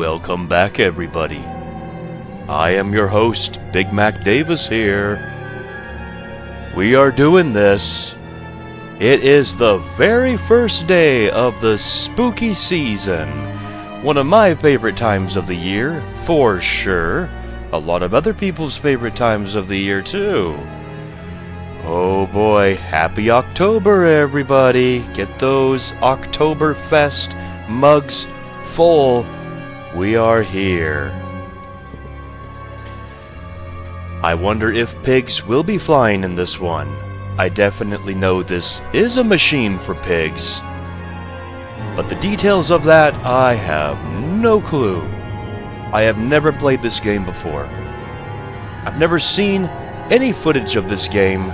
Welcome back, everybody. I am your host, BigMacDavis here. We are doing this. It is the very first day of the spooky season. One of my favorite times of the year, for sure. A lot of other people's favorite times of the year, too. Oh boy, happy October, everybody. Get those Oktoberfest mugs full. We are here. I wonder if pigs will be flying in this one. I definitely know this is a machine for pigs. But the details of that, I have no clue. I have never played this game before. I've never seen any footage of this game,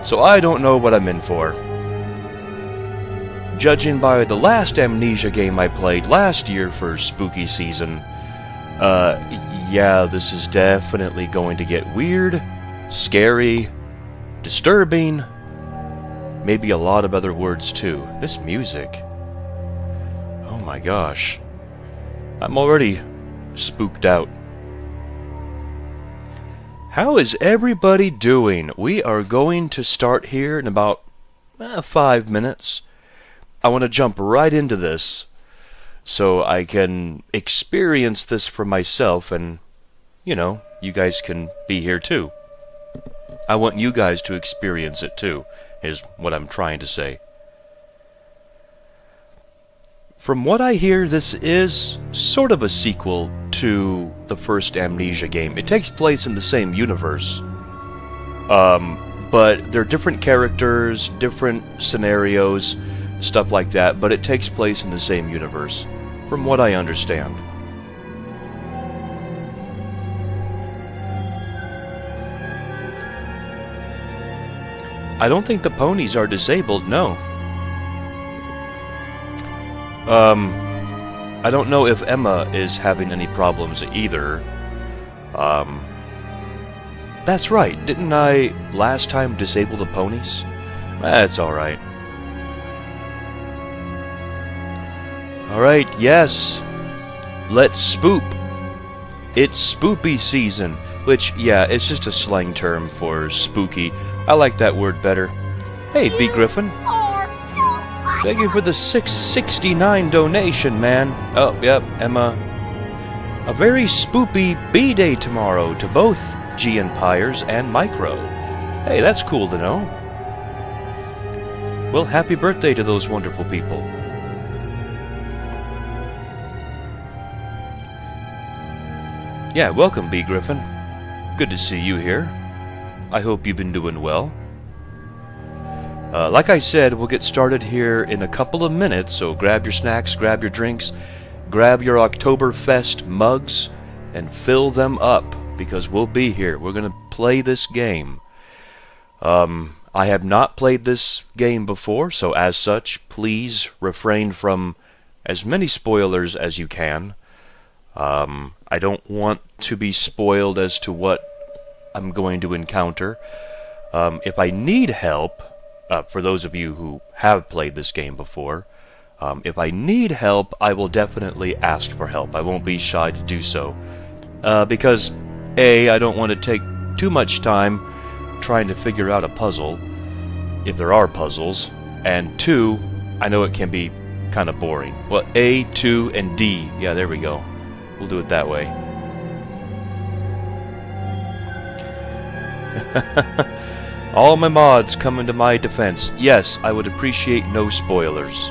so I don't know what I'm in for. Judging by the last Amnesia game I played last year for spooky season, yeah, this is definitely going to get weird, scary, disturbing, maybe a lot of other words too. This music, oh my gosh, I'm already spooked out. How is everybody doing? We are going to start here in about 5 minutes. I want to jump right into this so I can experience this for myself and, you know, you guys can be here too. I want you guys to experience it too, is what I'm trying to say. From what I hear, this is sort of a sequel to the first Amnesia game. It takes place in the same universe. But they're different characters, different scenarios, stuff like that, but it takes place in the same universe, from what I understand. I don't think the ponies are disabled, no. I don't know if Emma is having any problems either. That's right, didn't I last time disable the ponies? That's alright. Alright, yes. Let's spoop. It's spoopy season, which, yeah, it's just a slang term for spooky. I like that word better. Hey, B. Griffin. Thank you for the $6.69 donation, man. Oh, yep, Emma. A very spoopy B-Day tomorrow to both G Empires and Micro. Hey, that's cool to know. Well, happy birthday to those wonderful people. Yeah, welcome, B. Griffin. Good to see you here. I hope you've been doing well. Like I said, we'll get started here in a couple of minutes, so grab your snacks, grab your drinks, grab your Oktoberfest mugs, and fill them up, because we'll be here. We're going to play this game. I have not played this game before, so as such, please refrain from as many spoilers as you can. I don't want to be spoiled as to what I'm going to encounter. If I need help, for those of you who have played this game before, if I need help, I will definitely ask for help. I won't be shy to do so. Because, A, I don't want to take too much time trying to figure out a puzzle, if there are puzzles, and 2, I know it can be kind of boring. Well, A, 2, and D. Yeah, there we go. We'll do it that way. All my mods coming to my defense. Yes, I would appreciate no spoilers.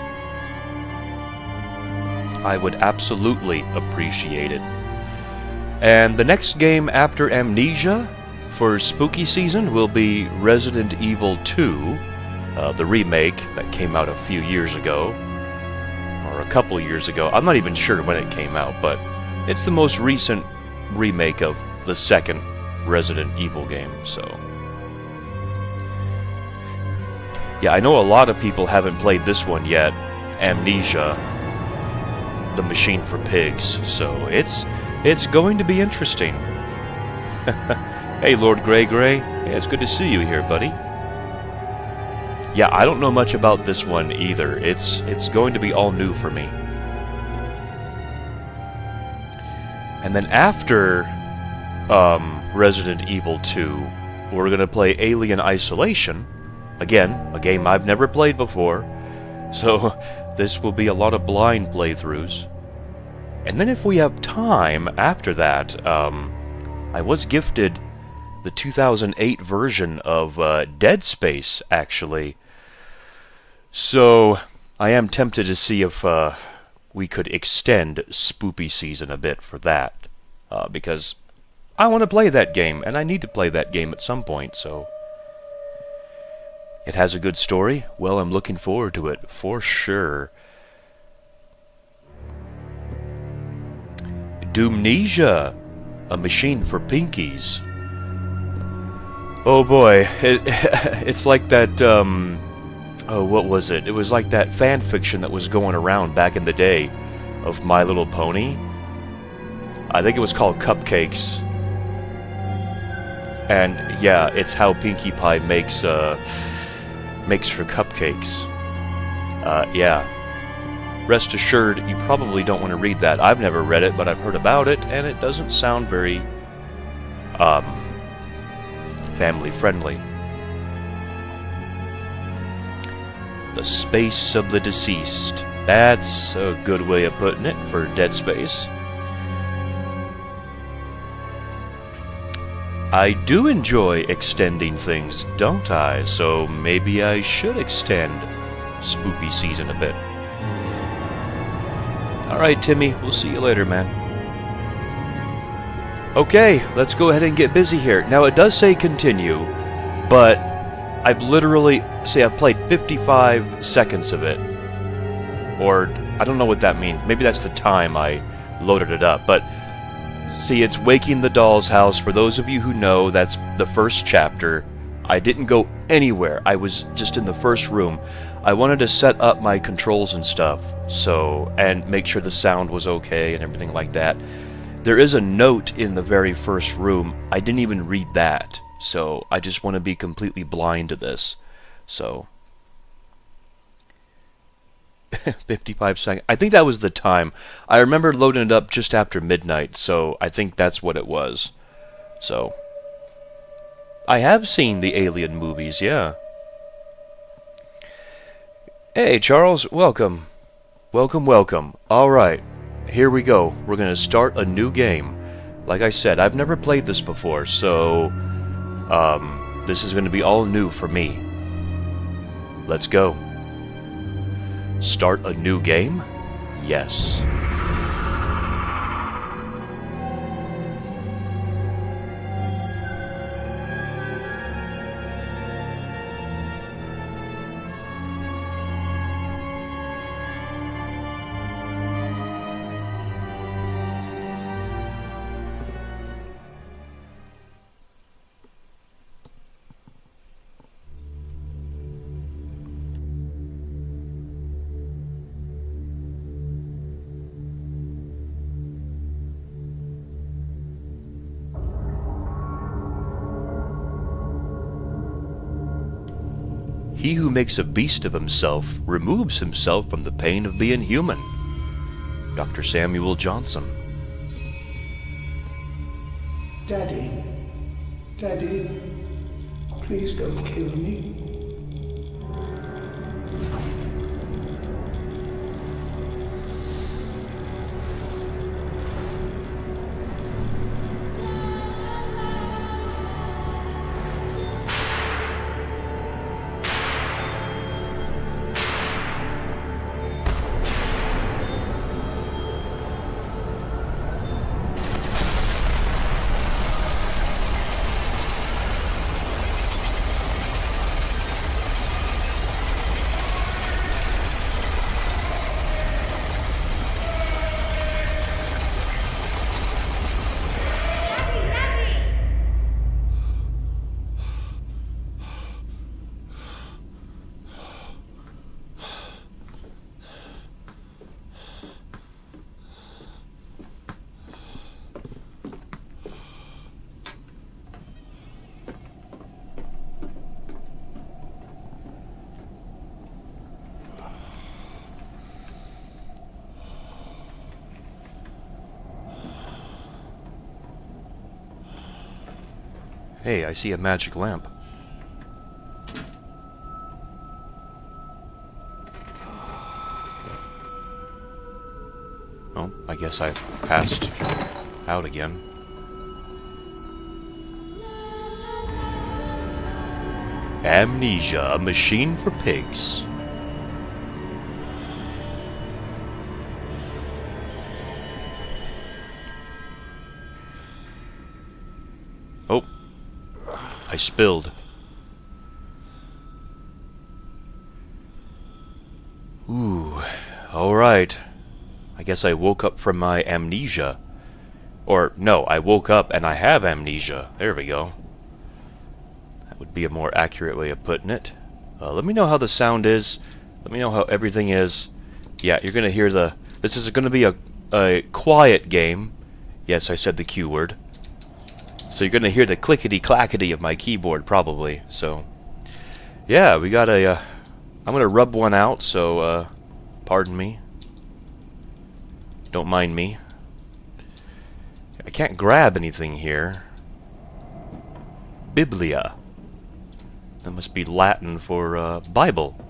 I would absolutely appreciate it. And the next game after Amnesia for spooky season will be Resident Evil 2, the remake that came out a few years ago, or a couple years ago. I'm not even sure when it came out, but it's the most recent remake of the second Resident Evil game, so... Yeah, I know a lot of people haven't played this one yet, Amnesia, the machine for pigs, so it's going to be interesting. Hey, Lord Grey Grey, yeah, it's good to see you here, buddy. Yeah, I don't know much about this one either. It's going to be all new for me. And then after Resident Evil 2, we're going to play Alien Isolation. Again, a game I've never played before. So this will be a lot of blind playthroughs. And then if we have time after that, I was gifted the 2008 version of Dead Space, actually. So I am tempted to see if we could extend Spoopy Season a bit for that. Because I want to play that game, and I need to play that game at some point, so... It has a good story. Well, I'm looking forward to it, for sure. Doomnesia, a machine for pinkies. Oh boy, it's like that, oh, what was it? It was like that fan fiction that was going around back in the day of My Little Pony. I think it was called Cupcakes. And yeah, it's how Pinkie Pie makes her cupcakes. Yeah. Rest assured, you probably don't want to read that. I've never read it, but I've heard about it, and it doesn't sound very, family-friendly. The Space of the Deceased. That's a good way of putting it for Dead Space. I do enjoy extending things, don't I? So maybe I should extend Spoopy Season a bit. Alright, Timmy, we'll see you later, man. Okay, let's go ahead and get busy here. Now, it does say continue, but I've literally, I've played 55 seconds of it. Or, I don't know what that means. Maybe that's the time I loaded it up, but... See, it's Waking the Doll's House. For those of you who know, that's the first chapter. I didn't go anywhere. I was just in the first room. I wanted to set up my controls and stuff, so, and make sure the sound was okay and everything like that. There is a note in the very first room. I didn't even read that, so I just want to be completely blind to this. So... 55 seconds. I think that was the time. I remember loading it up just after midnight, so I think that's what it was. So, I have seen the Alien movies, yeah. Hey, Charles, welcome. Welcome, welcome. Alright, here we go. We're going to start a new game. Like I said, I've never played this before, so this is going to be all new for me. Let's go. Start a new game? Yes. He who makes a beast of himself removes himself from the pain of being human. Dr. Samuel Johnson. Daddy, Daddy, please don't kill me. Hey, I see a magic lamp. Oh, I guess I passed out again. Amnesia, a machine for pigs. Oh, I spilled. Ooh, alright. I guess I woke up from my amnesia. Or, no, I woke up and I have amnesia. There we go. That would be a more accurate way of putting it. Let me know how the sound is. Let me know how everything is. Yeah, you're going to hear the... This is going to be a quiet game. Yes, I said the Q word. So you're going to hear the clickety-clackety of my keyboard, probably. So, yeah, we got a... I'm going to rub one out, so, pardon me. Don't mind me. I can't grab anything here. Biblia. That must be Latin for, Bible.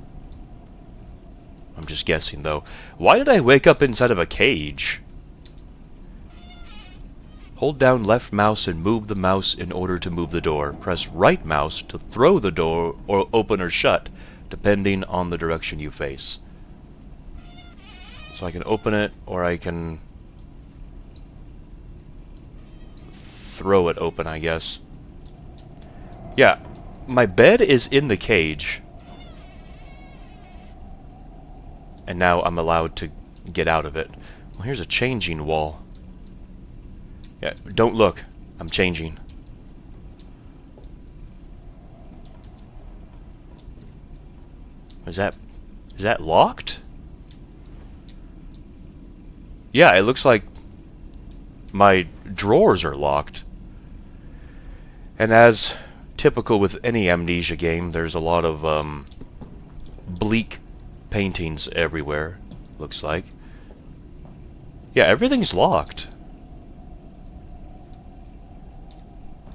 I'm just guessing, though. Why did I wake up inside of a cage? Hold down left mouse and move the mouse in order to move the door. Press right mouse to throw the door or open or shut, depending on the direction you face. So I can open it, or I can throw it open, I guess. Yeah, my bed is in the cage. And now I'm allowed to get out of it. Well, here's a changing wall. Yeah, don't look. I'm changing. Is that locked? Yeah, it looks like my drawers are locked. And as typical with any Amnesia game, there's a lot of bleak paintings everywhere, looks like. Yeah, everything's locked.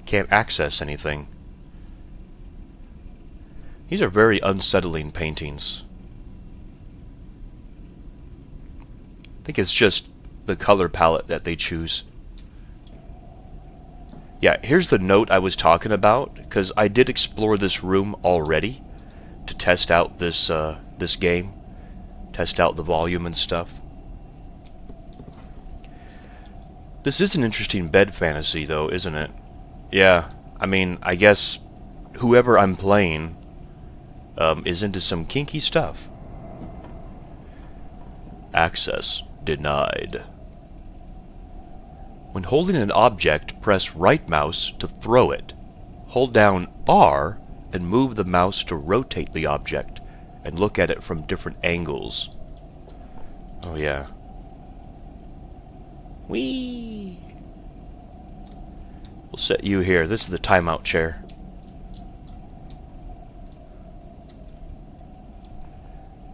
Can't access anything. These are very unsettling paintings. I think it's just the color palette that they choose. Yeah, here's the note I was talking about, because I did explore this room already to test out this this game, test out the volume and stuff. This is an interesting bed fantasy, though, isn't it? Yeah, I mean, I guess whoever I'm playing is into some kinky stuff. Access denied. When holding an object, press right mouse to throw it. Hold down R and move the mouse to rotate the object and look at it from different angles. Oh yeah. Whee! We'll set you here. This is the timeout chair.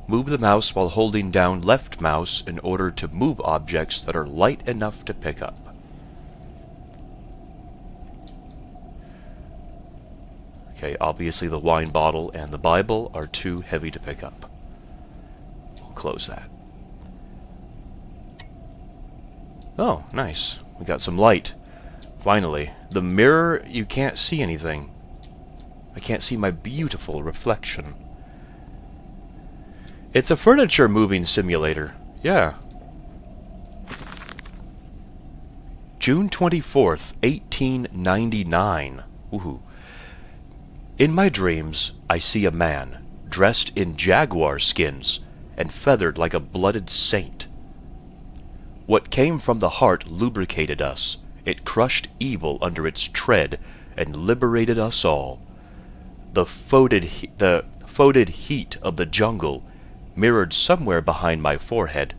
Move the mouse while holding down left mouse in order to move objects that are light enough to pick up. Okay, obviously the wine bottle and the Bible are too heavy to pick up. We'll close that. Oh, nice. We got some light. Finally. The mirror, you can't see anything. I can't see my beautiful reflection. It's a furniture moving simulator. Yeah. June 24th, 1899. Woohoo. In my dreams, I see a man, dressed in jaguar skins, and feathered like a blooded saint. What came from the heart lubricated us. It crushed evil under its tread, and liberated us all. The foetid heat of the jungle mirrored somewhere behind my forehead.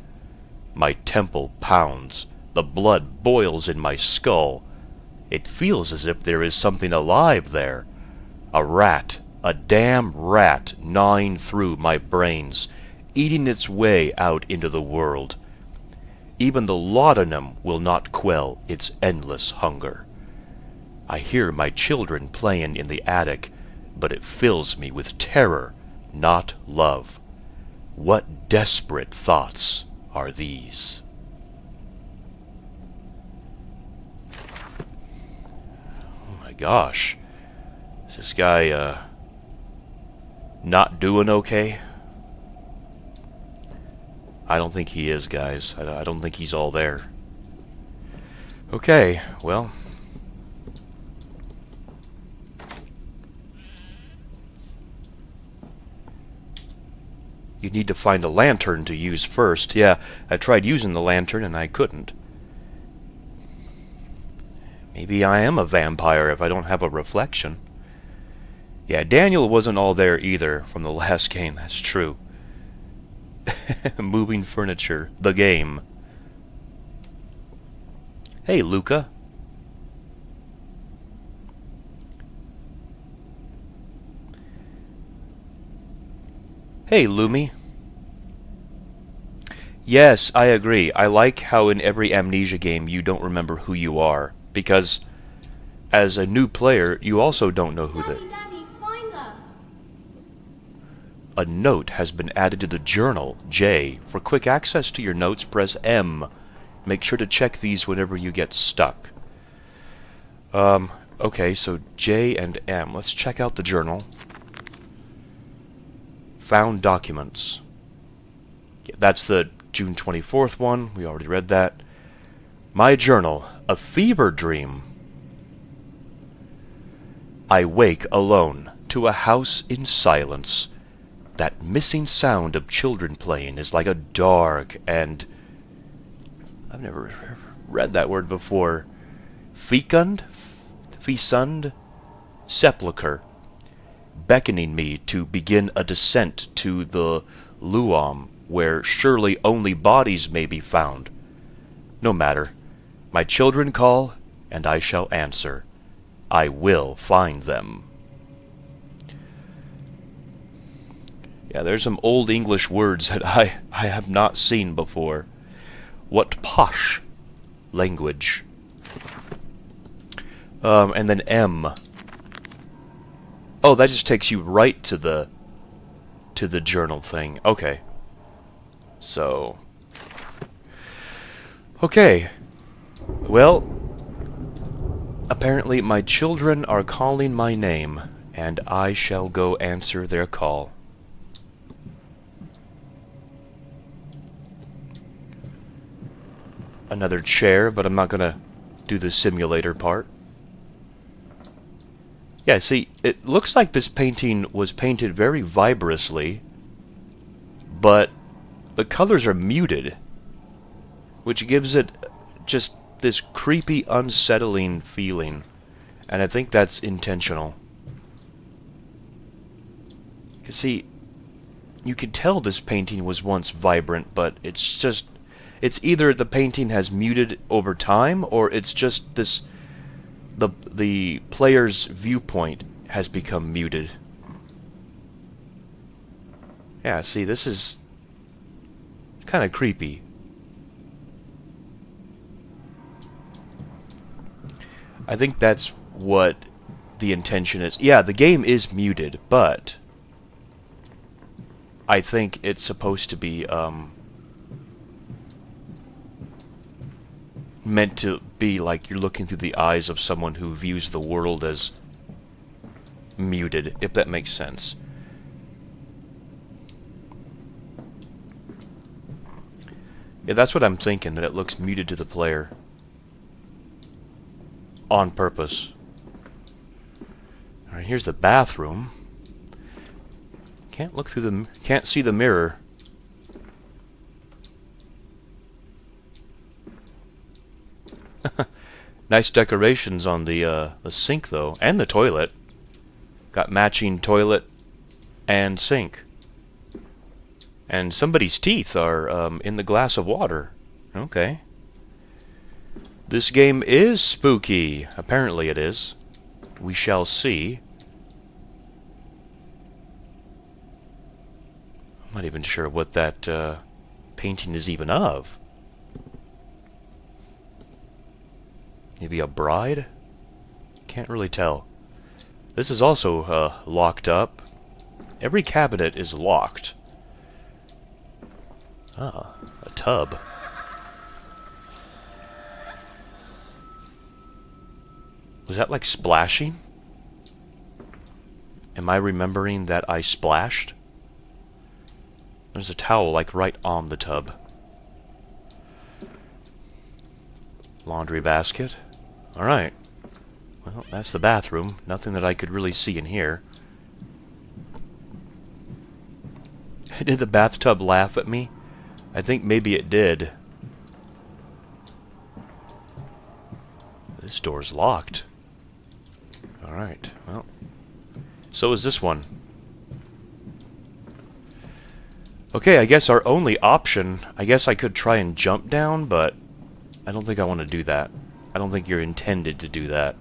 My temple pounds. The blood boils in my skull. It feels as if there is something alive there. A rat, a damn rat, gnawing through my brains, eating its way out into the world. Even the laudanum will not quell its endless hunger. I hear my children playing in the attic, but it fills me with terror, not love. What desperate thoughts are these? Oh my gosh. Is this guy, not doing okay? I don't think he is, guys. I don't think he's all there. Okay, well. You need to find a lantern to use first. Yeah, I tried using the lantern and I couldn't. Maybe I am a vampire if I don't have a reflection. Yeah, Daniel wasn't all there either from the last game, that's true. Moving furniture, the game. Hey, Luca. Hey, Lumi. Yes, I agree. I like how in every Amnesia game you don't remember who you are, because as a new player, you also don't know who Daddy, find us. A note has been added to the journal, J. For quick access to your notes, press M. Make sure to check these whenever you get stuck. Okay, so J and M. Let's check out the journal. Found documents. Yeah, that's the June 24th one. We already read that. My journal. A fever dream. I wake alone to a house in silence. That missing sound of children playing is like a dark and... I've never read that word before. Fecund? Sepulchre. Beckoning me to begin a descent to the Luam, where surely only bodies may be found. No matter. My children call, and I shall answer. I will find them. Yeah, there's some old English words that I have not seen before. What posh language. And then M. Oh, that just takes you right to the journal thing. Okay. So. Okay. Well, apparently my children are calling my name, and I shall go answer their call. Another chair, but I'm not gonna do the simulator part. Yeah, see, it looks like this painting was painted very vibrously, but the colors are muted, which gives it just this creepy, unsettling feeling, and I think that's intentional. You see, you could tell this painting was once vibrant, but it's either the painting has muted over time, or it's just this... The player's viewpoint has become muted. Yeah, see, this is kind of creepy. I think that's what the intention is. Yeah, the game is muted, but I think it's supposed to be meant to be like you're looking through the eyes of someone who views the world as muted, if that makes sense. Yeah, that's what I'm thinking, that it looks muted to the player. On purpose. Alright, here's the bathroom. Can't look through the... can't see the mirror. Nice decorations on the sink, though, and the toilet. Got matching toilet and sink. And somebody's teeth are in the glass of water. Okay. This game is spooky. Apparently it is. We shall see. I'm not even sure what that painting is even of. Maybe a bride? Can't really tell. This is also locked up. Every cabinet is locked. Ah, a tub. Was that like splashing? Am I remembering that I splashed? There's a towel like right on the tub. Laundry basket. Alright. Well, that's the bathroom. Nothing that I could really see in here. Did the bathtub laugh at me? I think maybe it did. This door's locked. Alright, well. So is this one. Okay, I guess our only option... I guess I could try and jump down, but... I don't think I want to do that. I don't think you're intended to do that.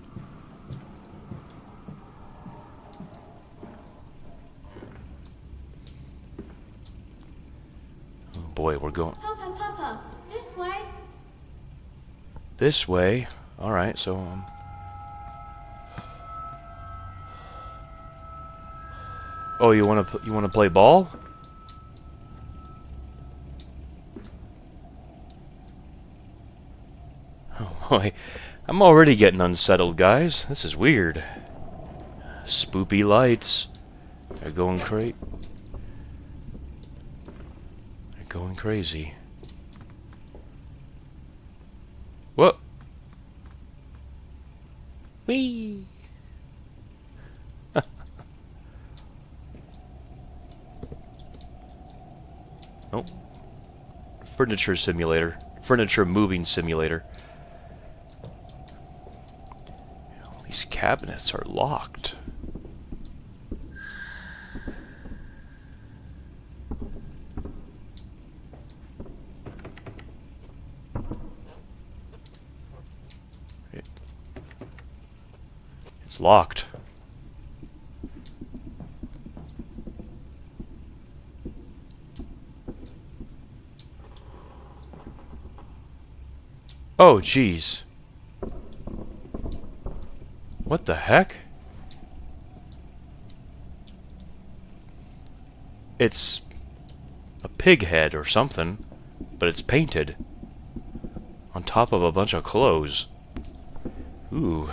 Oh boy, we're going... Papa, this way. This way? Alright, so... Oh, you wanna play ball? Oh boy, I'm already getting unsettled, guys. This is weird. Spoopy lights. They're going crazy. They're going crazy. Whoa! Whee! Oh. Furniture simulator. Furniture moving simulator. These cabinets are locked. It's locked. Oh, jeez. What the heck? It's a pig head or something, but it's painted on top of a bunch of clothes. Ooh.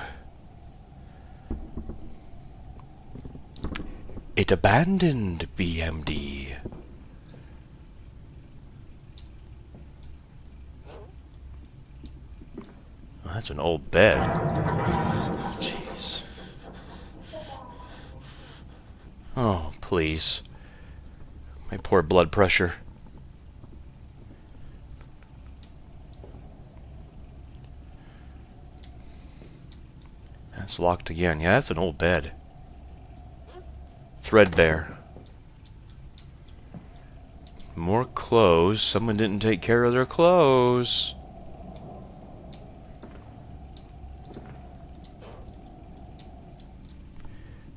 It abandoned BMD. Oh, that's an old bed. Jeez. Oh, please. My poor blood pressure. That's locked again. Yeah, that's an old bed. Threadbare. More clothes. Someone didn't take care of their clothes.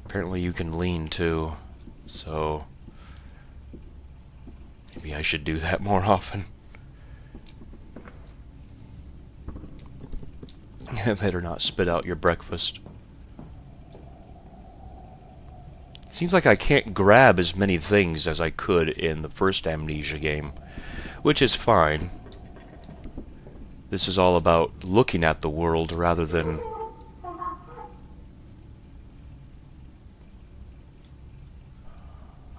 Apparently you can lean too, so maybe I should do that more often. I better not spit out your breakfast. Seems like I can't grab as many things as I could in the first Amnesia game, which is fine. This is all about looking at the world rather than...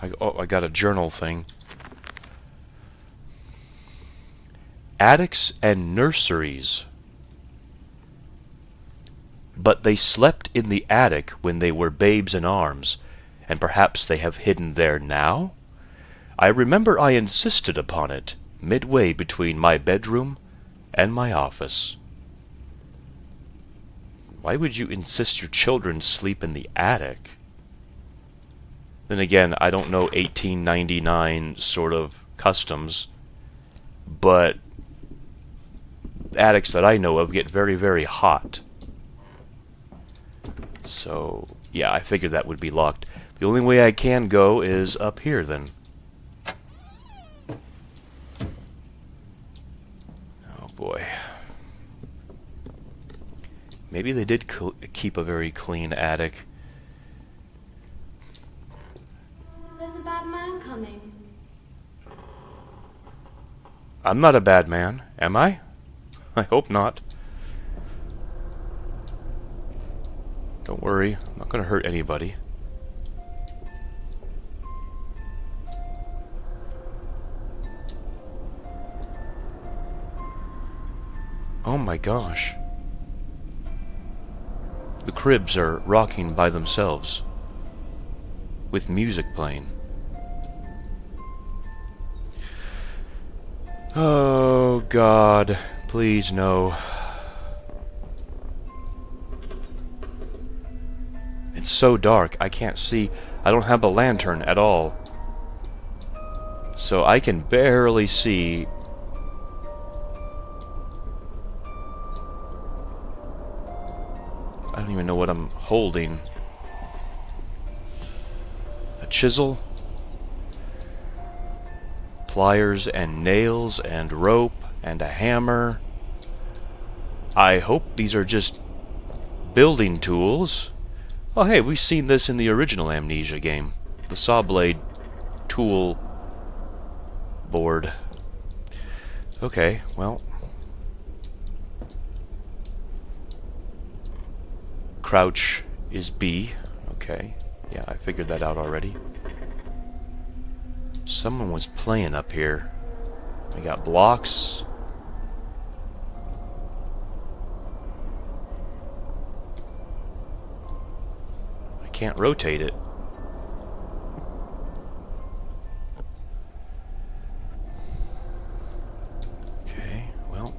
I got a journal thing. Attics and nurseries. But they slept in the attic when they were babes in arms, and perhaps they have hidden there now? I remember I insisted upon it, midway between my bedroom and my office. Why would you insist your children sleep in the attic? Then again, I don't know 1899 sort of customs, but attics that I know of get very, very hot. So, yeah, I figured that would be locked. The only way I can go is up here, then. Oh, boy. Maybe they did keep a very clean attic. There's a bad man coming. I'm not a bad man, am I? I hope not. Don't worry, I'm not going to hurt anybody. Oh my gosh. The cribs are rocking by themselves, with music playing. Oh God, please no. It's so dark, I can't see. I don't have a lantern at all. So I can barely see. I don't even know what I'm holding. A chisel? Pliers and nails and rope and a hammer. I hope these are just building tools. Oh hey, we've seen this in the original Amnesia game. The saw blade tool board. Okay, well. Crouch is B. Okay, yeah, I figured that out already. Someone was playing up here. I got blocks. I can't rotate it. Okay, well.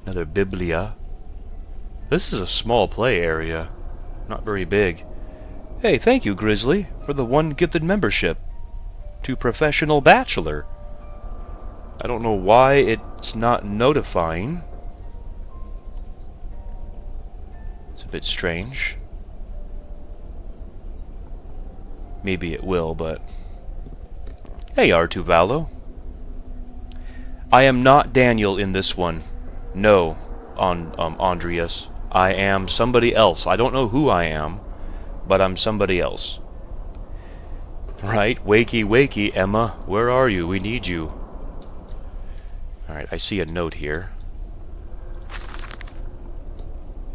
Another biblia. This is a small play area. Not very big. Hey, thank you, Grizzly, for the one gifted membership to Professional Bachelor. I don't know why it's not notifying. It's a bit strange. Maybe it will, but... Hey, Artuvalo. I am not Daniel in this one. No, Andreas. I am somebody else. I don't know who I am, but I'm somebody else. Right? Wakey, wakey, Emma. Where are you? We need you. Alright, I see a note here.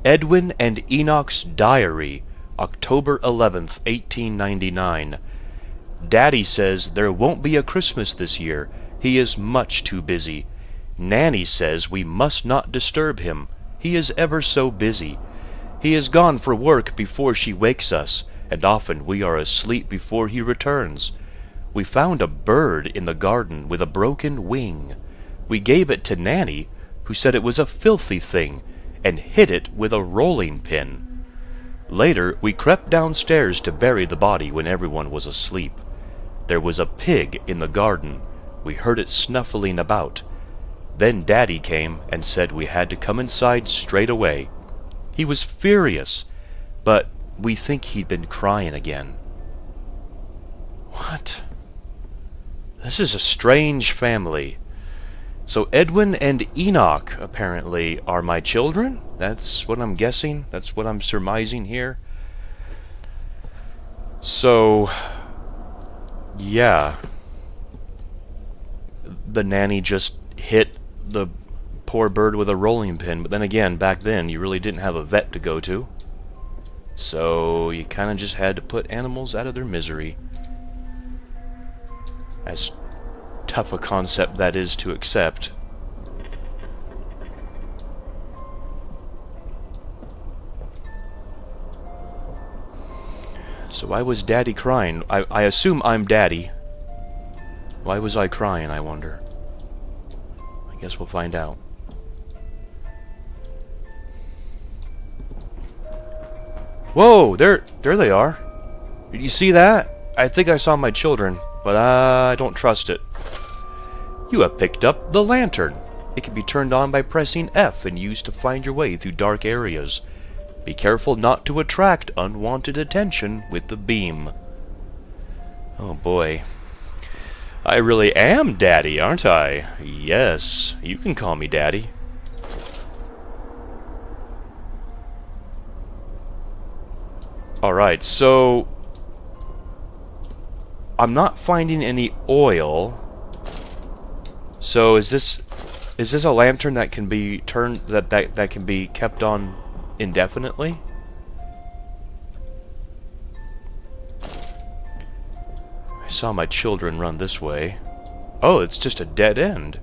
Edwin and Enoch's Diary, October 11th, 1899. Daddy says there won't be a Christmas this year. He is much too busy. Nanny says we must not disturb him. He is ever so busy. He is gone for work before she wakes us, and often we are asleep before he returns. We found a bird in the garden with a broken wing. We gave it to Nanny, who said it was a filthy thing, and hid it with a rolling pin. Later, we crept downstairs to bury the body when everyone was asleep. There was a pig in the garden. We heard it snuffling about. Then Daddy came and said we had to come inside straight away. He was furious, but we think he'd been crying again. What? This is a strange family. So Edwin and Enoch, apparently, are my children? That's what I'm guessing. That's what I'm surmising here. So, yeah. The nanny just hit the poor bird with a rolling pin, but then again, back then, you really didn't have a vet to go to. So, you kind of just had to put animals out of their misery. As tough a concept that is to accept. So why was Daddy crying? I assume I'm Daddy. Why was I crying, I wonder? I guess we'll find out. Whoa! There they are. Did you see that? I think I saw my children, but I don't trust it. You have picked up the lantern. It can be turned on by pressing F and used to find your way through dark areas. Be careful not to attract unwanted attention with the beam. Oh boy. I really am Daddy, aren't I? Yes, you can call me Daddy. Alright, so I'm not finding any oil. So is this a lantern that can be turned that can be kept on indefinitely? I saw my children run this way. Oh, it's just a dead end.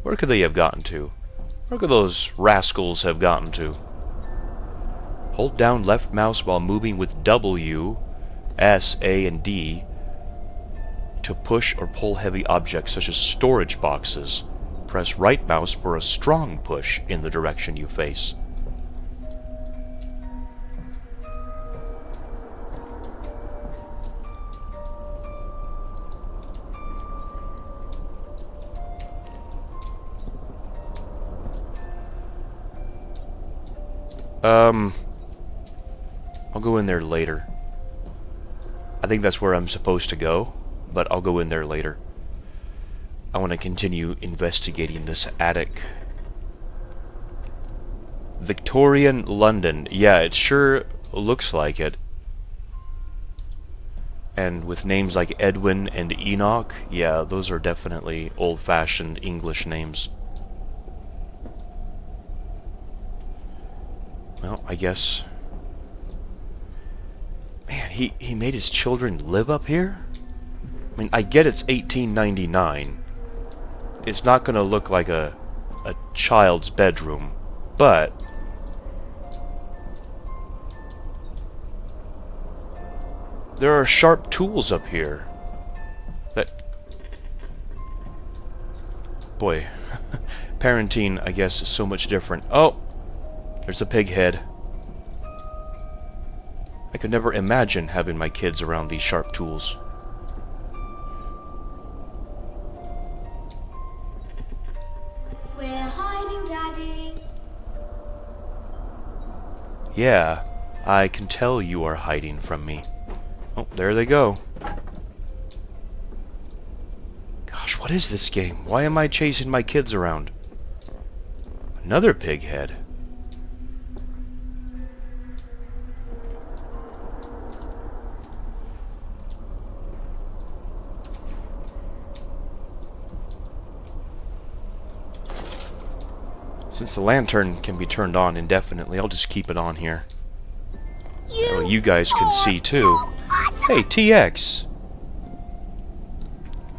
Where could they have gotten to? Where could those rascals have gotten to? Hold down left mouse while moving with W, S, A, and D to push or pull heavy objects such as storage boxes. Press right mouse for a strong push in the direction you face. I'll go in there later. I think that's where I'm supposed to go, but I'll go in there later. I want to continue investigating this attic. Victorian London. Yeah, it sure looks like it. And with names like Edwin and Enoch, yeah, those are definitely old-fashioned English names. Well, I guess... Man, he made his children live up here? I mean, I get it's 1899. It's not gonna look like a child's bedroom, but... There are sharp tools up here. That... Boy, parenting, I guess, is so much different. Oh! There's a pig head. I could never imagine having my kids around these sharp tools. We're hiding, Daddy. Yeah, I can tell you are hiding from me. Oh, there they go. Gosh, what is this game? Why am I chasing my kids around? Another pig head. Since the lantern can be turned on indefinitely, I'll just keep it on here. That way you guys can see too. Hey, TX!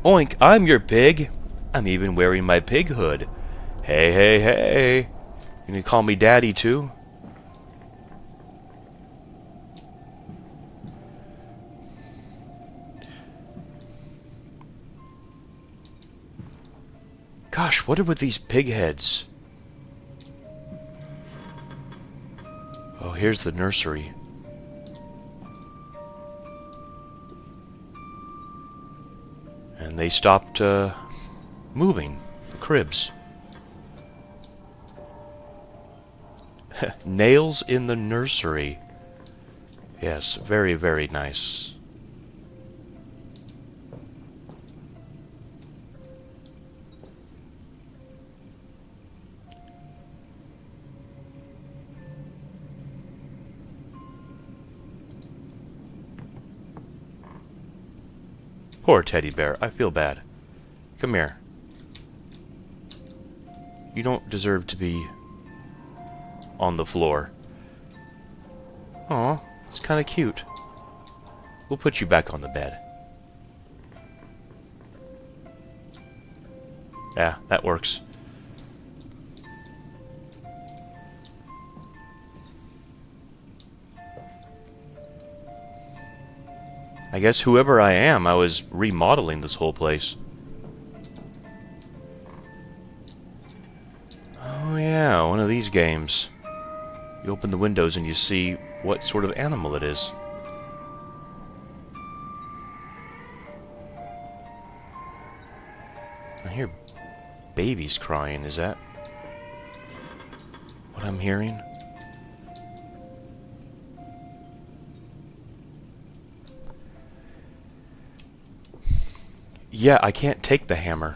Oink, I'm your pig. I'm even wearing my pig hood. Hey, hey, hey. You can call me Daddy too? Gosh, what are with these pig heads? Oh, here's the nursery. And they stopped moving. The cribs. Nails in the nursery. Yes, very, very nice. Poor teddy bear. I feel bad. Come here. You don't deserve to be on the floor. Aw, it's kind of cute. We'll put you back on the bed. Yeah, that works. I guess whoever I am, I was remodeling this whole place. Oh yeah, one of these games. You open the windows and you see what sort of animal it is. I hear babies crying. Is that what I'm hearing? Yeah, I can't take the hammer.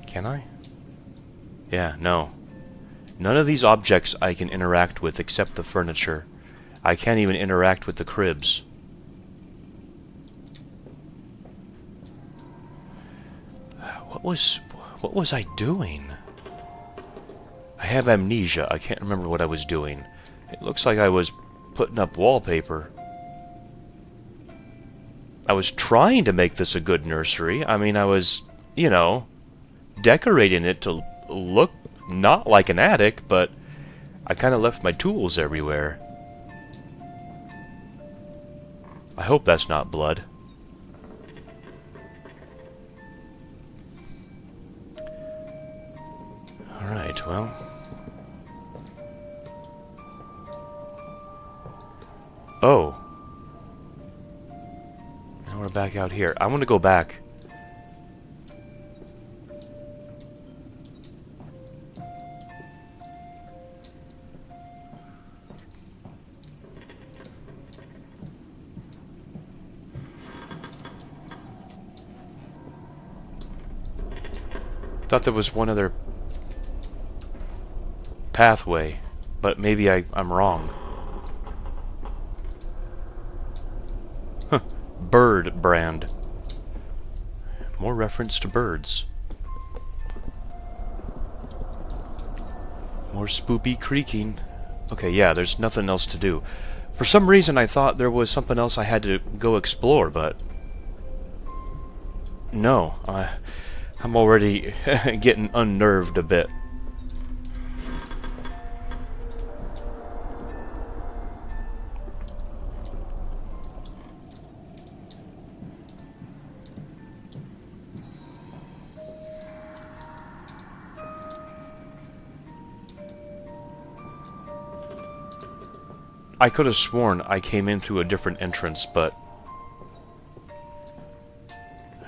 Can I? Yeah, no. None of these objects I can interact with except the furniture. I can't even interact with the cribs. What was I doing? I have amnesia. I can't remember what I was doing. It looks like I was putting up wallpaper. I was trying to make this a good nursery. I mean, I was, you know, decorating it to look not like an attic, but I kind of left my tools everywhere. I hope that's not blood. Alright, well. Oh. Now we're back out here. I want to go back. Thought there was one other pathway, but maybe I'm wrong. Huh. Bird brand. More reference to birds. More spoopy creaking. Okay, yeah, there's nothing else to do. For some reason I thought there was something else I had to go explore, but no, I'm already getting unnerved a bit. I could have sworn I came in through a different entrance, but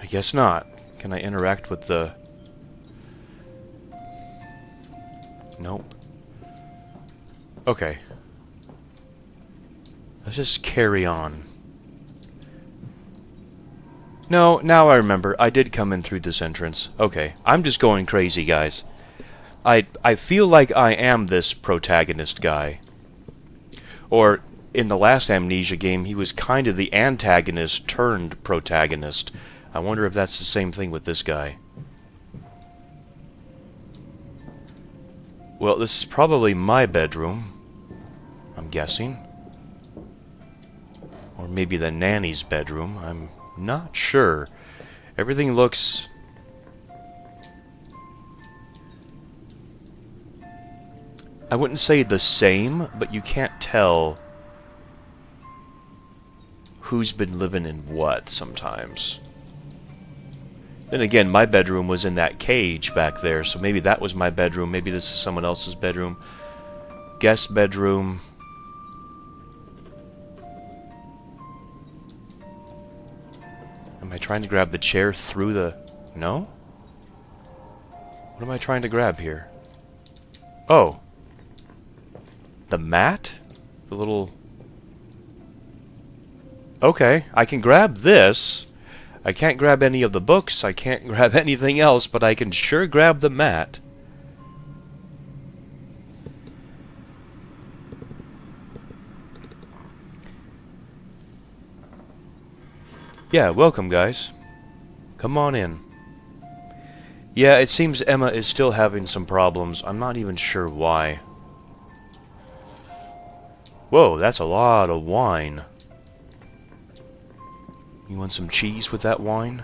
I guess not. Can I interact with the... Nope. Okay. Let's just carry on. No, now I remember. I did come in through this entrance. Okay. I'm just going crazy, guys. I feel like I am this protagonist guy. Or, in the last Amnesia game, he was kind of the antagonist turned protagonist. I wonder if that's the same thing with this guy. Well, this is probably my bedroom, I'm guessing. Or maybe the nanny's bedroom, I'm not sure. Everything looks... I wouldn't say the same, but you can't tell who's been living in what sometimes. Then again, my bedroom was in that cage back there, so maybe that was my bedroom, maybe this is someone else's bedroom. Guest bedroom. Am I trying to grab the chair through the... No? What am I trying to grab here? Oh. The mat? The little... Okay, I can grab this. I can't grab any of the books, I can't grab anything else, but I can sure grab the mat. Yeah, welcome guys. Come on in. Yeah, it seems Emma is still having some problems. I'm not even sure why. Whoa, that's a lot of wine. You want some cheese with that wine?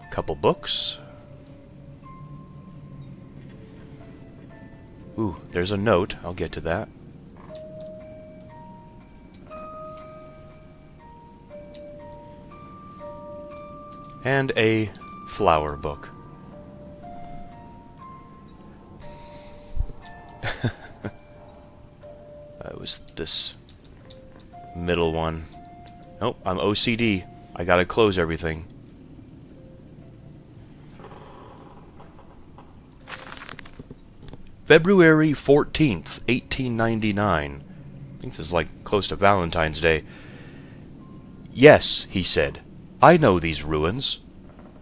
Couple books. Ooh, there's a note. I'll get to that. And a flower book. That was this middle one. Nope, I'm OCD. I gotta close everything. February 14th, 1899. I think this is like close to Valentine's Day. Yes, he said. I know these ruins.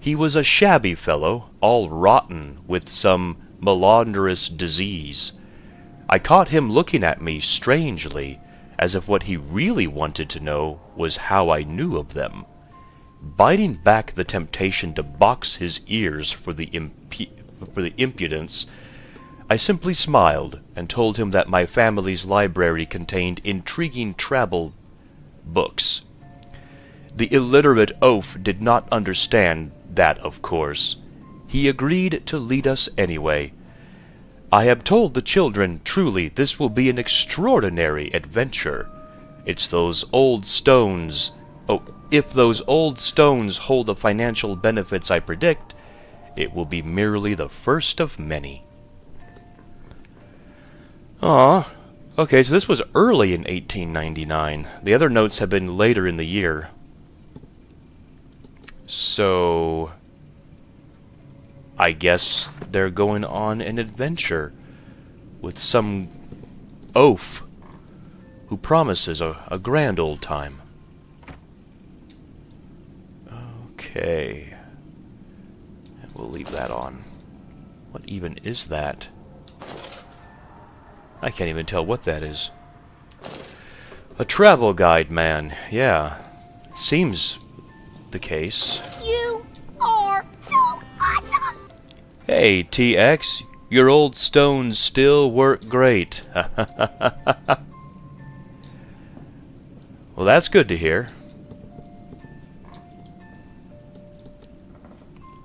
He was a shabby fellow, all rotten with some malodorous disease. I caught him looking at me strangely, as if what he really wanted to know was how I knew of them. Biting back the temptation to box his ears for the impudence, I simply smiled and told him that my family's library contained intriguing travel books. The illiterate oaf did not understand that, of course. He agreed to lead us anyway. I have told the children, truly, this will be an extraordinary adventure. It's those old stones. Oh, if those old stones hold the financial benefits I predict, it will be merely the first of many. Aw. Okay, so this was early in 1899. The other notes have been later in the year. So I guess they're going on an adventure with some oaf who promises a grand old time. Okay. And we'll leave that on. What even is that? I can't even tell what that is. A travel guide, man. Yeah. Seems the case. You are so awesome! Hey, TX, your old stones still work great. Well, that's good to hear.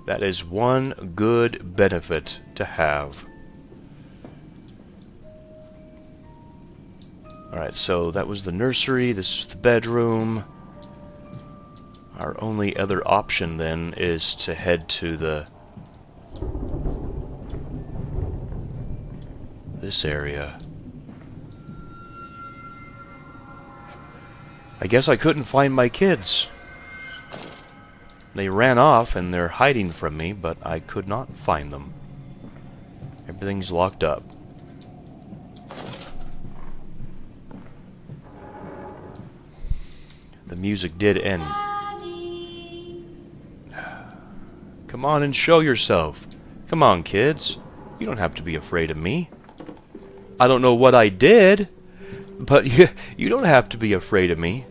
That is one good benefit to have. Alright, so that was the nursery, this is the bedroom. Our only other option then is to head to this area. I guess I couldn't find my kids. They ran off and they're hiding from me, but I could not find them. Everything's locked up. The music did end. Daddy. Come on and show yourself. Come on, kids. You don't have to be afraid of me. I don't know what I did, but you don't have to be afraid of me.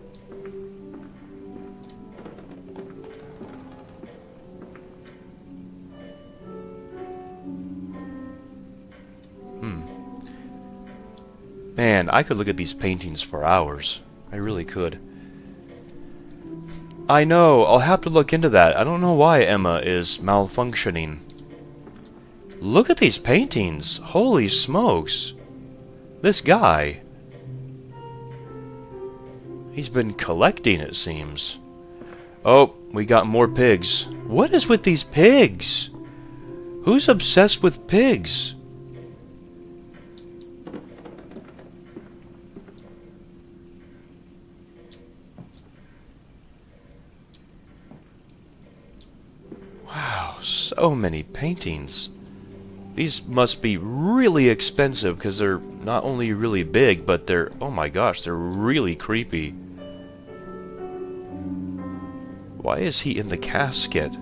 Man, I could look at these paintings for hours. I really could. I know, I'll have to look into that. I don't know why Emma is malfunctioning. Look at these paintings. Holy smokes. This guy. He's been collecting, it seems. Oh, we got more pigs. What is with these pigs? Who's obsessed with pigs? So many paintings. These must be really expensive because they're not only really big, but they're, oh my gosh, they're really creepy. Why is he in the casket?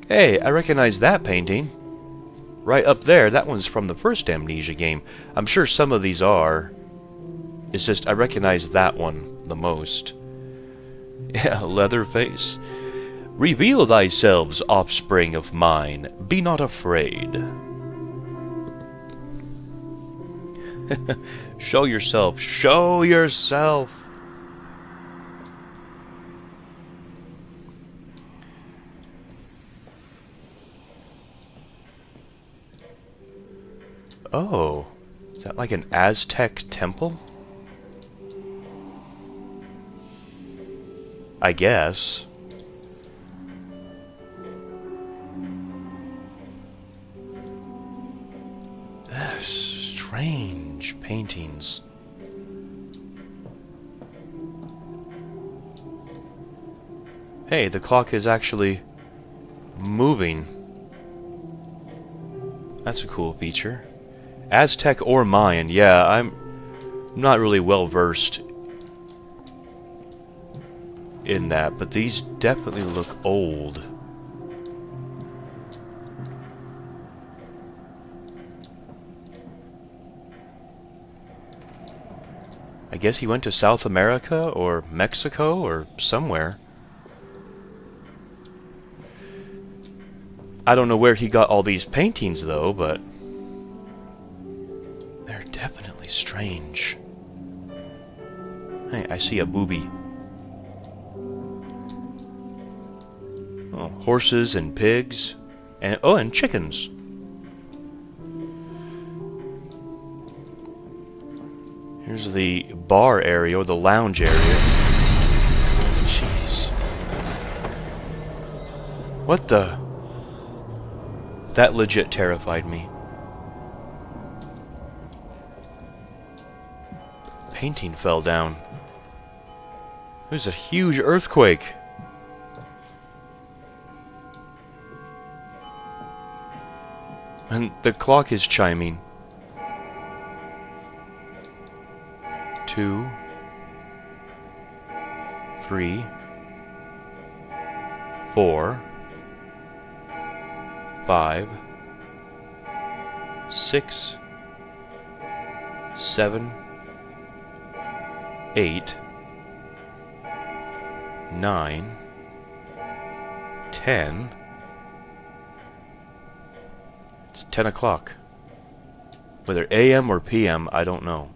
Hey, I recognize that painting. Right up there, that one's from the first Amnesia game. I'm sure some of these are. It's just, I recognize that one the most. Yeah, Leatherface. Reveal thyselves, offspring of mine. Be not afraid. Show yourself. Show yourself. Oh, is that like an Aztec temple? I guess. Strange paintings. Hey, the clock is actually moving. That's a cool feature. Aztec or Mayan, yeah, I'm not really well versed in that, but these definitely look old. I guess he went to South America or Mexico or somewhere. I don't know where he got all these paintings though, but they're definitely strange. Hey, I see a booby. Oh, horses and pigs. And oh, and chickens. Here's the bar area, or the lounge area. Jeez. What the? That legit terrified me. Painting fell down. There's a huge earthquake. And the clock is chiming. 2, 3, 4, 5, 6, 7, 8, 9, 10. It's 10 o'clock. Whether AM or PM, I don't know.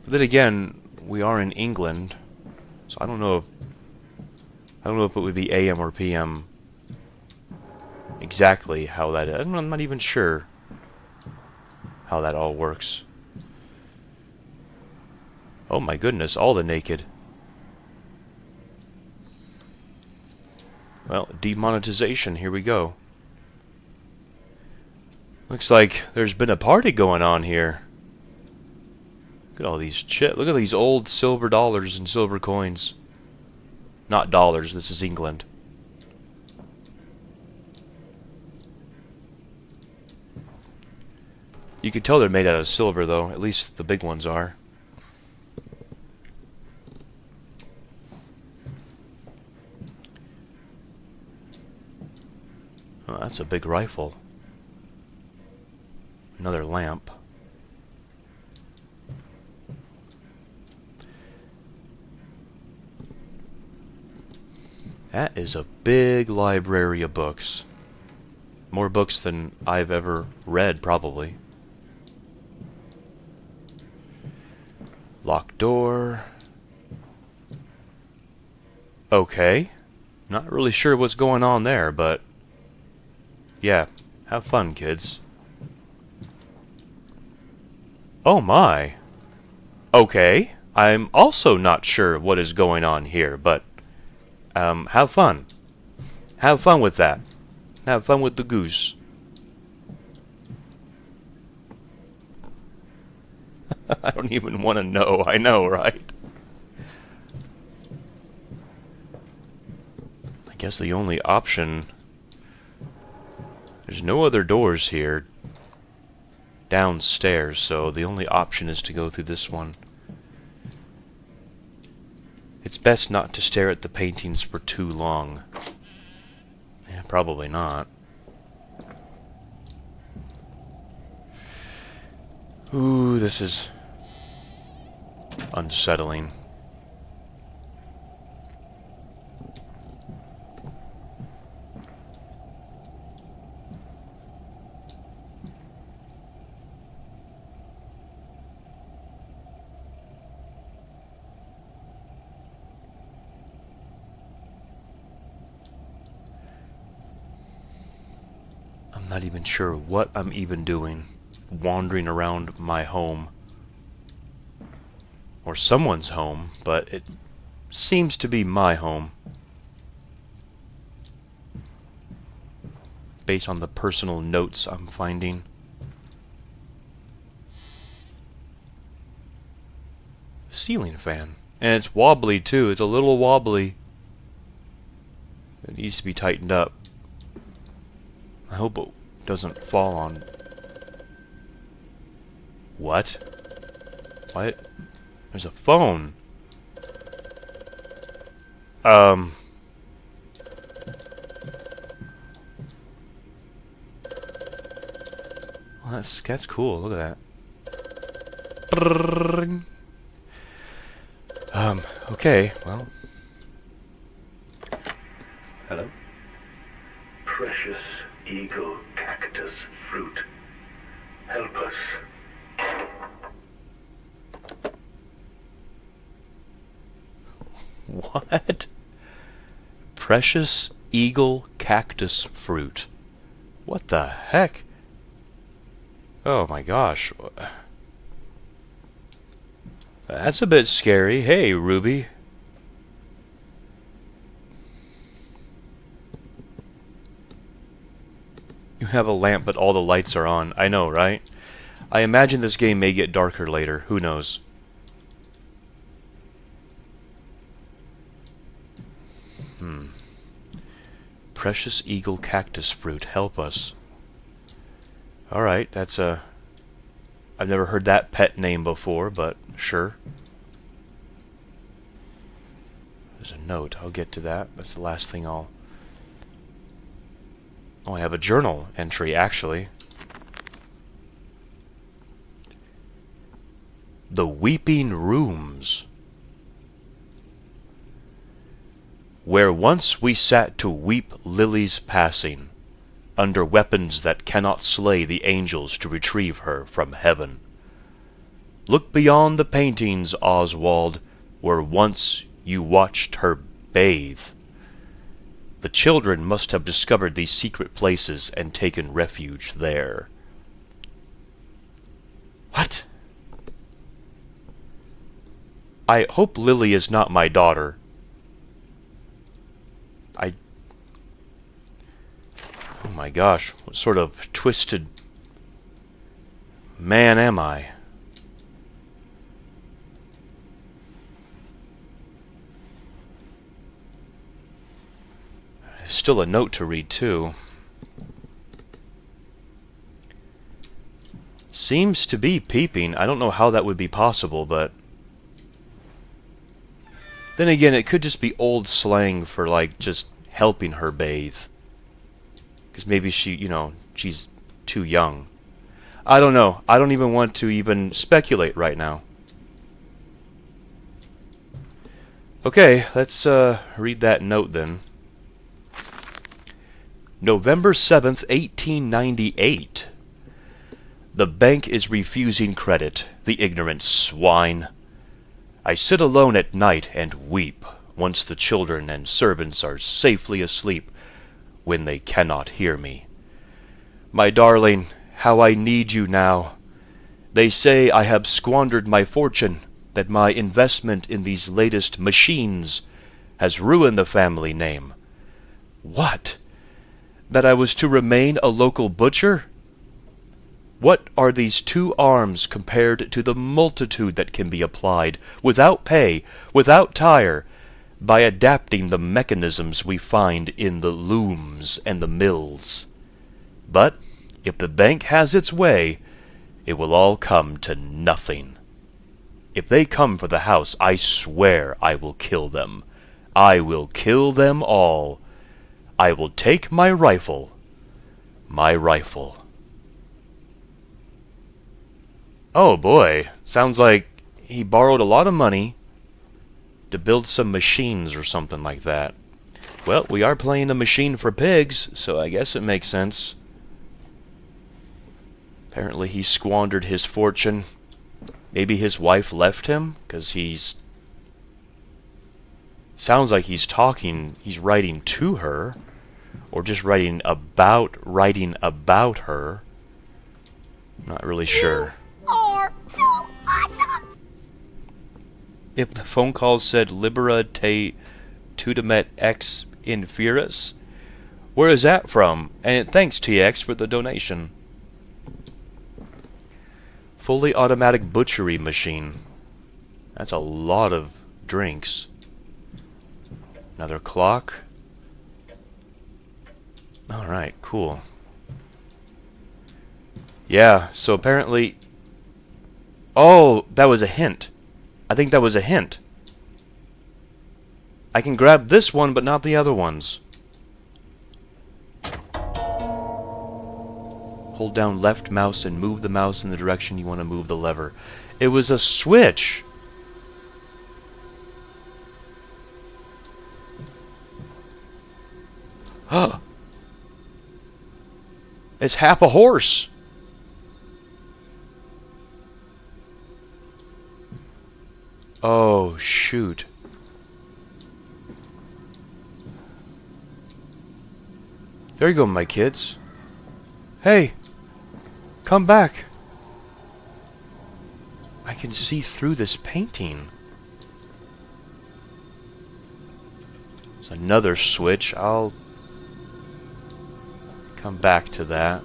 But then again, we are in England, so I don't know if it would be AM or PM exactly how that is. I'm not even sure how that all works. Oh my goodness, all the naked. Well, demonetization, here we go. Looks like there's been a party going on here. Look at all these look at these old silver dollars and silver coins. Not dollars, this is England. You can tell they're made out of silver though, at least the big ones are. Oh, that's a big rifle. Another lamp. That is a big library of books. More books than I've ever read, probably. Locked door. Okay. Not really sure what's going on there, but yeah, have fun, kids. Oh my. Okay. I'm also not sure what is going on here, but have fun. Have fun with that. Have fun with the goose. I don't even want to know. I know, right? I guess the only option... There's no other doors here downstairs, so the only option is to go through this one. It's best not to stare at the paintings for too long. Yeah, probably not. Ooh, this is unsettling. I'm not even sure what I'm even doing, wandering around my home. Or someone's home, but it seems to be my home. Based on the personal notes I'm finding. Ceiling fan. And it's wobbly too, it's a little wobbly. It needs to be tightened up. I hope it doesn't fall on... What? What? There's a phone. Well, that's cool. Look at that. Okay, well. Hello? Precious eagle cactus fruit. Help us. What? Precious eagle cactus fruit. What the heck? Oh my gosh. That's a bit scary. Hey, Ruby. You have a lamp, but all the lights are on. I know, right? I imagine this game may get darker later. Who knows? Precious eagle cactus fruit. Help us. Alright, that's a... I've never heard that pet name before, but sure. There's a note. I'll get to that. That's the last thing I'll... Oh, I have a journal entry, actually. The Weeping Rooms. Where once we sat to weep Lily's passing, under weapons that cannot slay the angels to retrieve her from heaven. Look beyond the paintings, Oswald, where once you watched her bathe. The children must have discovered these secret places and taken refuge there. What? I hope Lily is not my daughter. Oh my gosh, what sort of twisted man am I? There's still a note to read too. Seems to be peeping. I don't know how that would be possible, but... Then again, it could just be old slang for, like, just helping her bathe. Because maybe she, you know, she's too young. I don't know. I don't even want to even speculate right now. Okay, let's read that note then. November 7th, 1898. The bank is refusing credit, the ignorant swine. I sit alone at night and weep, once the children and servants are safely asleep, when they cannot hear me. My darling, how I need you now. They say I have squandered my fortune, that my investment in these latest machines has ruined the family name. What? That I was to remain a local butcher? What are these 2 arms compared to the multitude that can be applied, without pay, without tire, by adapting the mechanisms we find in the looms and the mills? But, if the bank has its way, it will all come to nothing. If they come for the house, I swear I will kill them. I will kill them all. I will take my rifle. My rifle. Oh boy, sounds like he borrowed a lot of money to build some machines or something like that. Well, we are playing a machine for pigs, so I guess it makes sense. Apparently he squandered his fortune. Maybe his wife left him, because he's... Sounds like he's writing to her, or just writing about her. I'm not really sure. Are so awesome! If the phone call said Libera te tudamet ex inferius, where is that from? And thanks TX for the donation. Fully automatic butchery machine. That's a lot of drinks. Another clock. Alright, cool. Yeah, so apparently... Oh, that was a hint. I think that was a hint. I can grab this one, but not the other ones. Hold down left mouse and move the mouse in the direction you want to move the lever. It was a switch! Huh. It's half a horse! Oh, shoot. There you go, my kids. Hey! Come back! I can see through this painting. There's another switch. I'll come back to that.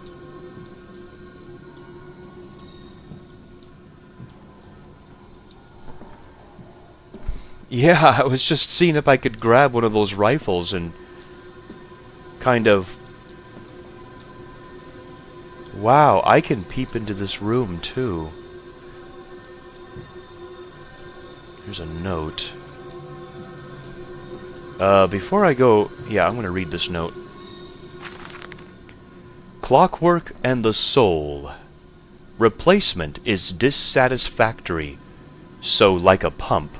Yeah, I was just seeing if I could grab one of those rifles and kind of... Wow, I can peep into this room too. Here's a note. Before I go... Yeah, I'm gonna read this note. Clockwork and the soul. Replacement is dissatisfactory, so like a pump.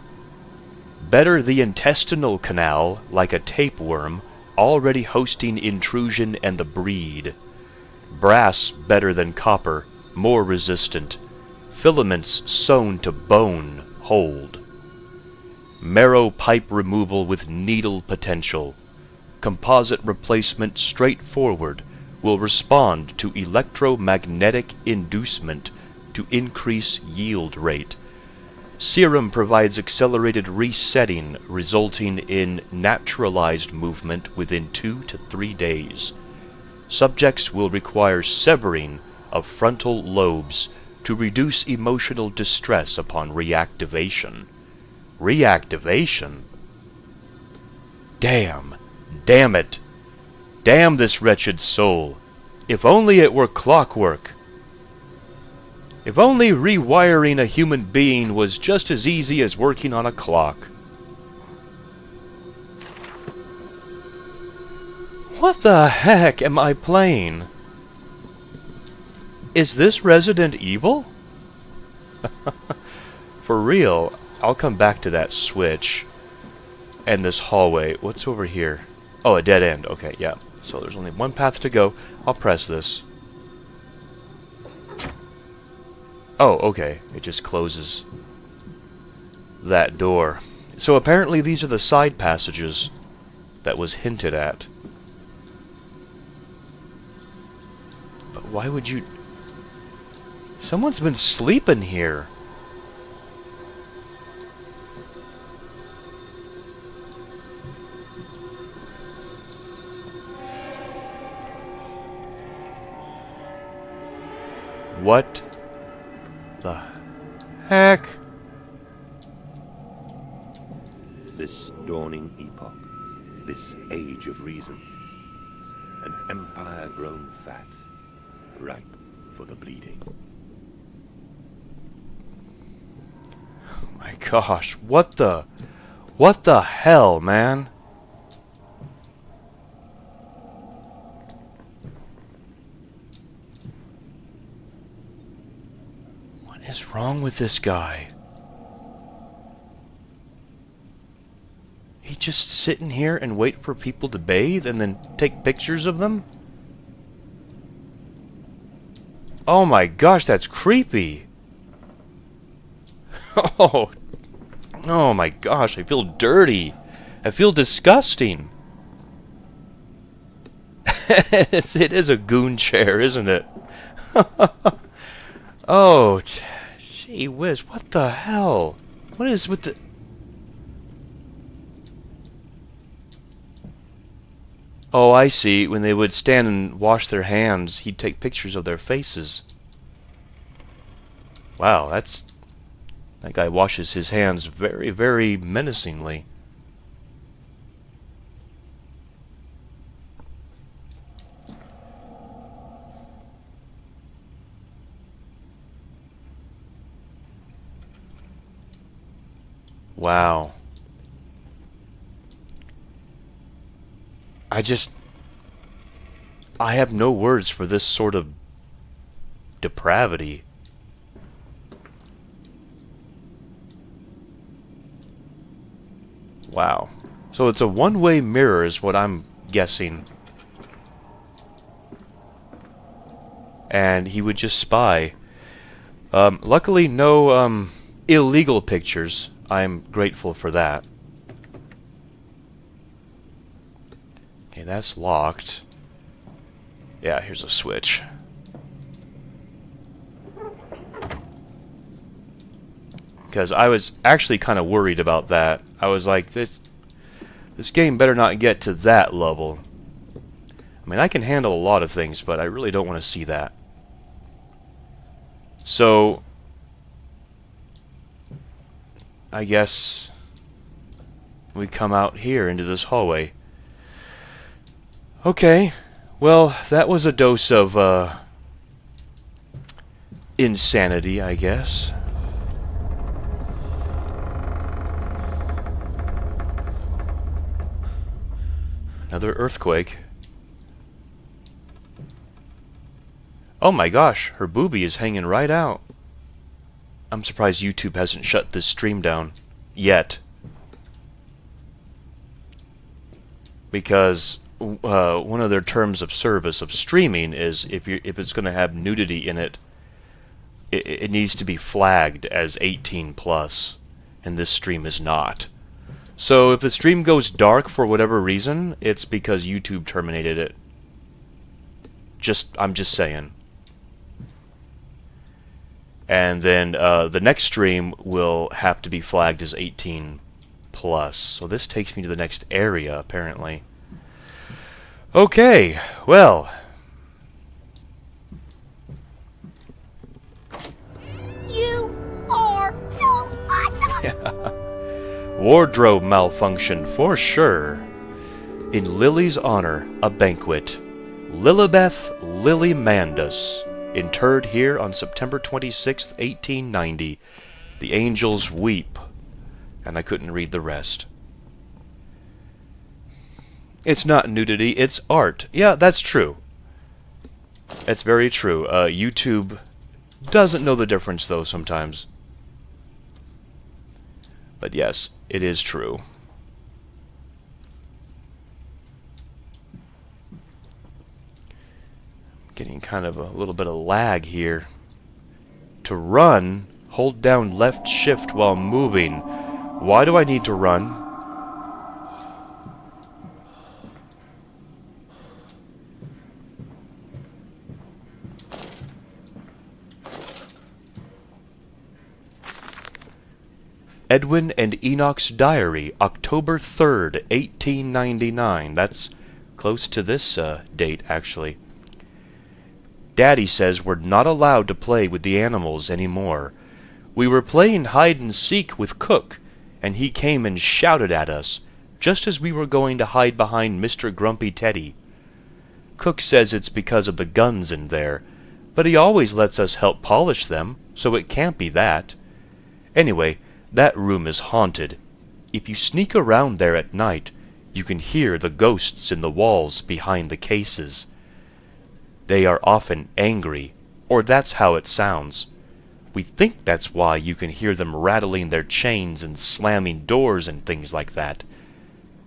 Better the intestinal canal, like a tapeworm, already hosting intrusion and the breed. Brass better than copper, more resistant. Filaments sewn to bone hold. Marrow pipe removal with needle potential. Composite replacement straightforward will respond to electromagnetic inducement to increase yield rate. Serum provides accelerated resetting, resulting in naturalized movement within 2 to 3 days. Subjects will require severing of frontal lobes to reduce emotional distress upon reactivation. Reactivation? Damn. Damn it. Damn this wretched soul. If only it were clockwork. If only rewiring a human being was just as easy as working on a clock. What the heck am I playing? Is this Resident Evil? For real, I'll come back to that switch and this hallway. What's over here? Oh, a dead end. Okay, yeah. So there's only one path to go. I'll press this. Oh, okay. It just closes that door. So apparently these are the side passages that was hinted at. But why would you... Someone's been sleeping here. What the heck? This dawning epoch, this age of reason, an empire grown fat, ripe for the bleeding. Oh my gosh, what the hell, man? What is wrong with this guy? He just sitting here and wait for people to bathe and then take pictures of them? Oh my gosh, that's creepy. Oh my gosh, I feel dirty. I feel disgusting. It is a goon chair, isn't it? Oh, gee whiz, what the hell? What is with the... Oh, I see. When they would stand and wash their hands, he'd take pictures of their faces. Wow, that's... That guy washes his hands very, very menacingly. Wow. I have no words for this sort of depravity. Wow. So it's a one-way mirror is what I'm guessing. And he would just spy. Luckily, no illegal pictures. I'm grateful for that. Okay, that's locked. Yeah, here's a switch. Because I was actually kind of worried about that. I was like, this game better not get to that level. I mean, I can handle a lot of things, but I really don't want to see that. So, I guess we come out here into this hallway. Okay, well, that was a dose of insanity, I guess. Another earthquake. Oh my gosh, her boobie is hanging right out. I'm surprised YouTube hasn't shut this stream down yet. Because one of their terms of service of streaming is if it's going to have nudity in it, it needs to be flagged as 18 plus, and this stream is not. So if the stream goes dark for whatever reason, it's because YouTube terminated it. I'm just saying. And then the next stream will have to be flagged as 18 plus. So this takes me to the next area, apparently. Okay, well. You are so awesome! Wardrobe malfunction for sure. In Lily's honor, a banquet. Lilibeth Lily Mandus, interred here on September 26th, 1890. The angels weep. And I couldn't read the rest. It's not nudity, it's art. Yeah, that's true. That's very true. YouTube doesn't know the difference, though, sometimes. But yes, it is true. Getting kind of a little bit of lag here. To run, hold down left shift while moving. Why do I need to run? Edwin and Enoch's Diary, October 3rd, 1899. That's close to this date, actually. Daddy says we're not allowed to play with the animals anymore. We were playing hide-and-seek with Cook, and he came and shouted at us, just as we were going to hide behind Mr. Grumpy Teddy. Cook says it's because of the guns in there, but he always lets us help polish them, so it can't be that. Anyway, that room is haunted. If you sneak around there at night, you can hear the ghosts in the walls behind the cases. They are often angry, or that's how it sounds. We think that's why you can hear them rattling their chains and slamming doors and things like that.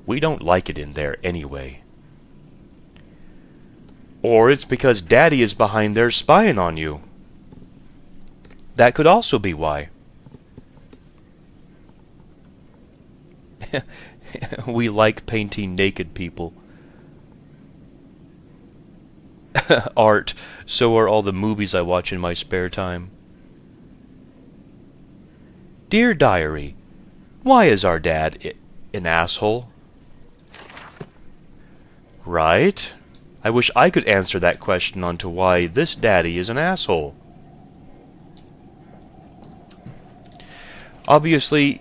We don't like it in there anyway. Or it's because Daddy is behind there spying on you. That could also be why. We like painting naked people. Art. So are all the movies I watch in my spare time. Dear Diary, why is our dad an asshole? Right? I wish I could answer that question onto why this daddy is an asshole. Obviously,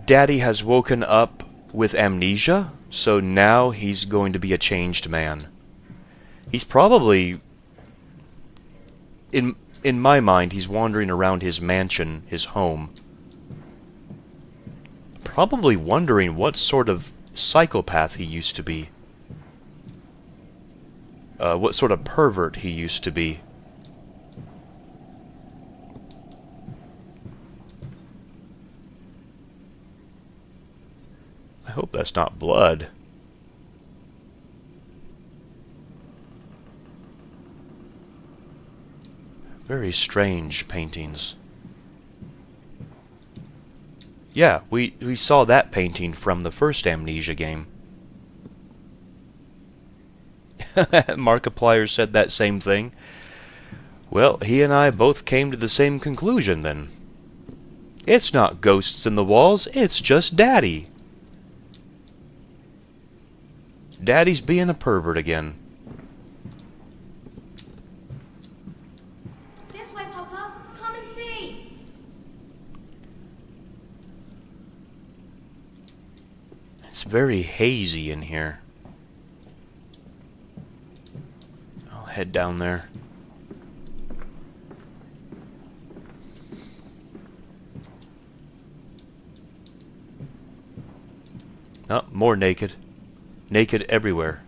Daddy has woken up with amnesia, so now he's going to be a changed man. He's probably, in my mind, he's wandering around his mansion, his home. Probably wondering what sort of psychopath he used to be. What sort of pervert he used to be. I hope that's not blood. Very strange paintings. Yeah, we saw that painting from the first Amnesia game. Markiplier said that same thing. Well, he and I both came to the same conclusion then. It's not ghosts in the walls, it's just Daddy. Daddy's being a pervert again. This way, Papa. Come and see. It's very hazy in here. I'll head down there. Oh, more naked. Naked everywhere.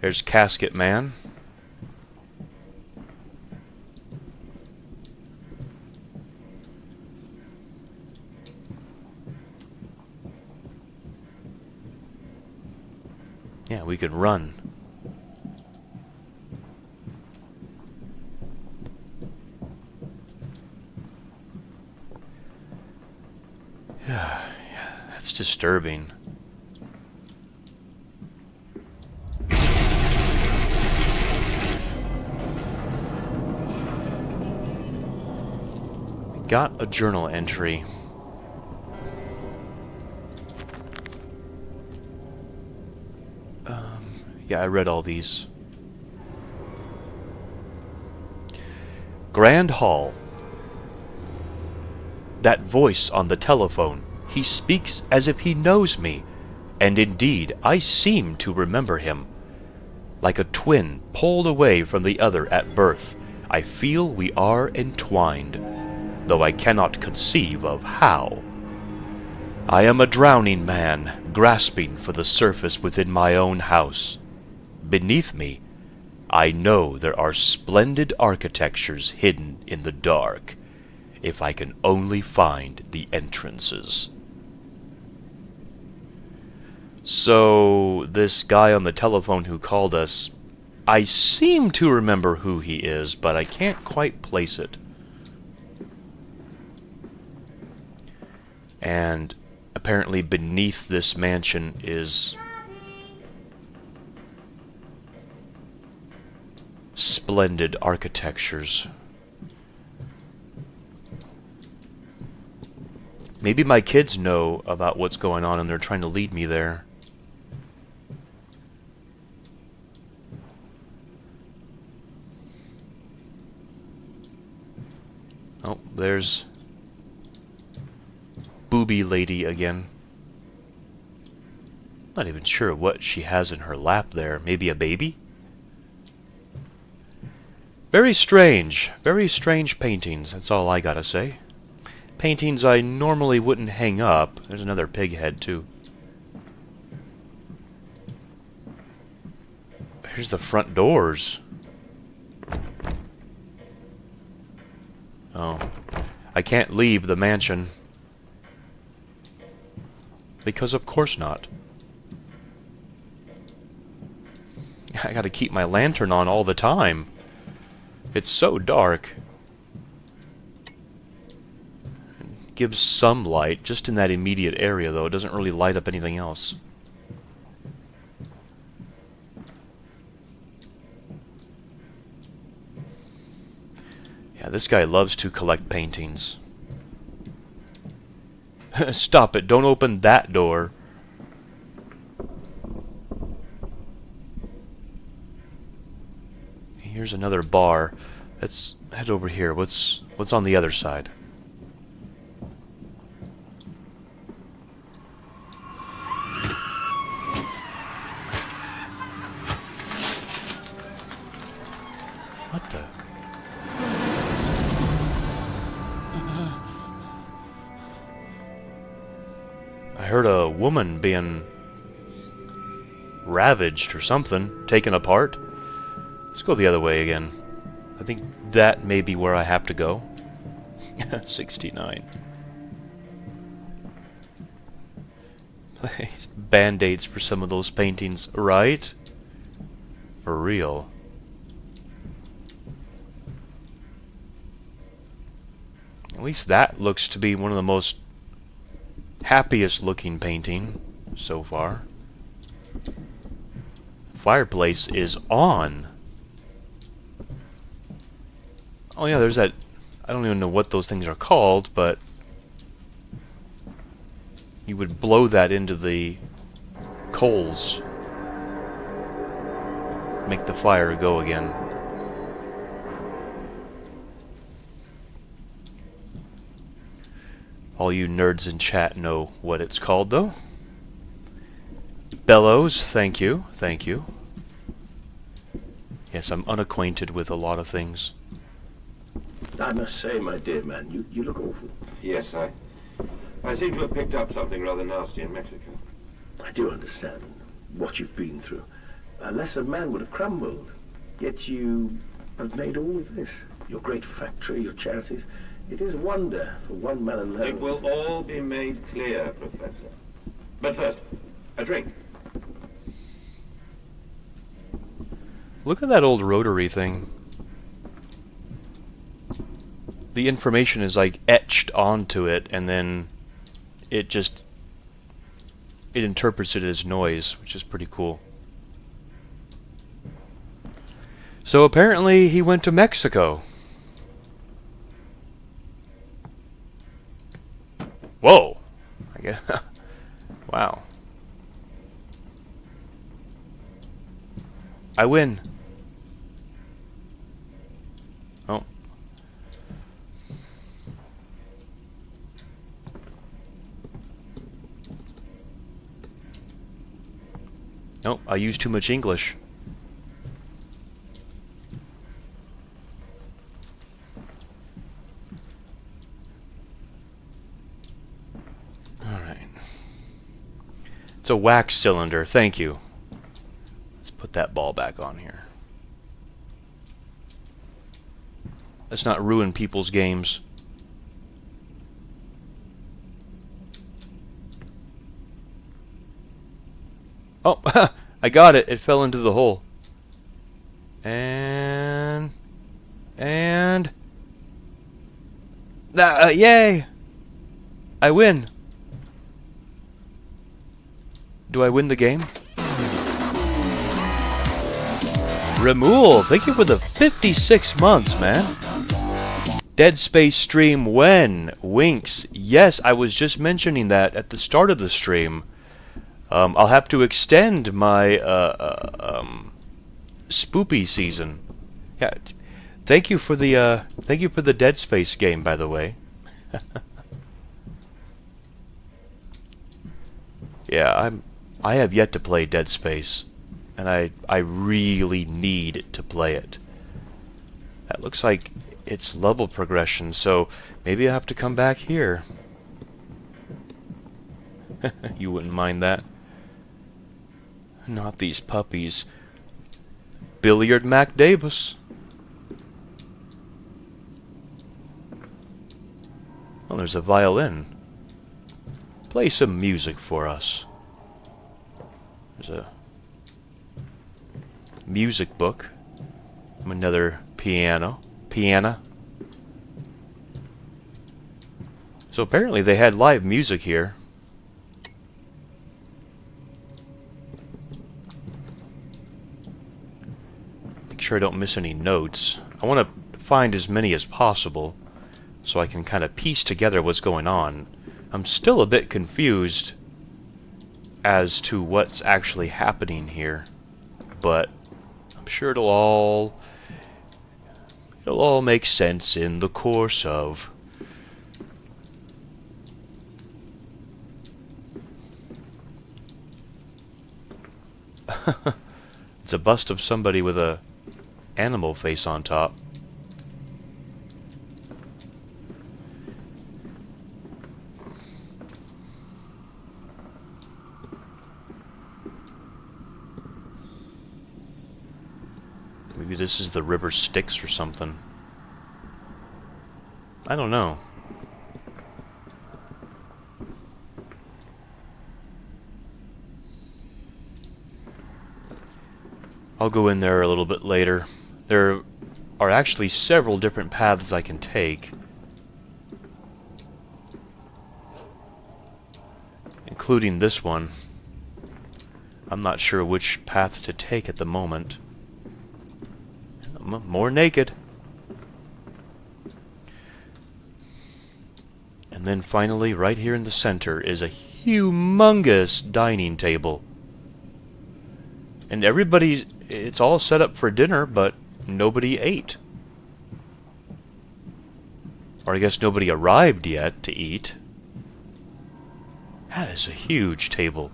There's Casket Man. Yeah, we could run. Yeah, that's disturbing. Got a journal entry. Yeah, I read all these. Grand Hall. That voice on the telephone. He speaks as if he knows me. And indeed, I seem to remember him. Like a twin pulled away from the other at birth, I feel we are entwined, though I cannot conceive of how. I am a drowning man, grasping for the surface within my own house. Beneath me, I know there are splendid architectures hidden in the dark, if I can only find the entrances. So, this guy on the telephone who called us, I seem to remember who he is, but I can't quite place it. And apparently beneath this mansion is splendid architectures. Maybe my kids know about what's going on and they're trying to lead me there. Oh, there's Booby Lady again. Not even sure what she has in her lap there. Maybe a baby? Very strange paintings, that's all I gotta say. Paintings I normally wouldn't hang up. There's another pig head, too. Here's the front doors. Oh. I can't leave the mansion. Because of course not. I gotta keep my lantern on all the time. It's so dark. It gives some light, just in that immediate area though. It doesn't really light up anything else. Yeah, this guy loves to collect paintings. Stop it, don't open that door. Here's another bar. Let's head over here. What's on the other side? What the? a woman being ravaged or something, taken apart. Let's go the other way again. I think that may be where I have to go. 69. Band-aids for some of those paintings, right? For real. At least that looks to be one of the most happiest looking painting so far. Fireplace is on. Oh yeah, there's that. I don't even know what those things are called, but you would blow that into the coals. Make the fire go again. All you nerds in chat know what it's called, though. Bellows, thank you, thank you. Yes, I'm unacquainted with a lot of things. I must say, my dear man, you look awful. Yes, I seem to have picked up something rather nasty in Mexico. I do understand what you've been through. A lesser man would have crumbled. Yet you have made all of this. Your great factory, your charities. It is a wonder for one man alone. It will all be made clear, Professor. But first, a drink. Look at that old rotary thing. The information is like etched onto it, and then it interprets it as noise, which is pretty cool. So apparently he went to Mexico. Whoa! I guess. Wow. I win. Oh. Nope, I used too much English. Alright. It's a wax cylinder, thank you. Let's put that ball back on here. Let's not ruin people's games. Oh, I got it. It fell into the hole. And yay! I win. Do I win the game? Remul, thank you for the 56 months, man. Dead Space stream when? Winks. Yes, I was just mentioning that at the start of the stream. I'll have to extend my Spoopy season. Yeah, thank you for the Dead Space game, by the way. Yeah, I have yet to play Dead Space, and I really need to play it. That looks like it's level progression, so maybe I have to come back here. You wouldn't mind that. Not these puppies. BigMacDavis. Oh, there's a violin. Play some music for us. There's a music book. Another piano. So apparently they had live music here. Make sure I don't miss any notes. I want to find as many as possible so I can kind of piece together what's going on. I'm still a bit confused as to what's actually happening here, but I'm sure it'll all make sense in the course of. It's a bust of somebody with a animal face on top. Maybe this is the river Styx or something. I don't know. I'll go in there a little bit later. There are actually several different paths I can take, including this one. I'm not sure which path to take at the moment. More naked. And then finally, right here in the center, is a humongous dining table. And it's all set up for dinner, but nobody ate. Or I guess nobody arrived yet to eat. That is a huge table.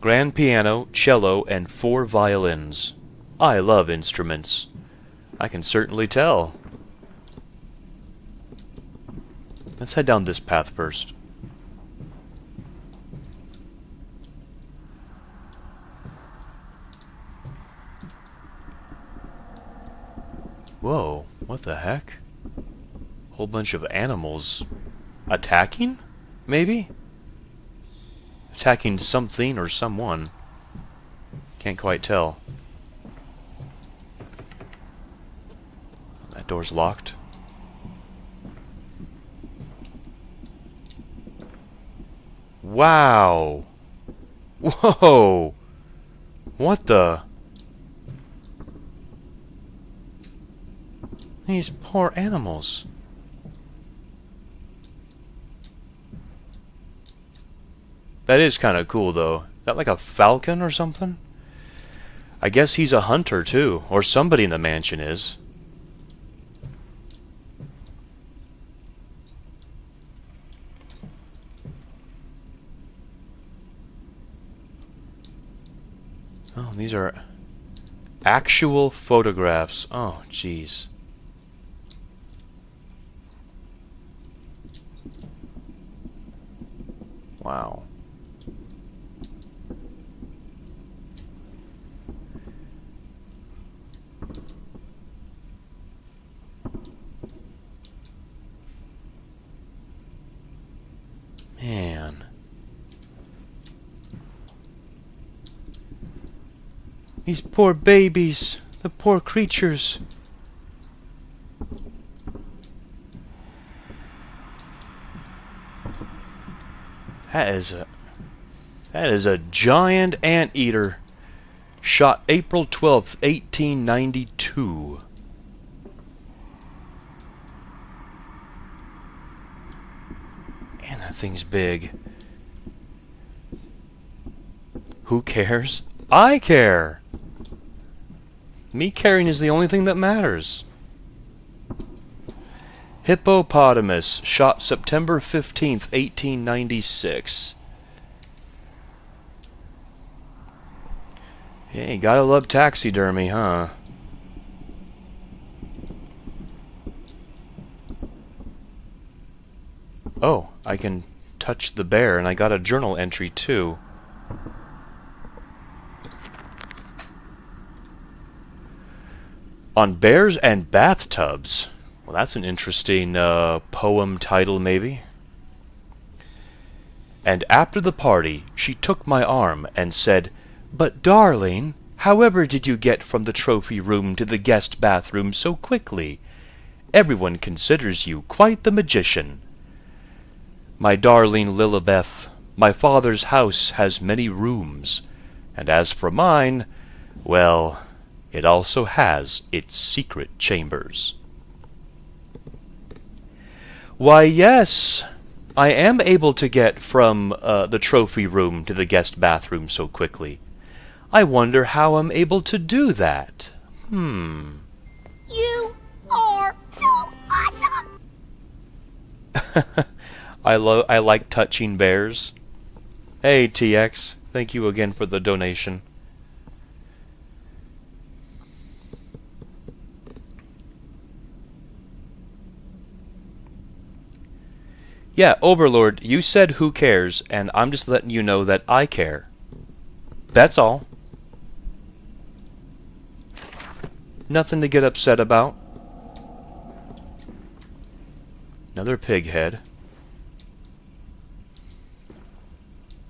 Grand piano, cello, and 4 violins. I love instruments. I can certainly tell. Let's head down this path first. Whoa, what the heck? Whole bunch of animals attacking? Maybe? Attacking something or someone. Can't quite tell. That door's locked. Wow! Whoa! What the? These poor animals. That is kind of cool, though. Is that like a falcon or something? I guess he's a hunter, too. Or somebody in the mansion is. Oh, these are actual photographs. Oh, jeez. Wow. Man. These poor babies. The poor creatures. That is a giant anteater. Shot April 12th, 1892. Man, that thing's big. Who cares? I care! Me caring is the only thing that matters. Hippopotamus, shot September 15th, 1896. Yeah, you gotta love taxidermy, huh? Oh, I can touch the bear, and I got a journal entry, too. On bears and bathtubs. Well, that's an interesting poem title, maybe. And after the party, she took my arm and said, "But, darling, however did you get from the trophy room to the guest bathroom so quickly? Everyone considers you quite the magician. My darling Lilibeth, my father's house has many rooms, and as for mine, well, it also has its secret chambers." Why, yes, I am able to get from the trophy room to the guest bathroom so quickly. I wonder how I'm able to do that. You are so awesome! I like touching bears. Hey, TX, thank you again for the donation. Yeah, Overlord, you said who cares, and I'm just letting you know that I care. That's all. Nothing to get upset about. Another pig head.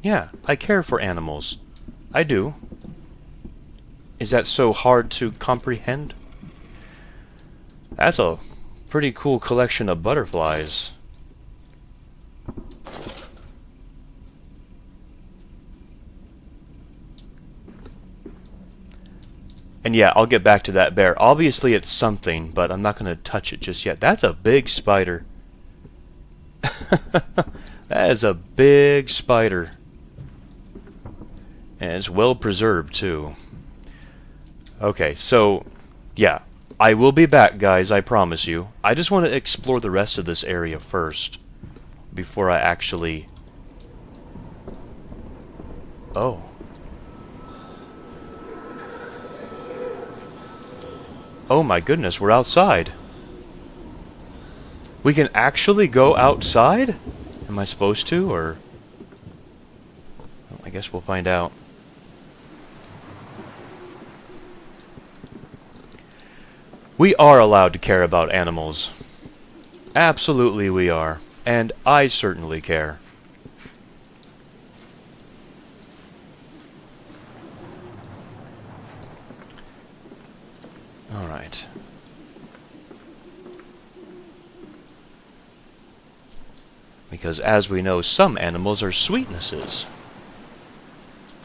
Yeah, I care for animals. I do. Is that so hard to comprehend? That's a pretty cool collection of butterflies. And yeah, I'll get back to that bear. Obviously it's something, but I'm not going to touch it just yet. That's a big spider. That is a big spider. And it's well preserved too. Okay, so yeah, I will be back, guys, I promise you. I just want to explore the rest of this area first before I actually... Oh. Oh my goodness, we're outside. We can actually go outside? Am I supposed to, or... Well, I guess we'll find out. We are allowed to care about animals. Absolutely we are. And I certainly care. Alright. Because as we know, some animals are sweetnesses.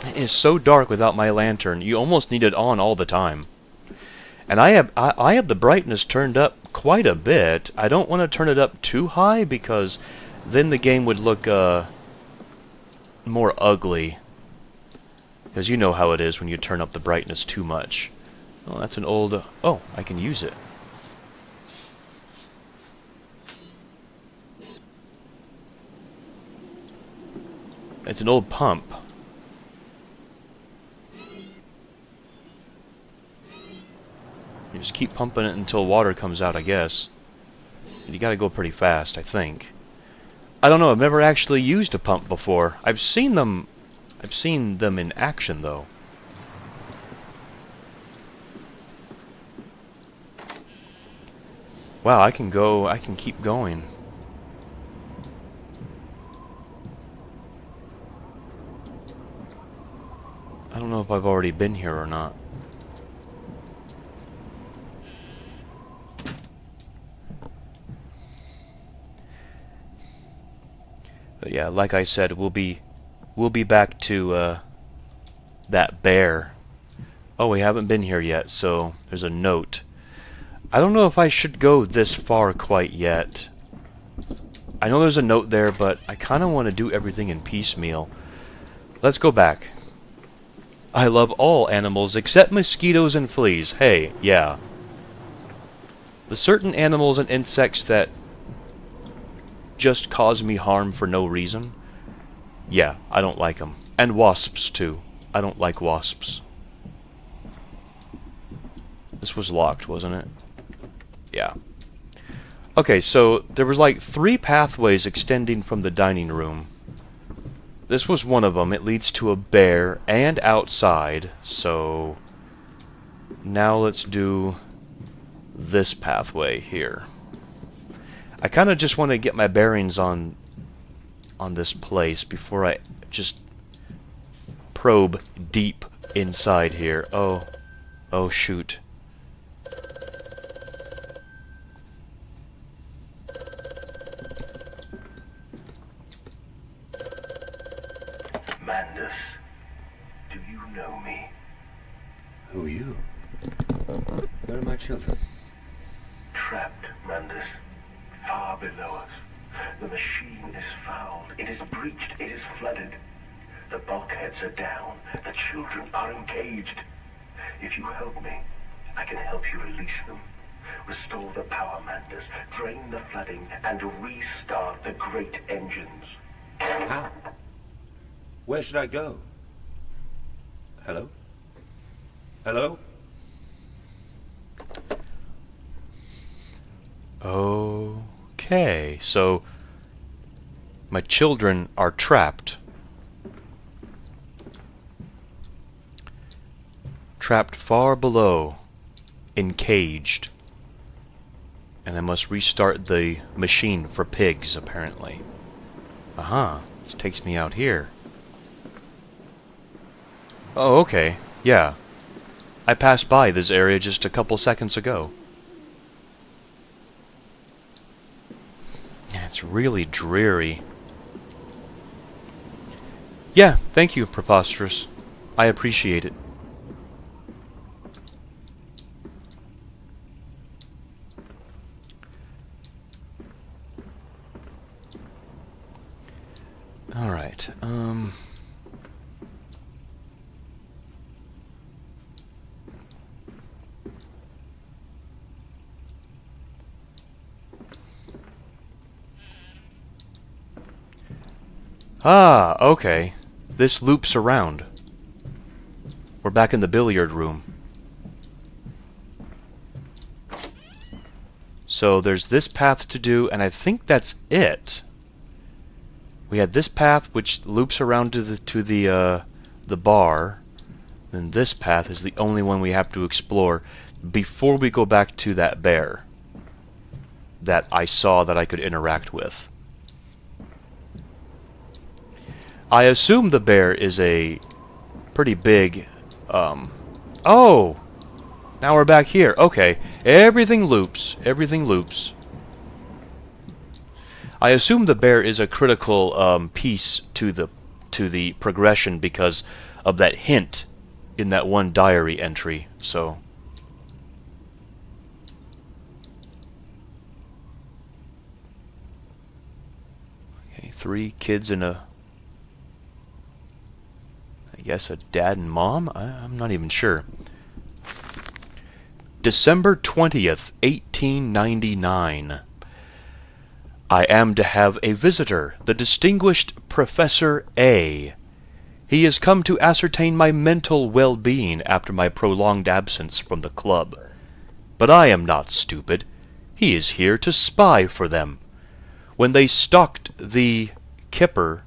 It is so dark without my lantern, you almost need it on all the time. And I have the brightness turned up quite a bit. I don't want to turn it up too high because then the game would look more ugly. Because you know how it is when you turn up the brightness too much. Oh, that's an old... oh, I can use it. It's an old pump. You just keep pumping it until water comes out, I guess. And you gotta go pretty fast, I think. I don't know, I've never actually used a pump before. I've seen them in action, though. Wow, I can keep going. I don't know if I've already been here or not. But yeah, like I said, we'll be back to that bear. Oh, we haven't been here yet, so there's a note. I don't know if I should go this far quite yet. I know there's a note there, but I kind of want to do everything in piecemeal. Let's go back. I love all animals except mosquitoes and fleas. Hey, yeah. The certain animals and insects that just cause me harm for no reason, yeah, I don't like them. And wasps, too. I don't like wasps. This was locked, wasn't it? Yeah. Okay, so there was like 3 pathways extending from the dining room. This was one of them. It leads to a bear and outside, so now let's do this pathway here. I kind of just want to get my bearings on this place before I just probe deep inside here. Oh shoot. Mandus, do you know me? Who are you? Where are my children? Trapped, Mandus. Far below us. The machine is fouled. It is breached. It is flooded. The bulkheads are down. The children are engaged. If you help me, I can help you release them. Restore the power, Mandus. Drain the flooding and restart the great engines. How? Where should I go? Hello? Hello? Okay, so My children are trapped. Trapped far below, encaged. And I must restart the machine for pigs, apparently. Aha, this takes me out here. Oh, okay, yeah. I passed by this area just a couple seconds ago. Yeah, it's really dreary. Yeah, thank you, Preposterous. I appreciate it. Alright, Ah, okay. This loops around. We're back in the billiard room. So there's this path to do, and I think that's it. We had this path which loops around to the bar. And this path is the only one we have to explore before we go back to that bear that I saw that I could interact with. I assume the bear is a pretty big, oh! Now we're back here. Okay. Everything loops. Everything loops. I assume the bear is a critical piece to the progression because of that hint in that one diary entry. So okay, 3 kids and I guess a dad and mom? I'm not even sure. December 20th, 1899. I am to have a visitor, the distinguished Professor A. He has come to ascertain my mental well-being after my prolonged absence from the club. But I am not stupid. He is here to spy for them. When they stalked the Kipper,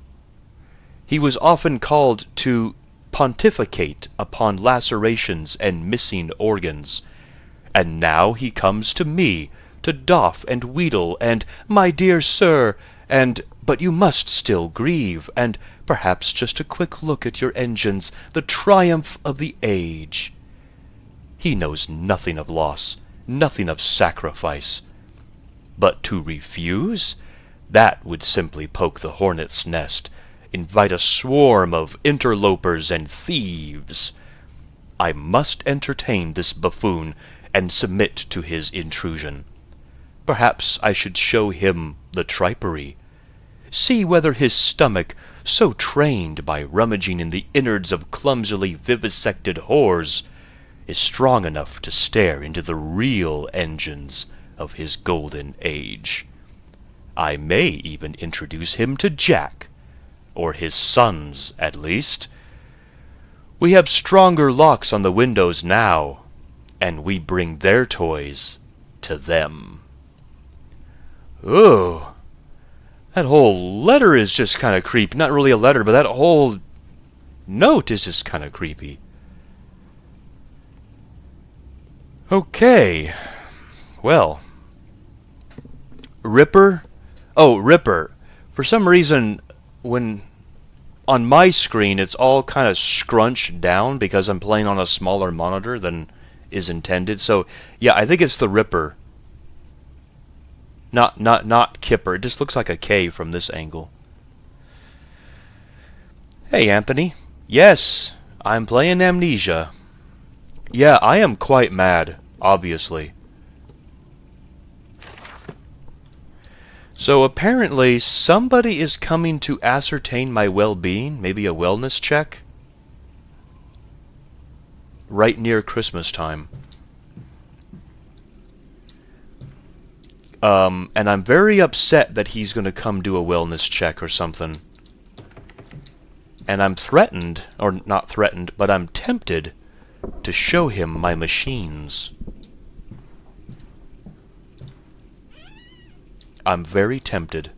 he was often called to pontificate upon lacerations and missing organs. And now he comes to me, to doff and wheedle, and, my dear sir, and, but you must still grieve, and perhaps just a quick look at your engines, the triumph of the age. He knows nothing of loss, nothing of sacrifice. But to refuse? That would simply poke the hornet's nest, invite a swarm of interlopers and thieves. I must entertain this buffoon and submit to his intrusion. Perhaps I should show him the tripery. See whether his stomach, so trained by rummaging in the innards of clumsily vivisected whores, is strong enough to stare into the real engines of his golden age. I may even introduce him to Jack, or his sons, at least. We have stronger locks on the windows now, and we bring their toys to them. Ooh, that whole letter is just kind of creepy. Not really a letter, but that whole note is just kind of creepy. Okay, well, Ripper. Oh, Ripper. For some reason, when on my screen, it's all kind of scrunched down because I'm playing on a smaller monitor than is intended. So, yeah, I think it's the Ripper. Not Kipper. It just looks like a K from this angle. Hey, Anthony. Yes, I'm playing Amnesia. Yeah, I am quite mad, obviously. So apparently somebody is coming to ascertain my well-being, maybe a wellness check, right near Christmas time. And I'm very upset that he's going to come do a wellness check or something. And I'm threatened, or not threatened, but I'm tempted to show him my machines. I'm very tempted.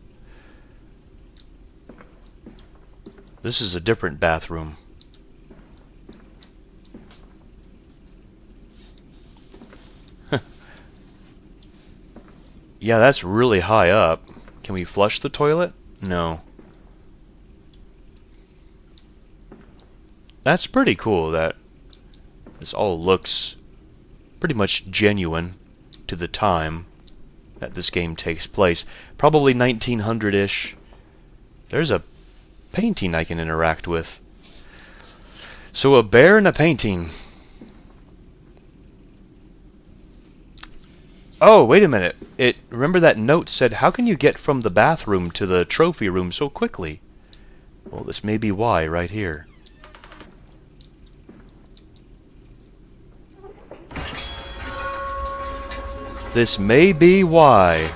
This is a different bathroom. Yeah, that's really high up. Can we flush the toilet? No. That's pretty cool that this all looks pretty much genuine to the time that this game takes place. Probably 1900-ish. There's a painting I can interact with. So a bear and a painting. Oh, wait a minute. Remember that note said, how can you get from the bathroom to the trophy room so quickly? Well, this may be why right here. This may be why.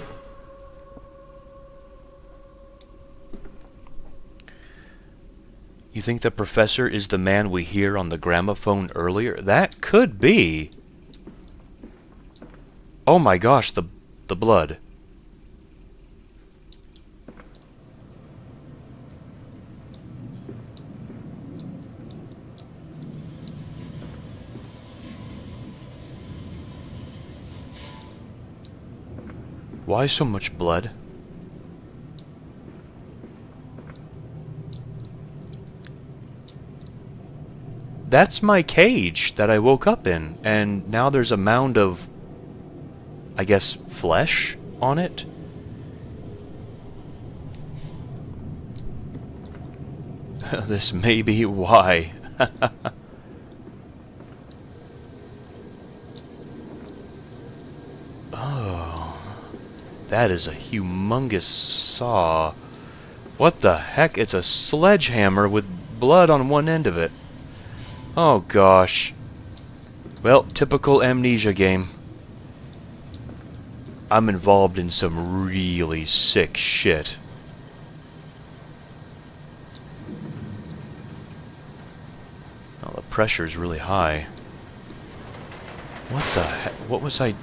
You think the professor is the man we hear on the gramophone earlier? That could be. Oh my gosh, the blood. Why so much blood? That's my cage that I woke up in, and now there's a mound of, I guess, flesh on it? This may be why. Oh, that is a humongous saw. What the heck? It's a sledgehammer with blood on one end of it. Oh gosh. Well, typical Amnesia game. I'm involved in some really sick shit. Oh, the pressure's really high. What the heck? What was I...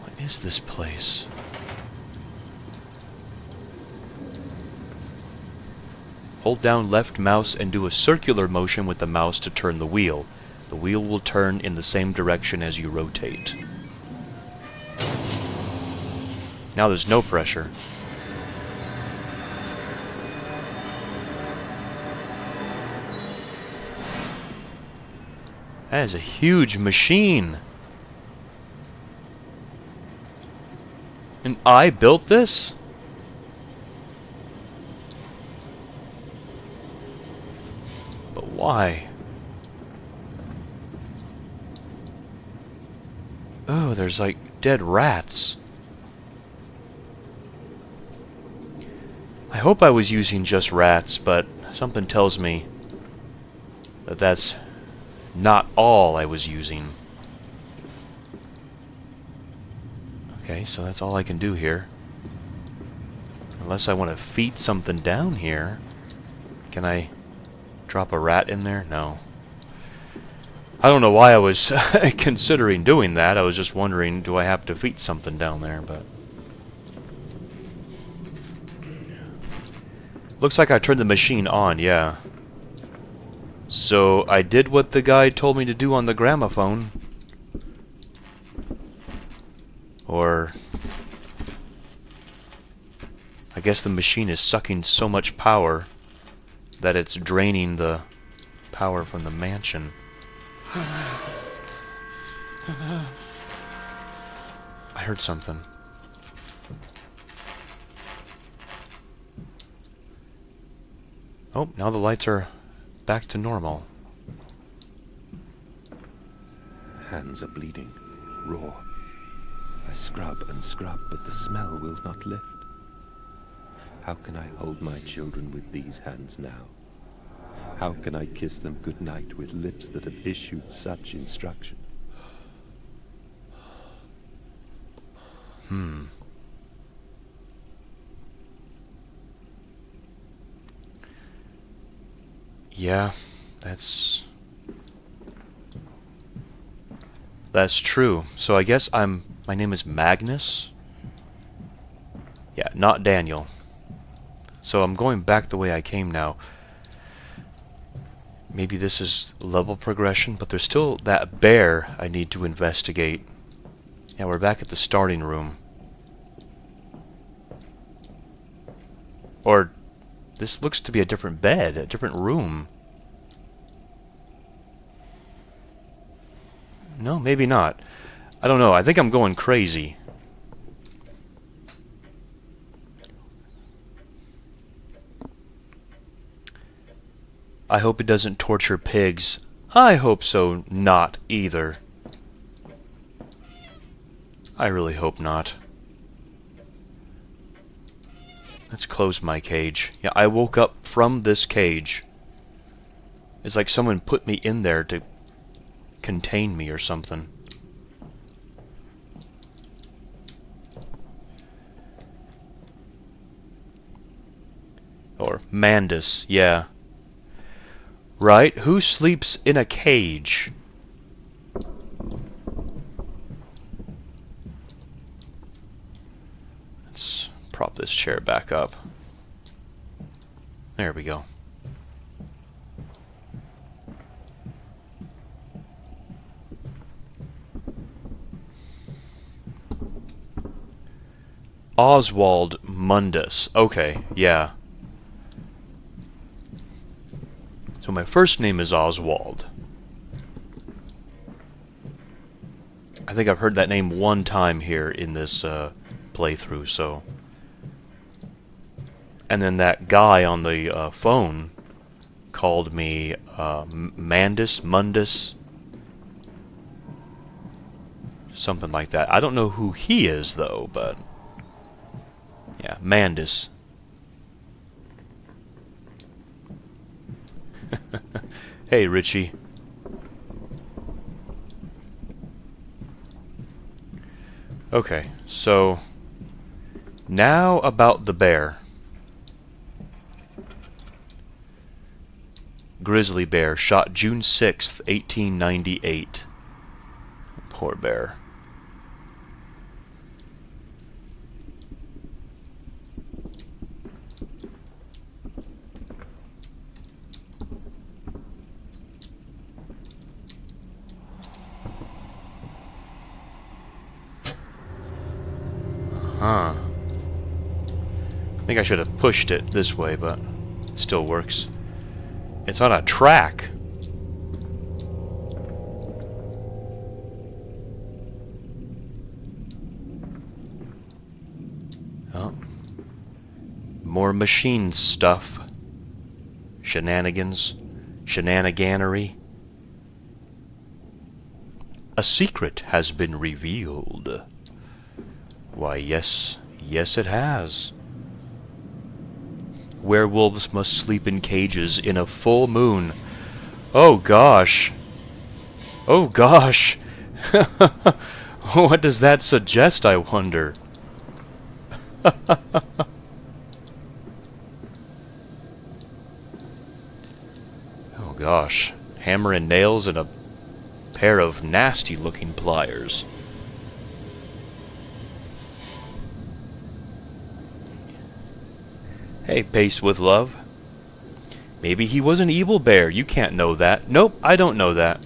What is this place? Hold down left mouse and do a circular motion with the mouse to turn the wheel. The wheel will turn in the same direction as you rotate. Now there's no pressure. That is a huge machine. And I built this? But why? Oh, there's like dead rats. I hope I was using just rats, but something tells me that that's not all I was using. Okay, so that's all I can do here. Unless I want to feed something down here. Can I drop a rat in there? No. I don't know why I was considering doing that. I was just wondering, do I have to feed something down there? But looks like I turned the machine on, yeah. So I did what the guy told me to do on the gramophone. Or I guess the machine is sucking so much power that it's draining the power from the mansion. I heard something. Oh, now the lights are back to normal. Hands are bleeding, raw. I scrub and scrub, but the smell will not lift. How can I hold my children with these hands now? How can I kiss them goodnight with lips that have issued such instruction? Yeah, that's true. So I guess my name is Magnus? Yeah, not Daniel. So I'm going back the way I came now. Maybe this is level progression, but there's still that bear I need to investigate. Yeah, we're back at the starting room. Or, this looks to be a different bed, a different room. No, maybe not. I don't know, I think I'm going crazy. I hope it doesn't torture pigs. I hope so not either. I really hope not. Let's close my cage. Yeah, I woke up from this cage. It's like someone put me in there to contain me or something. Or Mandus, yeah. Right, who sleeps in a cage? Let's prop this chair back up. There we go. Oswald Mundus. Okay, yeah. So my first name is Oswald. I think I've heard that name one time here in this playthrough, so... And then that guy on the phone called me Mundus. Something like that. I don't know who he is, though, but... Yeah, Mandus. Hey, Richie. Okay, so... Now about the bear. Grizzly bear, shot June 6th, 1898. Poor bear. Huh. I think I should have pushed it this way, but it still works. It's on a track. Oh. More machine stuff. Shenanigans. Shenaniganery. A secret has been revealed. Why, yes, yes it has. Werewolves must sleep in cages in a full moon. Oh gosh. Oh gosh. What does that suggest, I wonder? Oh gosh. Hammer and nails and a pair of nasty looking pliers. Hey, Pace with Love. Maybe he was an evil bear. You can't know that. Nope, I don't know that.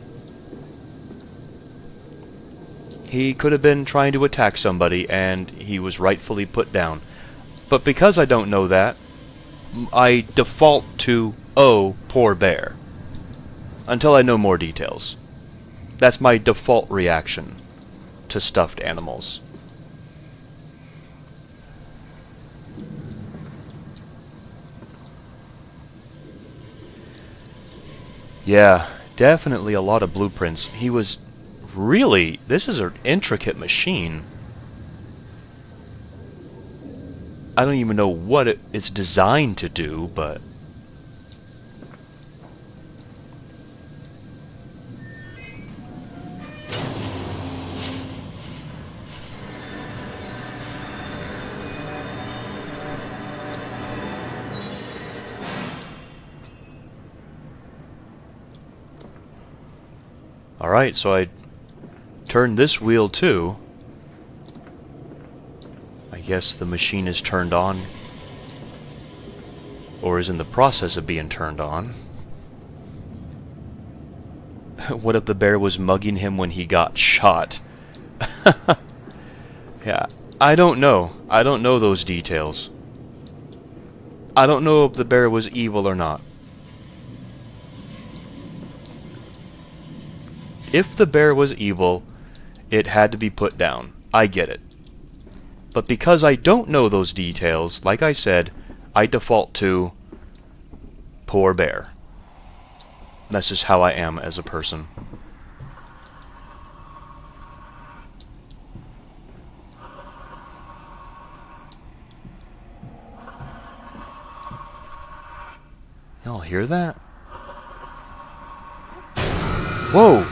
He could have been trying to attack somebody, and he was rightfully put down. But because I don't know that, I default to, oh, poor bear. Until I know more details. That's my default reaction to stuffed animals. Yeah, definitely a lot of blueprints. He was really... This is an intricate machine. I don't even know what it's designed to do, but... Alright, so I turned this wheel too. I guess the machine is turned on. or is in the process of being turned on. What if the bear was mugging him when he got shot? Yeah, I don't know. I don't know those details. I don't know if the bear was evil or not. If the bear was evil, it had to be put down. I get it. But because I don't know those details, like I said, I default to poor bear. That's just how I am as a person. Y'all hear that? Whoa!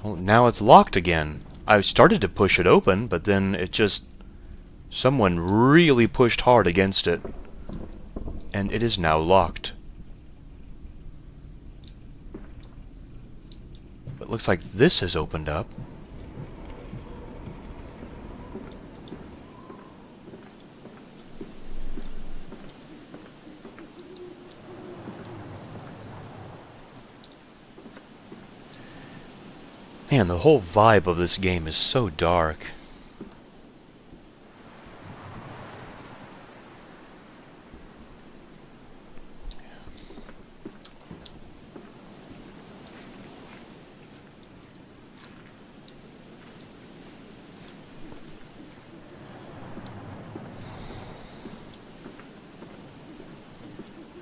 Oh, now it's locked again. I started to push it open, but then it just... someone really pushed hard against it. And it is now locked. It looks like this has opened up. Man, the whole vibe of this game is so dark.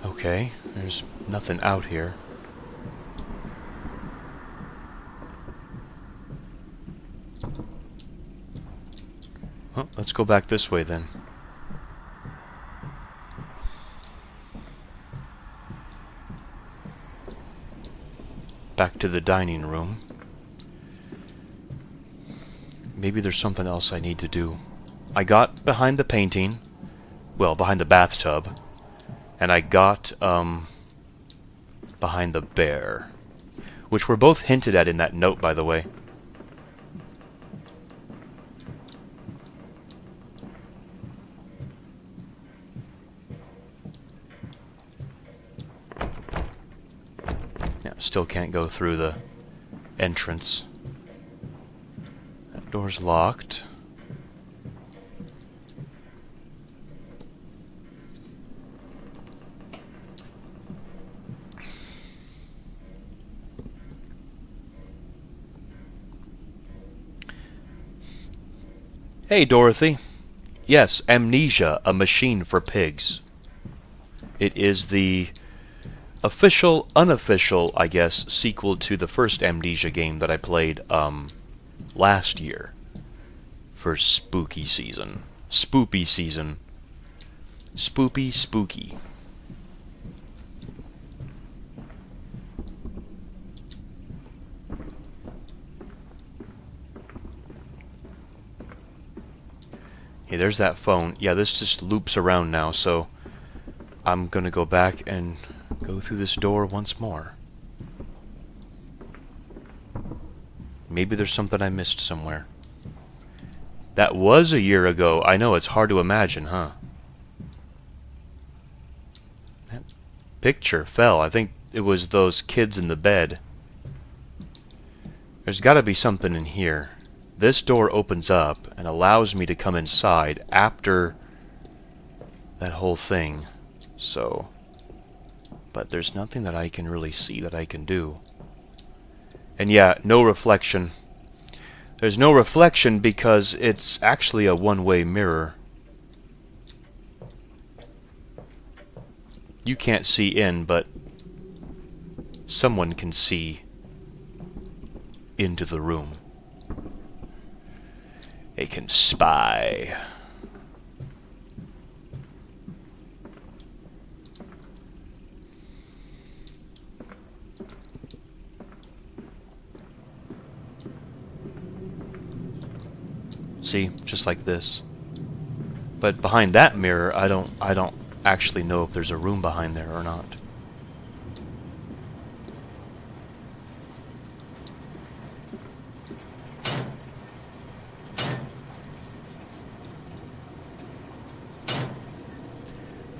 Okay, there's nothing out here. Well, let's go back this way then. Back to the dining room. Maybe there's something else I need to do. I got behind the painting. Well, behind the bathtub. And I got, behind the bear. Which were both hinted at in that note, by the way. Yeah, still can't go through the entrance. That door's locked. Hey, Dorothy. Yes, Amnesia, a machine for pigs. It is the official, unofficial, I guess, sequel to the first Amnesia game that I played, last year. For spooky season. Spoopy season. Spoopy spooky. Hey, there's that phone. Yeah, this just loops around now, so I'm gonna go back and go through this door once more. Maybe there's something I missed somewhere. That was a year ago. I know, it's hard to imagine, huh? That picture fell. I think it was those kids in the bed. There's gotta be something in here. This door opens up and allows me to come inside after that whole thing. So, but there's nothing that I can really see that I can do. And yeah, no reflection. There's no reflection because it's actually a one-way mirror. You can't see in, but someone can see into the room. They can spy. See, just like this. But behind that mirror, I don't actually know if there's a room behind there or not.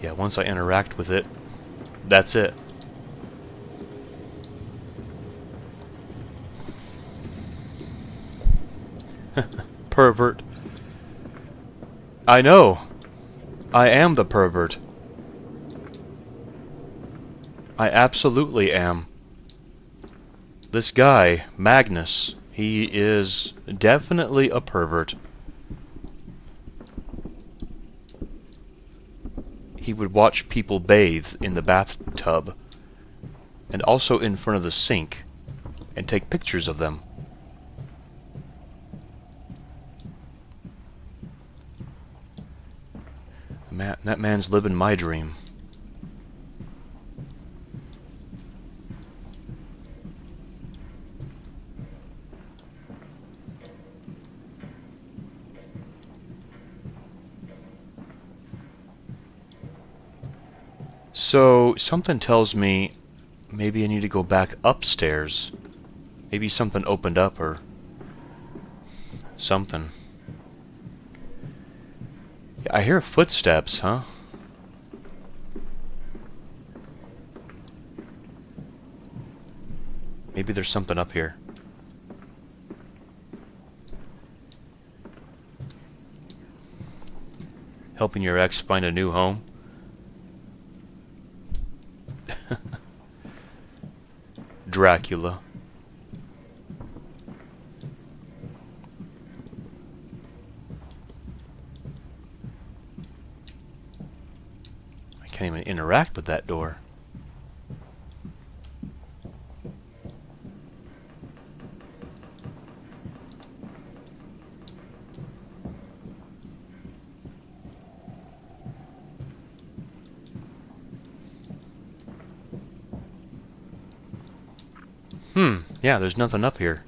Yeah, once I interact with it, that's it. Pervert. I know. I am the pervert. I absolutely am. This guy, Magnus, he is definitely a pervert. He would watch people bathe in the bathtub and also in front of the sink and take pictures of them. That man's living my dream. So, something tells me maybe I need to go back upstairs. Maybe something opened up or something. I hear footsteps, huh? Maybe there's something up here. Helping your ex find a new home? Dracula. I can't even interact with that door. Yeah, there's nothing up here.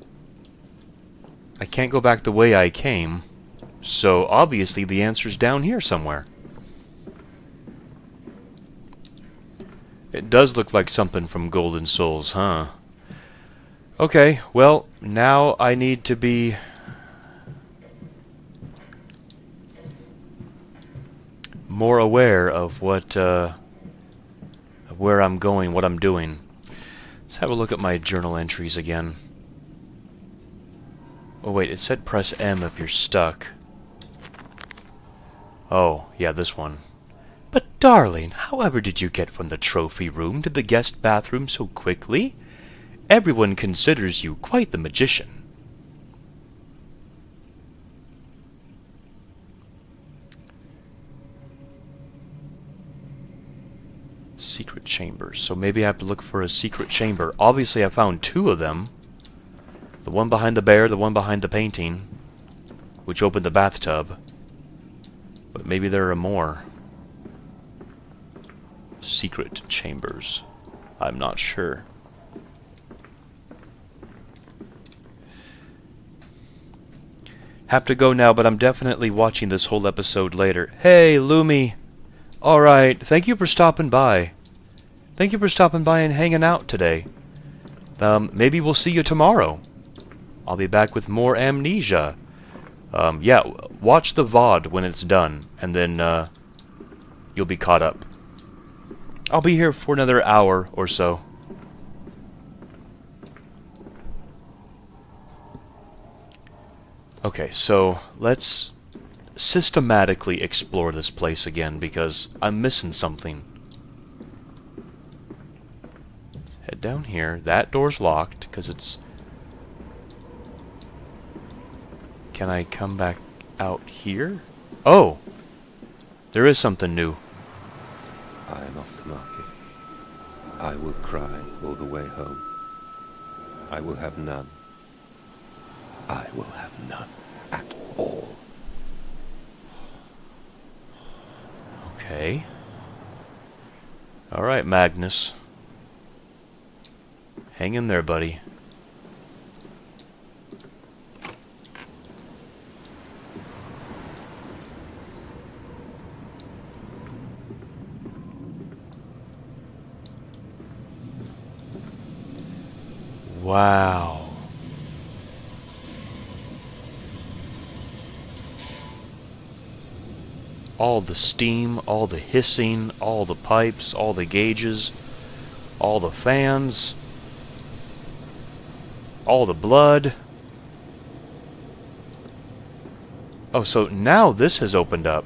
I can't go back the way I came, so obviously the answer's down here somewhere. It does look like something from Golden Souls, huh? Okay, well, now I need to be more aware of what, of where I'm going, what I'm doing. Let's have a look at my journal entries again. Oh wait, it said press M if you're stuck. Oh, yeah, this one. But darling, however did you get from the trophy room to the guest bathroom so quickly? Everyone considers you quite the magician. Secret chambers. So maybe I have to look for a secret chamber. Obviously I found two of them. The one behind the bear, the one behind the painting, which opened the bathtub. But maybe there are more. Secret chambers. I'm not sure. Have to go now, but I'm definitely watching this whole episode later. Hey, Lumi! Alright, thank you for stopping by. Thank you for stopping by and hanging out today. Maybe we'll see you tomorrow. I'll be back with more Amnesia. Yeah, watch the VOD when it's done, and then, you'll be caught up. I'll be here for another hour or so. Okay, so let's systematically explore this place again, because I'm missing something. Head down here. That door's locked, because it's... Can I come back out here? Oh! There is something new. I am off the market. I will cry all the way home. I will have none. I will have none at all. Okay. Alright, Magnus. Hang in there, buddy. Wow. All the steam, all the hissing, all the pipes, all the gauges, all the fans, all the blood. Oh, so now this has opened up.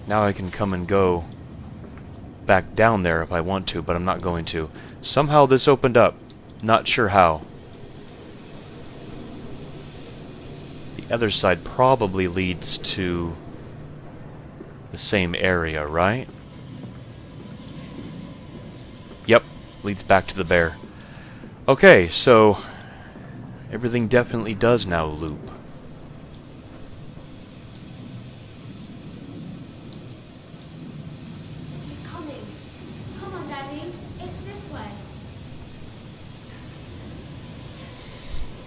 Now I can come and go back down there if I want to, but I'm not going to. Somehow this opened up. Not sure how. The other side probably leads to the same area, right? Yep, leads back to the bear. Okay, so everything definitely does now loop. He's coming. Come on, Daddy. It's this way.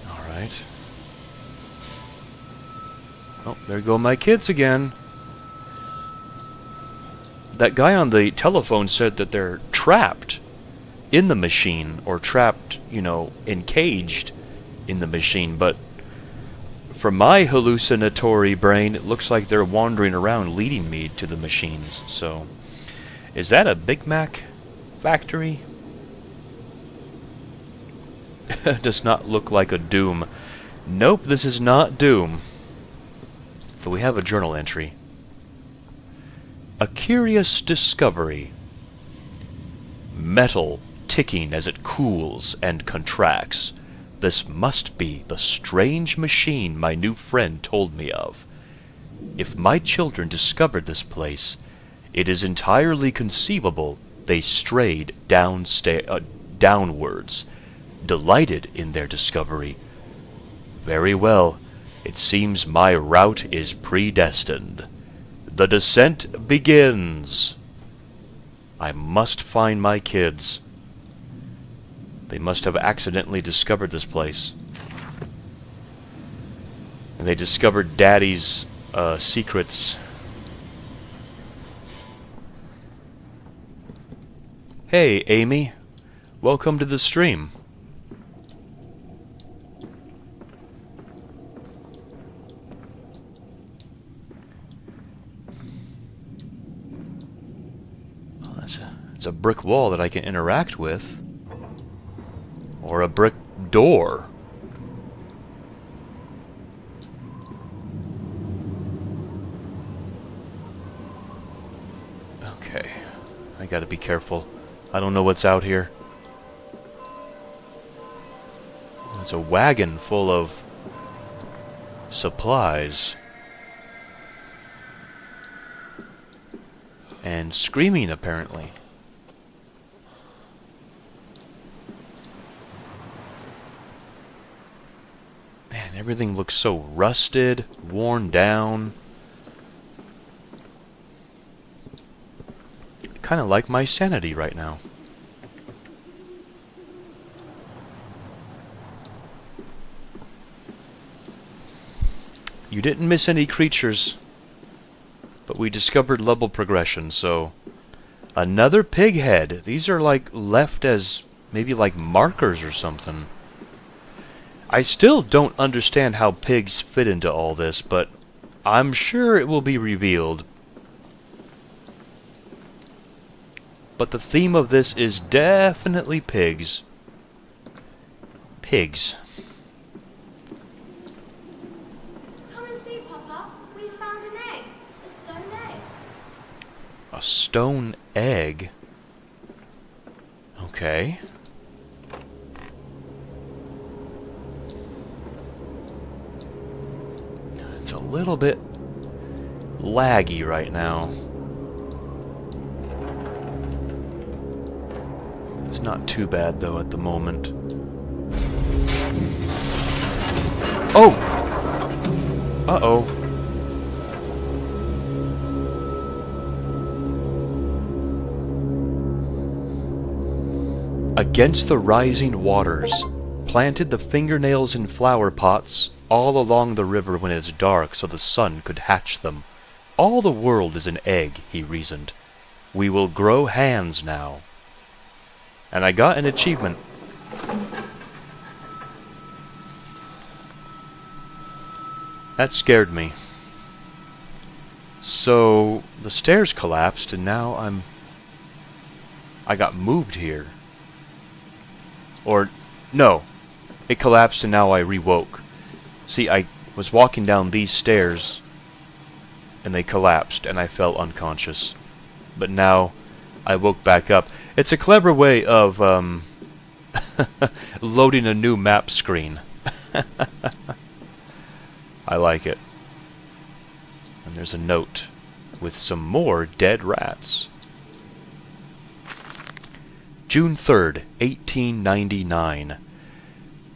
Alright. Oh, there go my kids again. That guy on the telephone said that they're trapped in the machine, or trapped, you know, encaged in the machine, but from my hallucinatory brain, it looks like they're wandering around leading me to the machines. So, is that a Big Mac factory? Does not look like a Doom. Nope, this is not Doom. But we have a journal entry. A curious discovery. Metal ticking as it cools and contracts. This must be the strange machine my new friend told me of. If my children discovered this place, it is entirely conceivable they strayed downwards, delighted in their discovery. Very well, it seems my route is predestined. The descent begins. I must find my kids. They must have accidentally discovered this place. And they discovered Daddy's secrets. Hey, Amy. Welcome to the stream. Oh, it's a brick wall that I can interact with. Or a brick door. Okay. I gotta be careful. I don't know what's out here. It's a wagon full of supplies. And screaming, apparently. Man, everything looks so rusted, worn down. Kind of like my sanity right now. You didn't miss any creatures, but we discovered level progression, so... Another pig head. These are like left as maybe like markers or something. I still don't understand how pigs fit into all this, but I'm sure it will be revealed. But the theme of this is definitely pigs. Pigs. Come and see, Papa. We found an egg. A stone egg. A stone egg? Okay. It's a little bit laggy right now. It's not too bad, though, at the moment. Oh! Uh-oh. Against the rising waters, planted the fingernails in flower pots all along the river when it's dark so the sun could hatch them. All the world is an egg, he reasoned. We will grow hands now. And I got an achievement. That scared me. So the stairs collapsed, and now I got moved here. Or no, it collapsed, and now I rewoke. See, I was walking down these stairs, and they collapsed, and I fell unconscious. But now I woke back up. It's a clever way of loading a new map screen. I like it. And there's a note with some more dead rats. June 3rd, 1899.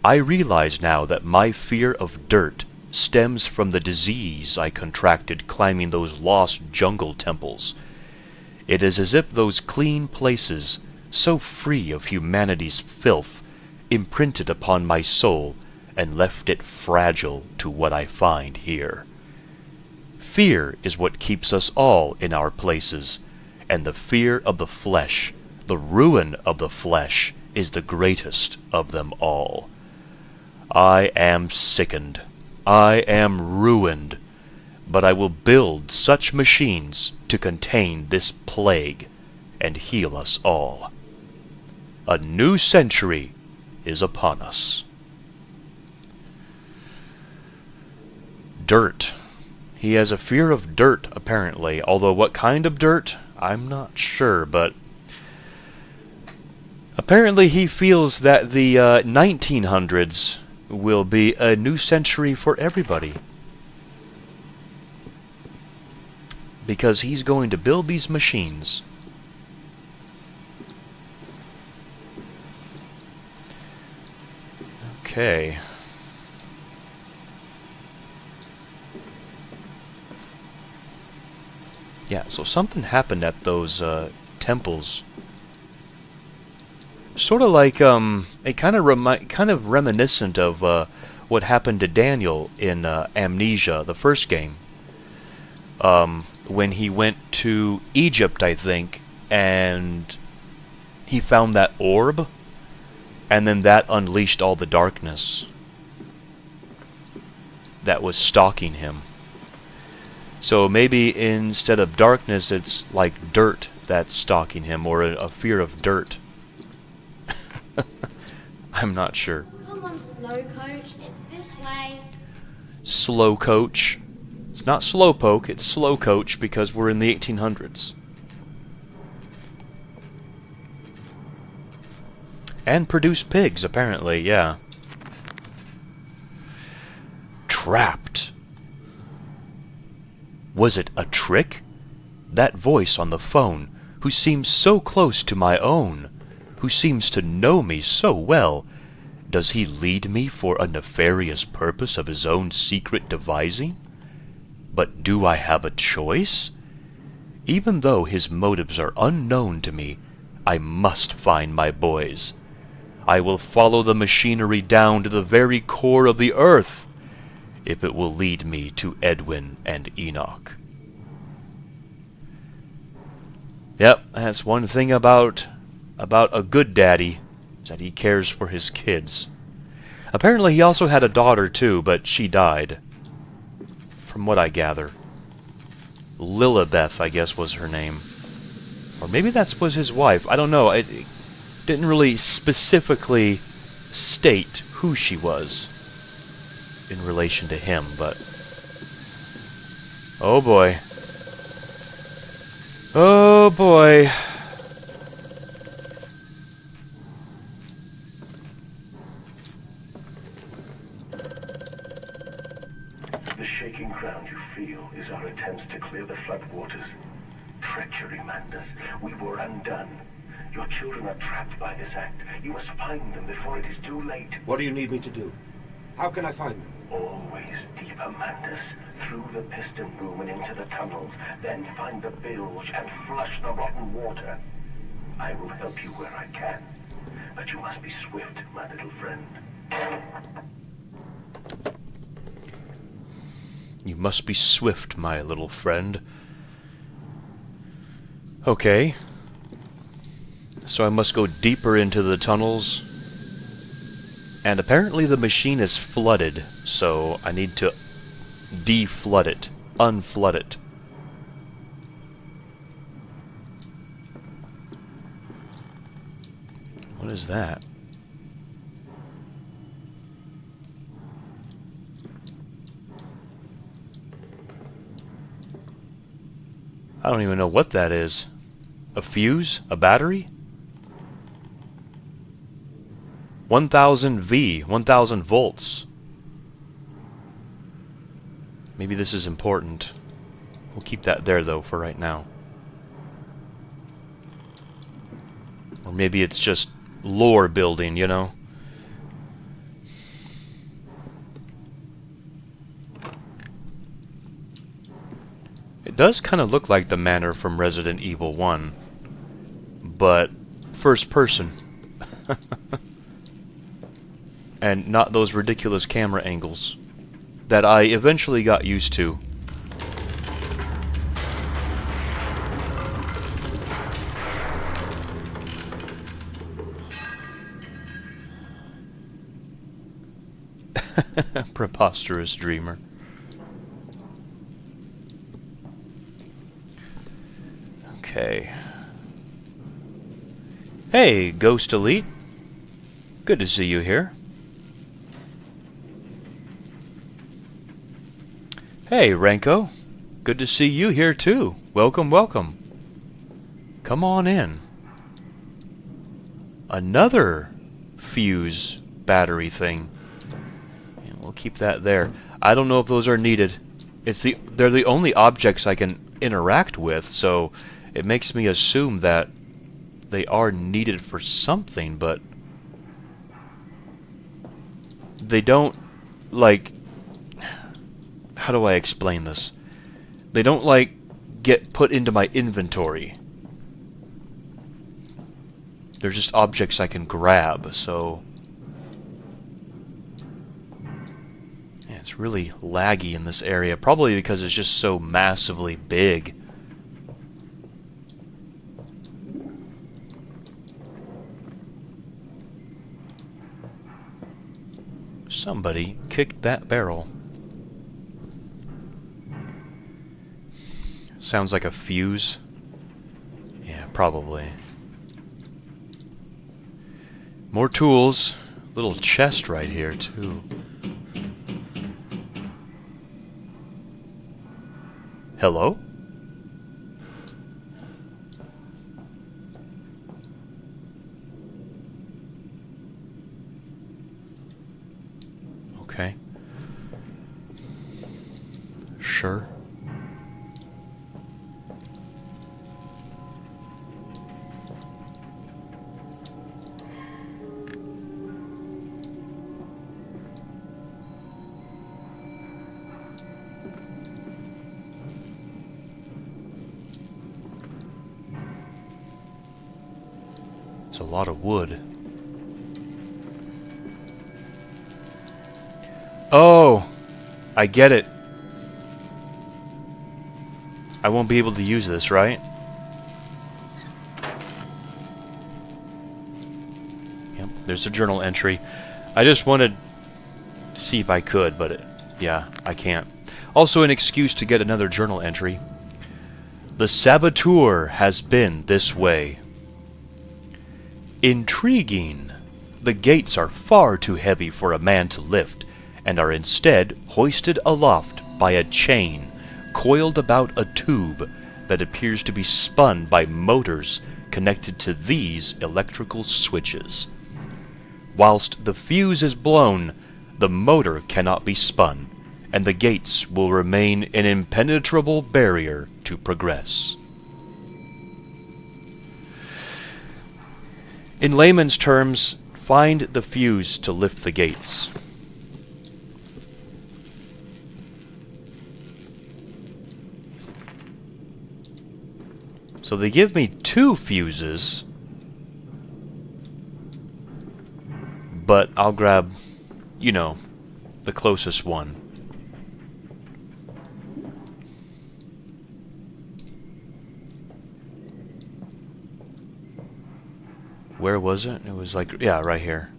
I realize now that my fear of dirt stems from the disease I contracted climbing those lost jungle temples. It is as if those clean places, so free of humanity's filth, imprinted upon my soul and left it fragile to what I find here. Fear is what keeps us all in our places, and the fear of the flesh, the ruin of the flesh, is the greatest of them all. I am sickened. I am ruined. But I will build such machines to contain this plague and heal us all. A new century is upon us. Dirt. He has a fear of dirt, apparently. Although what kind of dirt, I'm not sure, but apparently he feels that the 1900s will be a new century for everybody. Because he's going to build these machines. Okay. Yeah, so something happened at those temples. Sort of like it kind of reminiscent of what happened to Daniel in Amnesia, the first game. When he went to Egypt, I think, and he found that orb, and then that unleashed all the darkness that was stalking him. So maybe instead of darkness, it's like dirt that's stalking him, or a fear of dirt. I'm not sure. Come on, slow coach. It's this way. Slow coach. It's not slowpoke, it's slow coach because we're in the 1800s. And produce pigs, apparently, yeah. Trapped. Was it a trick? That voice on the phone, who seems so close to my own, who seems to know me so well, does he lead me for a nefarious purpose of his own secret devising? But do I have a choice? Even though his motives are unknown to me, I must find my boys. I will follow the machinery down to the very core of the earth, if it will lead me to Edwin and Enoch. Yep, that's one thing about a good daddy, is that he cares for his kids. Apparently he also had a daughter too, but she died, from what I gather. Lilibeth, I guess, was her name. Or maybe that was his wife. I don't know. It didn't really specifically state who she was in relation to him, but oh boy. Oh boy. The shaking ground you feel is our attempts to clear the floodwaters. Treachery, Mandus. We were undone. Your children are trapped by this act. You must find them before it is too late. What do you need me to do? How can I find them? Always deeper, Mandus. Through the piston room and into the tunnels. Then find the bilge and flush the rotten water. I will help you where I can. But you must be swift, my little friend. You must be swift, my little friend. Okay. So I must go deeper into the tunnels. And apparently the machine is flooded, so I need to de-flood it, unflood it. What is that? I don't even know what that is. A fuse? A battery? 1000 V, 1000 volts. Maybe this is important. We'll keep that there though for right now. Or maybe it's just lore building, you know? It does kind of look like the manor from Resident Evil 1, but first person. And not those ridiculous camera angles that I eventually got used to. Preposterous dreamer. Okay. Hey, Ghost Elite. Good to see you here. Hey, Renko. Good to see you here too. Welcome, welcome. Come on in. Another fuse battery thing. And we'll keep that there. I don't know if those are needed. They're the only objects I can interact with, so it makes me assume that they are needed for something, but they don't, like, how do I explain this? They don't, like, get put into my inventory. They're just objects I can grab, so yeah, it's really laggy in this area, probably because it's just so massively big. Somebody kicked that barrel. Sounds like a fuse. Yeah, probably. More tools. Little chest right here, too. Hello? Okay. Sure. It's a lot of wood. Oh, I get it. I won't be able to use this, right? Yep, there's a journal entry. I just wanted to see if I could, but yeah, I can't. Also an excuse to get another journal entry. The saboteur has been this way. Intriguing. The gates are far too heavy for a man to lift, and are instead hoisted aloft by a chain coiled about a tube that appears to be spun by motors connected to these electrical switches. Whilst the fuse is blown, the motor cannot be spun, and the gates will remain an impenetrable barrier to progress. In layman's terms, find the fuse to lift the gates. So they give me 2 fuses, but I'll grab, you know, the closest one. Where was it? It was like, yeah, right here.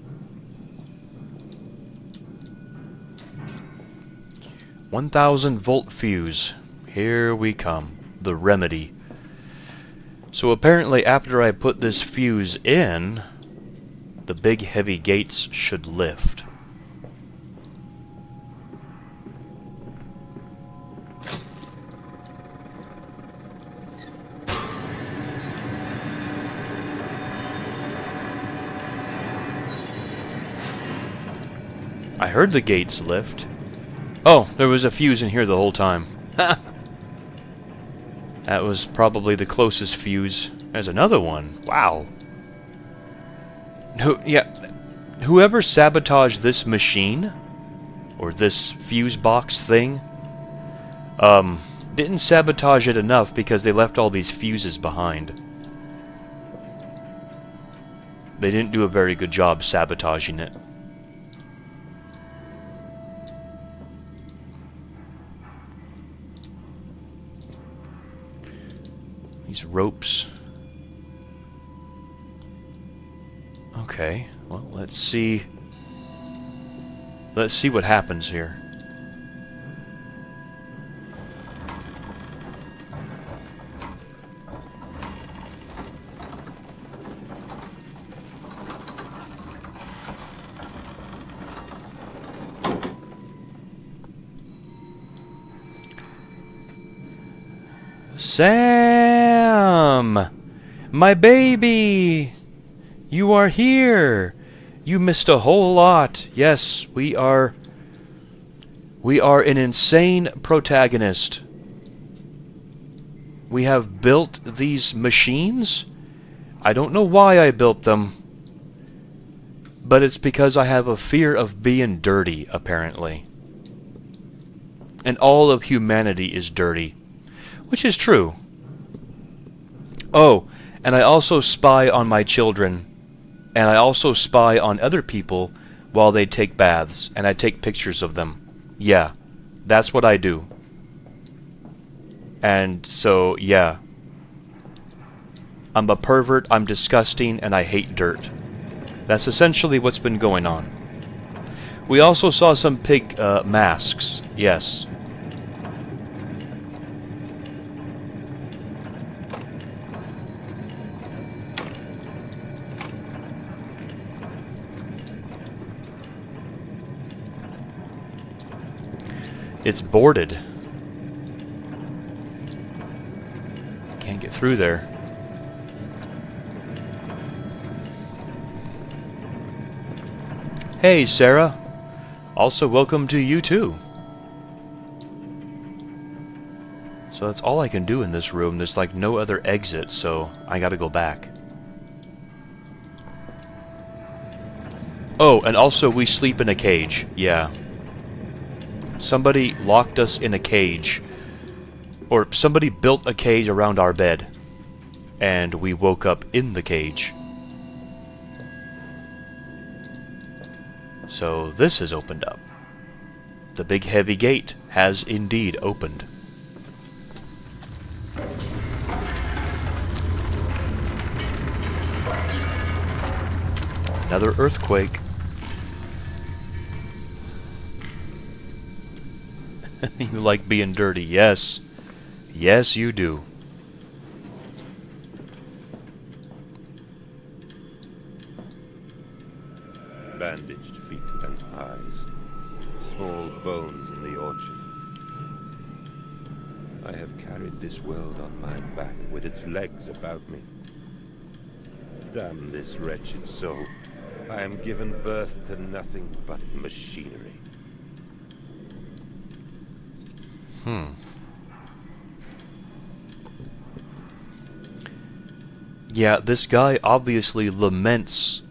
1000 volt fuse. Here we come. The remedy. So apparently after I put this fuse in, the big heavy gates should lift. I heard the gates lift. Oh, there was a fuse in here the whole time. Ha! That was probably the closest fuse. There's another one. Wow. Whoever sabotaged this machine, or this fuse box thing, didn't sabotage it enough because they left all these fuses behind. They didn't do a very good job sabotaging it. These ropes. Okay, well, let's see. Let's see what happens here. Sam! My baby! You are here! You missed a whole lot. Yes, we are an insane protagonist. We have built these machines. I don't know why I built them, but it's because I have a fear of being dirty, apparently. And all of humanity is dirty. Which is true. Oh, and I also spy on my children. And I also spy on other people while they take baths. And I take pictures of them. Yeah, that's what I do. And so, yeah. I'm a pervert, I'm disgusting, and I hate dirt. That's essentially what's been going on. We also saw some pig masks. Yes. It's boarded. Can't get through there. Hey, Sarah. Also, welcome to you too. So that's all I can do in this room. There's like no other exit, so I gotta go back. Oh, and also we sleep in a cage. Yeah. Somebody locked us in a cage. Or somebody built a cage around our bed. And we woke up in the cage. So this has opened up. The big heavy gate has indeed opened. Another earthquake. You like being dirty, yes. Yes, you do. Bandaged feet and eyes. Small bones in the orchard. I have carried this world on my back with its legs about me. Damn this wretched soul. I am given birth to nothing but machinery. Yeah, this guy obviously laments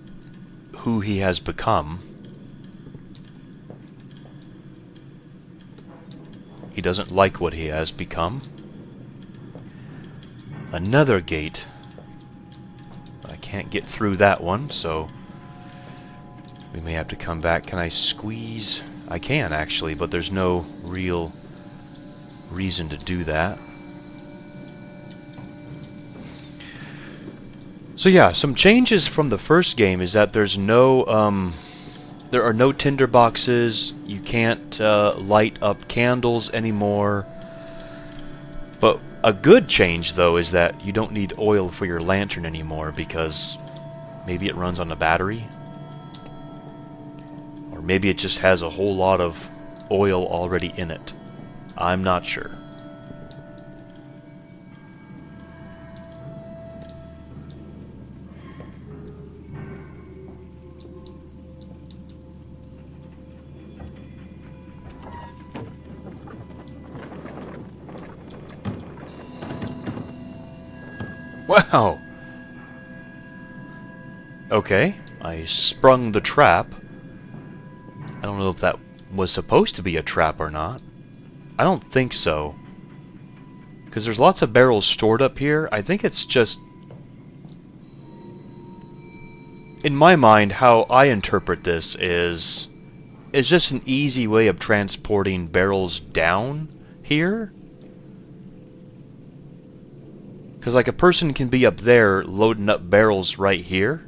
who he has become. He doesn't like what he has become. Another gate. I can't get through that one, so we may have to come back. Can I squeeze? I can, actually, but there's no real reason to do that. So yeah, some changes from the first game is that there's no, there are no tinder boxes, you can't light up candles anymore. But a good change, though, is that you don't need oil for your lantern anymore because maybe it runs on a battery. Or maybe it just has a whole lot of oil already in it. I'm not sure. Wow! Okay, I sprung the trap. I don't know if that was supposed to be a trap or not. I don't think so. Because there's lots of barrels stored up here. I think it's just... In my mind, how I interpret this is... It's just an easy way of transporting barrels down here. Because like a person can be up there loading up barrels right here.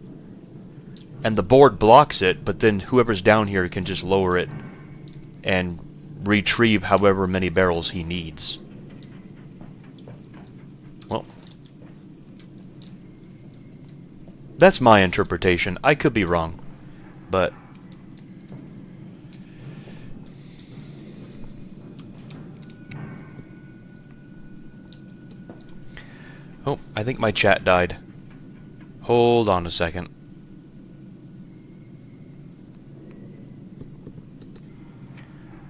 And the board blocks it, but then whoever's down here can just lower it and retrieve however many barrels he needs. Well, that's my interpretation. I could be wrong, but... Oh, I think my chat died. Hold on a second.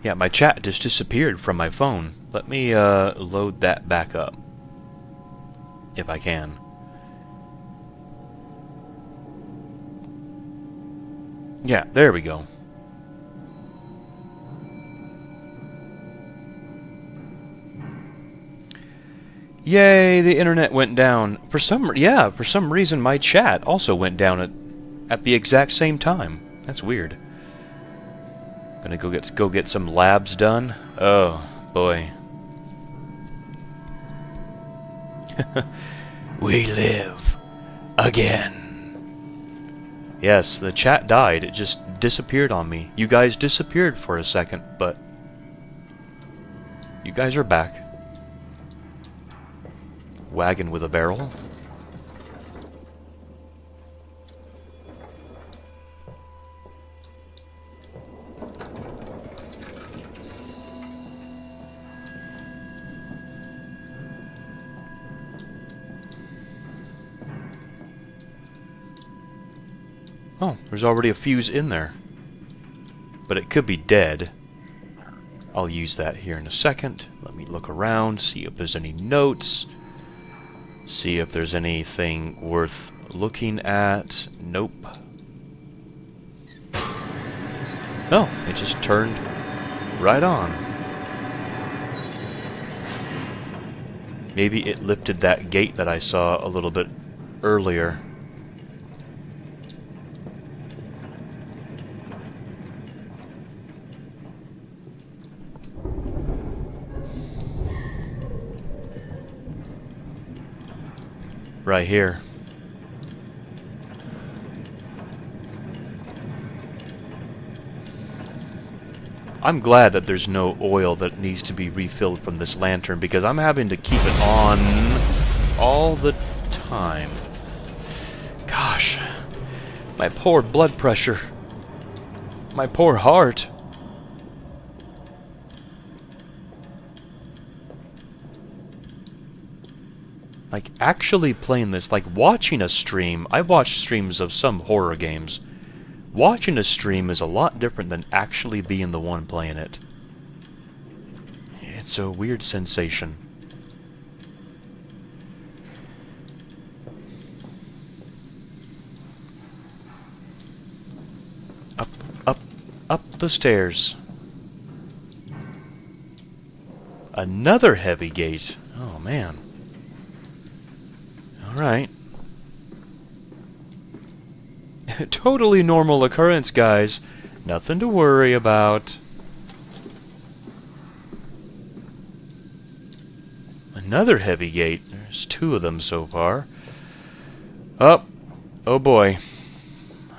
Yeah, my chat just disappeared from my phone. Let me load that back up. If I can. Yeah, there we go. Yay, the internet went down. For some reason my chat also went down at the exact same time. That's weird. Gonna go get some labs done. Oh boy. We live again. Yes, the chat died. It just disappeared on me. You guys disappeared for a second, but you guys are back. Wagon with a barrel. Oh, there's already a fuse in there. But it could be dead. I'll use that here in a second. Let me look around, see if there's any notes. See if there's anything worth looking at. Nope. No, it just turned right on. Maybe it lifted that gate that I saw a little bit earlier. Right here. I'm glad that there's no oil that needs to be refilled from this lantern because I'm having to keep it on all the time. Gosh, my poor blood pressure. My poor heart. Like, actually playing this, like watching a stream, I've watched streams of some horror games. Watching a stream is a lot different than actually being the one playing it. It's a weird sensation. Up the stairs. Another heavy gate. Oh, man. Alright. Totally normal occurrence, guys. Nothing to worry about. Another heavy gate. There's two of them so far. Oh. Oh boy.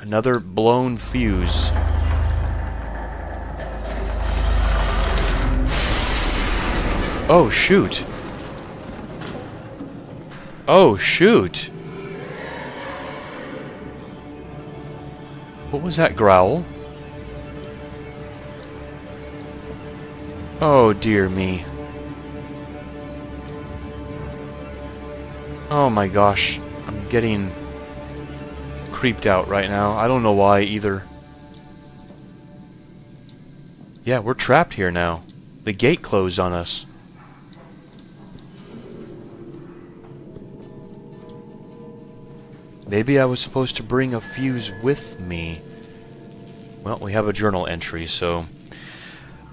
Another blown fuse. Oh shoot. Oh, shoot! What was that growl? Oh, dear me. Oh my gosh. I'm getting creeped out right now. I don't know why either. Yeah, we're trapped here now. The gate closed on us. Maybe I was supposed to bring a fuse with me. Well, we have a journal entry, so...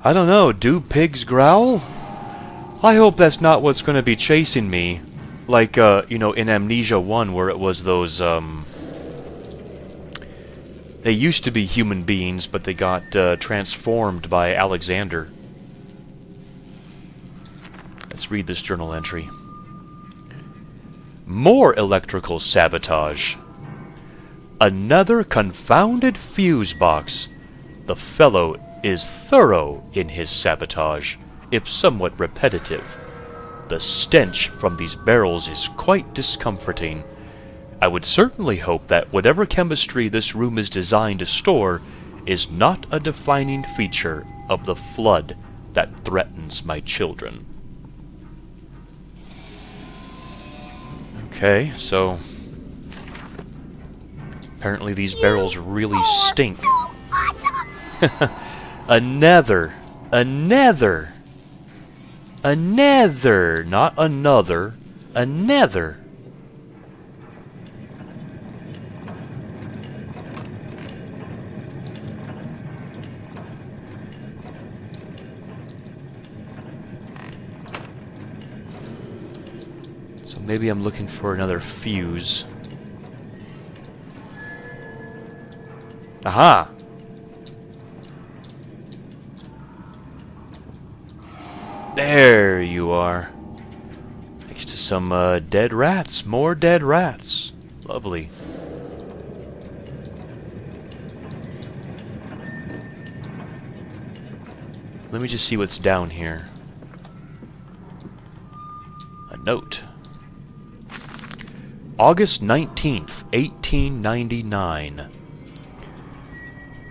I don't know, do pigs growl? I hope that's not what's going to be chasing me. Like, you know, in Amnesia 1, where it was those, they used to be human beings, but they got, transformed by Alexander. Let's read this journal entry. More electrical sabotage. Another confounded fuse box. The fellow is thorough in his sabotage, if somewhat repetitive. The stench from these barrels is quite discomforting. I would certainly hope that whatever chemistry this room is designed to store is not a defining feature of the flood that threatens my children. Okay, so... apparently these barrels really stink. Another, not another, another. So maybe I'm looking for another fuse. Aha! There you are. Next to some dead rats. More dead rats. Lovely. Let me just see what's down here. A note. August 19th, 1899.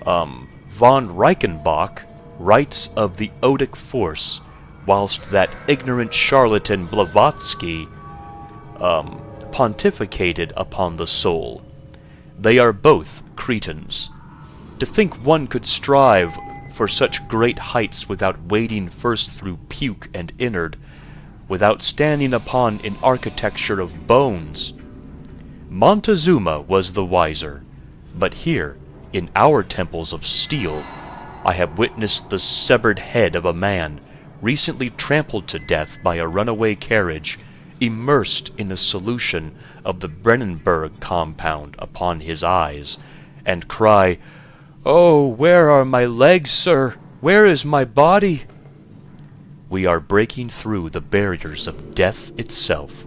Von Reichenbach writes of the Odic force, whilst that ignorant charlatan Blavatsky pontificated upon the soul. They are both Cretans. To think one could strive for such great heights without wading first through puke and innard, without standing upon an architecture of bones. Montezuma was the wiser, but here, in our temples of steel, I have witnessed the severed head of a man recently trampled to death by a runaway carriage, immersed in a solution of the Brennenburg compound upon his eyes, and cry, "Oh, where are my legs, sir? Where is my body?" We are breaking through the barriers of death itself.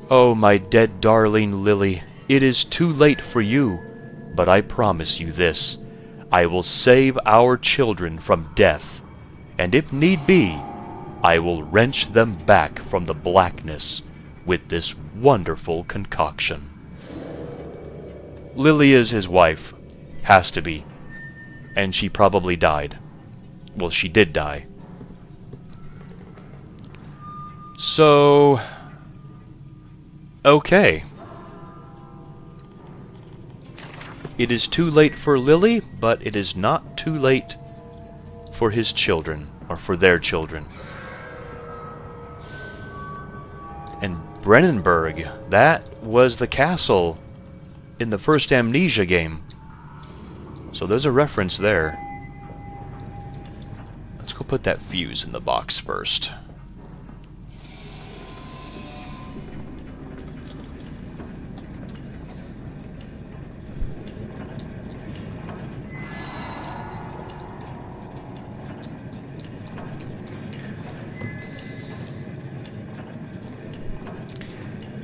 Oh, my dead darling Lily, it is too late for you, but I promise you this, I will save our children from death, and if need be, I will wrench them back from the blackness with this wonderful concoction. Lily is his wife. Has to be. And she probably died. Well, she did die. So... okay. It is too late for Lily, but it is not too late for his children, or for their children. And Brennenburg, that was the castle in the first Amnesia game. So there's a reference there. Let's go put that fuse in the box first.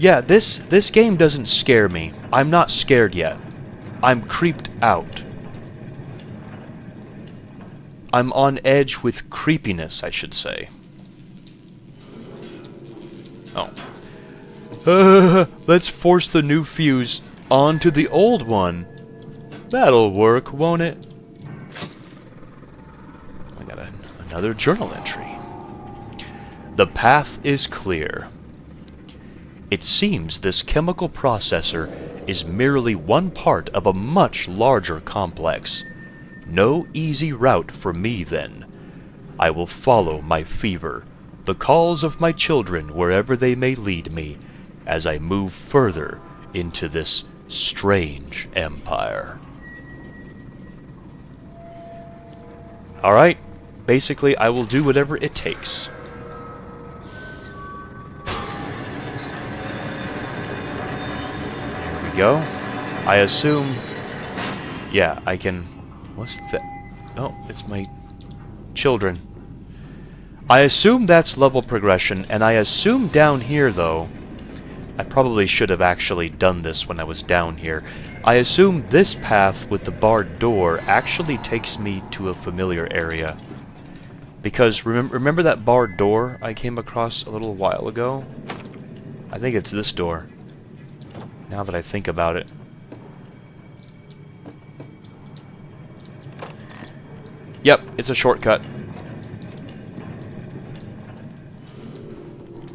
Yeah, this game doesn't scare me. I'm not scared yet. I'm creeped out. I'm on edge with creepiness, I should say. Oh. Let's force the new fuse onto the old one. That'll work, won't it? I got Another journal entry. The path is clear. It seems this chemical processor is merely one part of a much larger complex. No easy route for me, then. I will follow my fever, the calls of my children wherever they may lead me, as I move further into this strange empire. Alright, basically I will do whatever it takes. There we go. I assume... Yeah, I can... What's that? Oh, it's my children. I assume that's level progression, and I assume down here, though... I probably should have actually done this when I was down here. I assume this path with the barred door actually takes me to a familiar area. Because remember that barred door I came across a little while ago? I think it's this door. Now that I think about it. Yep, it's a shortcut.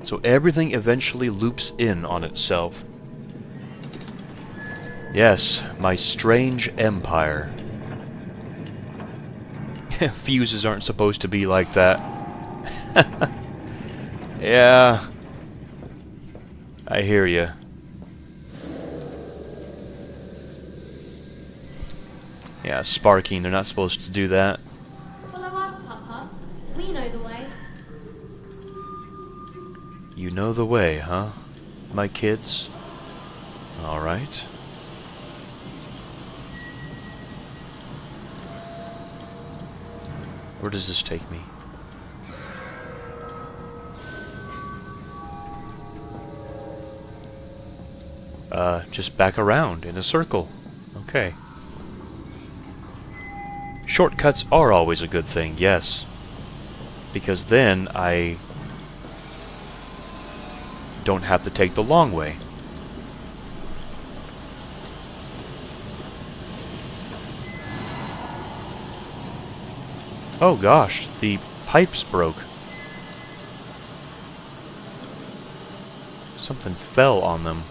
So everything eventually loops in on itself. Yes, my strange empire. Fuses aren't supposed to be like that. Yeah. I hear you. Yeah, sparking, they're not supposed to do that. Follow us, Papa. We know the way. You know the way, huh, my kids? Alright. Where does this take me? Just back around in a circle. Okay. Shortcuts are always a good thing, yes. Because then I don't have to take the long way. Oh gosh, the pipes broke. Something fell on them.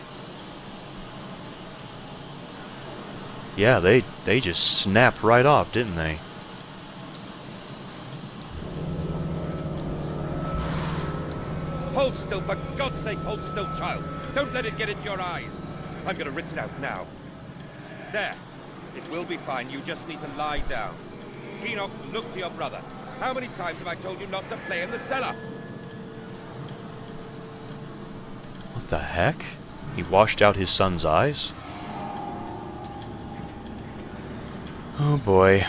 Yeah, they just snapped right off, didn't they? Hold still, for God's sake, hold still, child. Don't let it get into your eyes. I'm gonna rinse it out now. There. It will be fine. You just need to lie down. Enoch, look to your brother. How many times have I told you not to play in the cellar? What the heck? He washed out his son's eyes? Oh boy.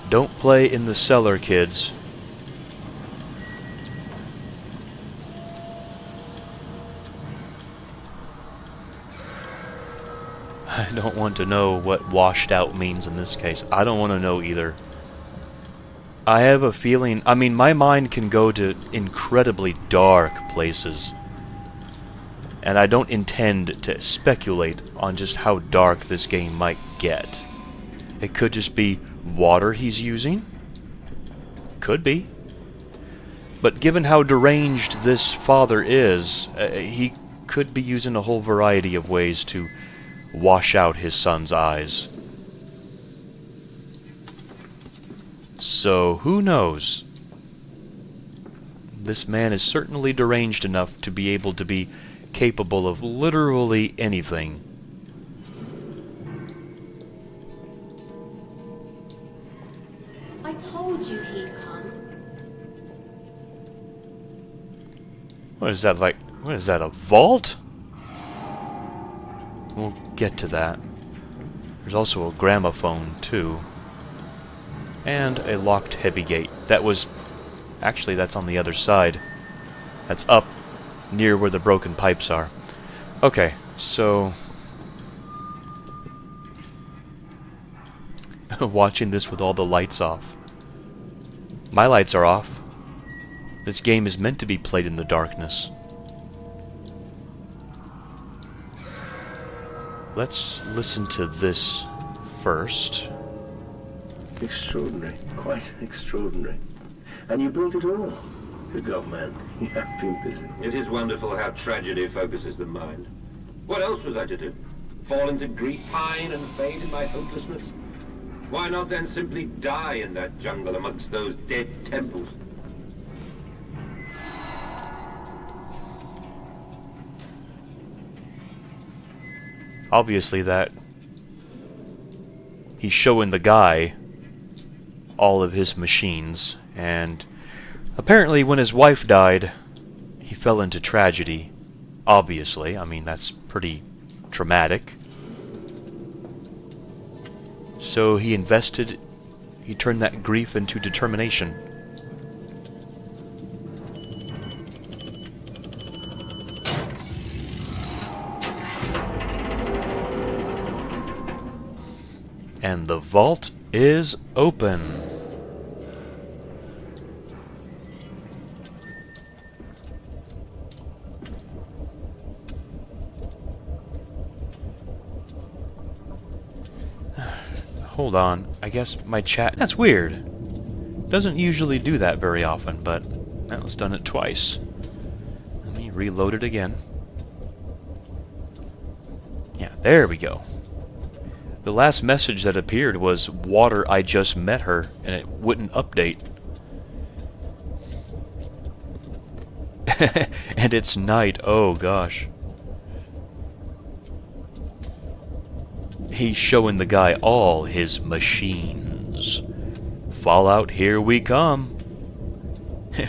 Don't play in the cellar, kids. I don't want to know what washed out means in this case. I don't want to know either. I have a feeling... I mean, my mind can go to incredibly dark places. And I don't intend to speculate on just how dark this game might get. It could just be water he's using? Could be. But given how deranged this father is, he could be using a whole variety of ways to wash out his son's eyes. So, who knows? This man is certainly deranged enough to be able to be capable of literally anything. I told you he'd come. What is that, like... What is that, a vault? We'll get to that. There's also a gramophone, too. And a locked heavy gate. That was... Actually, that's on the other side. That's up near where the broken pipes are. Okay, so... Watching this with all the lights off. My lights are off. This game is meant to be played in the darkness. Let's listen to this first. Extraordinary. Quite extraordinary. And you built it all. Good God, man. You have been busy. It is wonderful how tragedy focuses the mind. What else was I to do? Fall into grief, pine, and fade in my hopelessness? Why not then simply die in that jungle amongst those dead temples? Obviously that he's showing the guy all of his machines, and apparently when his wife died, he fell into tragedy. Obviously, I mean, that's pretty traumatic. So he turned that grief into determination. And the vault is open. Hold on, I guess my chat... That's weird. Doesn't usually do that very often, but now it's done it twice. Let me reload it again. Yeah, there we go. The last message that appeared was, "Water, I just met her," and it wouldn't update. And it's night, oh gosh. He's showing the guy all his machines. Fallout, here we come.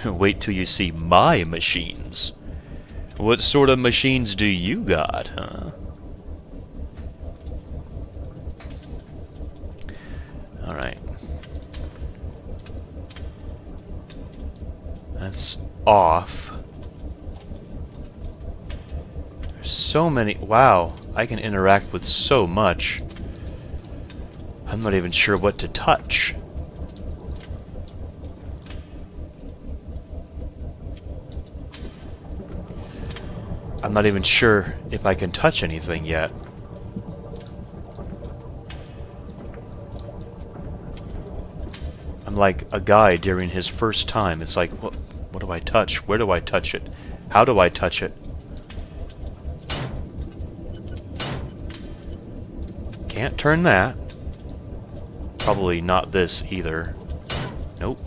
Wait till you see my machines. What sort of machines do you got, huh? Alright. That's off. There's so many... Wow, I can interact with so much. I'm not even sure what to touch. I'm not even sure if I can touch anything yet. I'm like a guy during his first time. It's like, what do I touch? Where do I touch it? How do I touch it? Can't turn that. Probably not this either. Nope.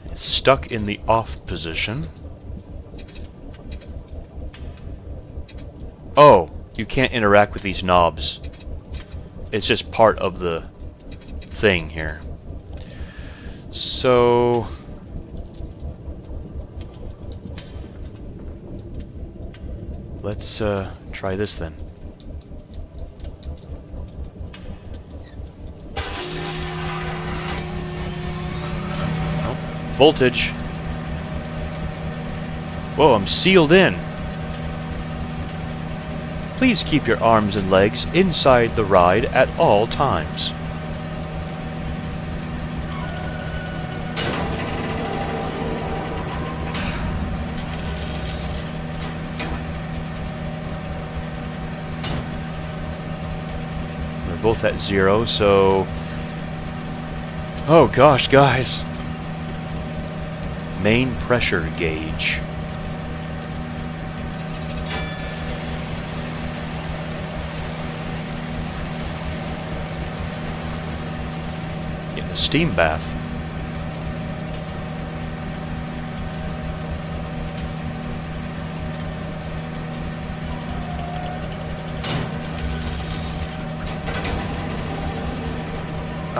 It's stuck in the off position. Oh, you can't interact with these knobs. It's just part of the thing here. So... let's try this then. Oh, voltage. Whoa, I'm sealed in. Please keep your arms and legs inside the ride at all times. Both at 0, so... oh gosh, guys. Main pressure gauge. Getting a steam bath.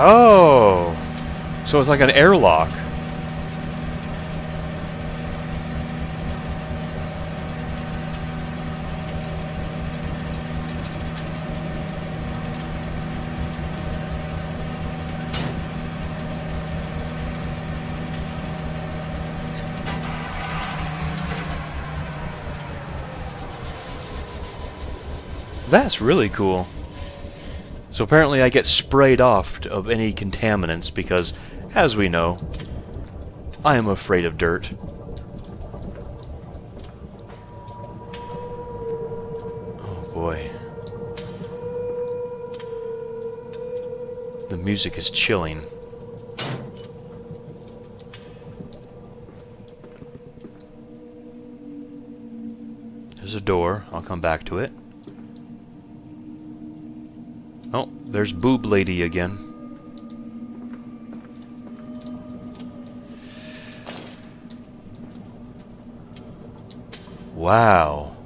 Oh, so it's like an airlock. That's really cool. So apparently I get sprayed off of any contaminants because, as we know, I am afraid of dirt. Oh boy. The music is chilling. There's a door. I'll come back to it. Oh, there's Boob Lady again. Wow.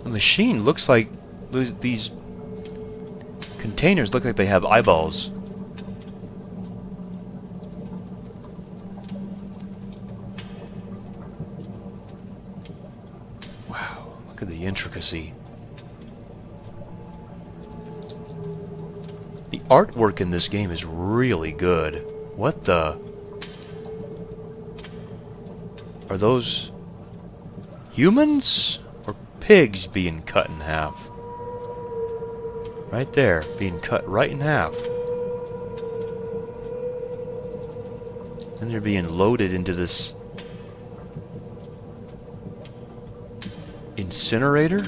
The machine looks like these containers look like they have eyeballs. Wow, look at the intricacy. The artwork in this game is really good. What the? Are those humans or pigs being cut in half? Right there, being cut right in half. And they're being loaded into this incinerator?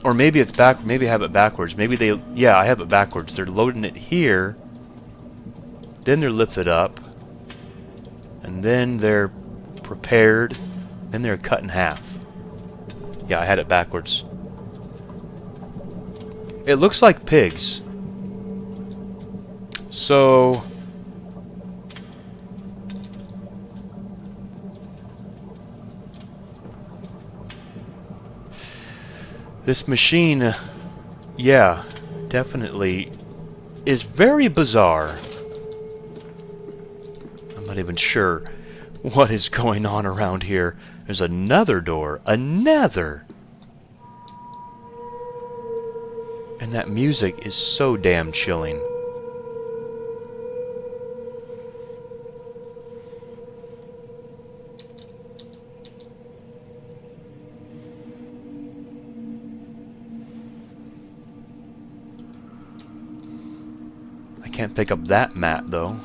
Or maybe it's back, maybe I have it backwards. Maybe they, yeah, I have it backwards. They're loading it here, then they're lifted up, and then they're prepared, then they're cut in half. Yeah, I had it backwards. It looks like pigs. So this machine, yeah, definitely is very bizarre. I'm not even sure what is going on around here. There's another door. Another! And that music is so damn chilling. I can't pick up that mat, though.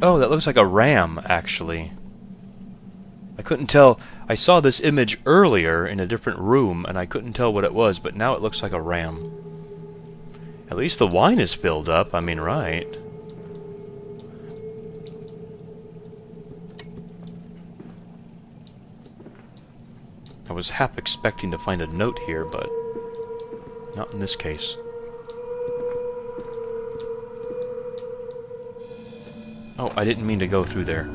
Oh, that looks like a ram, actually. I couldn't tell. I saw this image earlier in a different room, and I couldn't tell what it was, but now it looks like a ram. At least the wine is filled up, I mean, right? I was half expecting to find a note here, but not in this case. Oh, I didn't mean to go through there.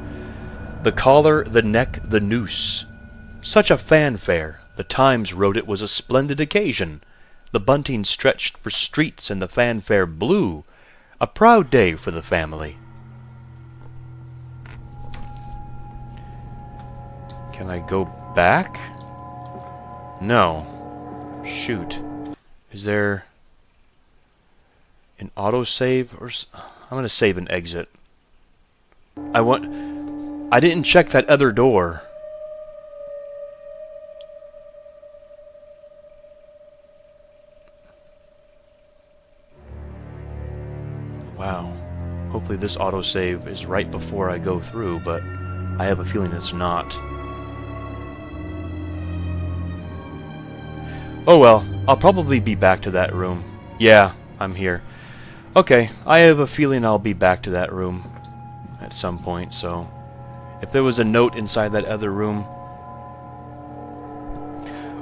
The collar, the neck, the noose. Such a fanfare. The Times wrote it was a splendid occasion. The bunting stretched for streets and the fanfare blew. A proud day for the family. Can I go back? No. Shoot. Is there an autosave or I'm gonna save and exit. I didn't check that other door. Wow. Hopefully this autosave is right before I go through, but I have a feeling it's not. Oh well, I'll probably be back to that room. Yeah, I'm here. Okay, I have a feeling I'll be back to that room at some point, so if there was a note inside that other room,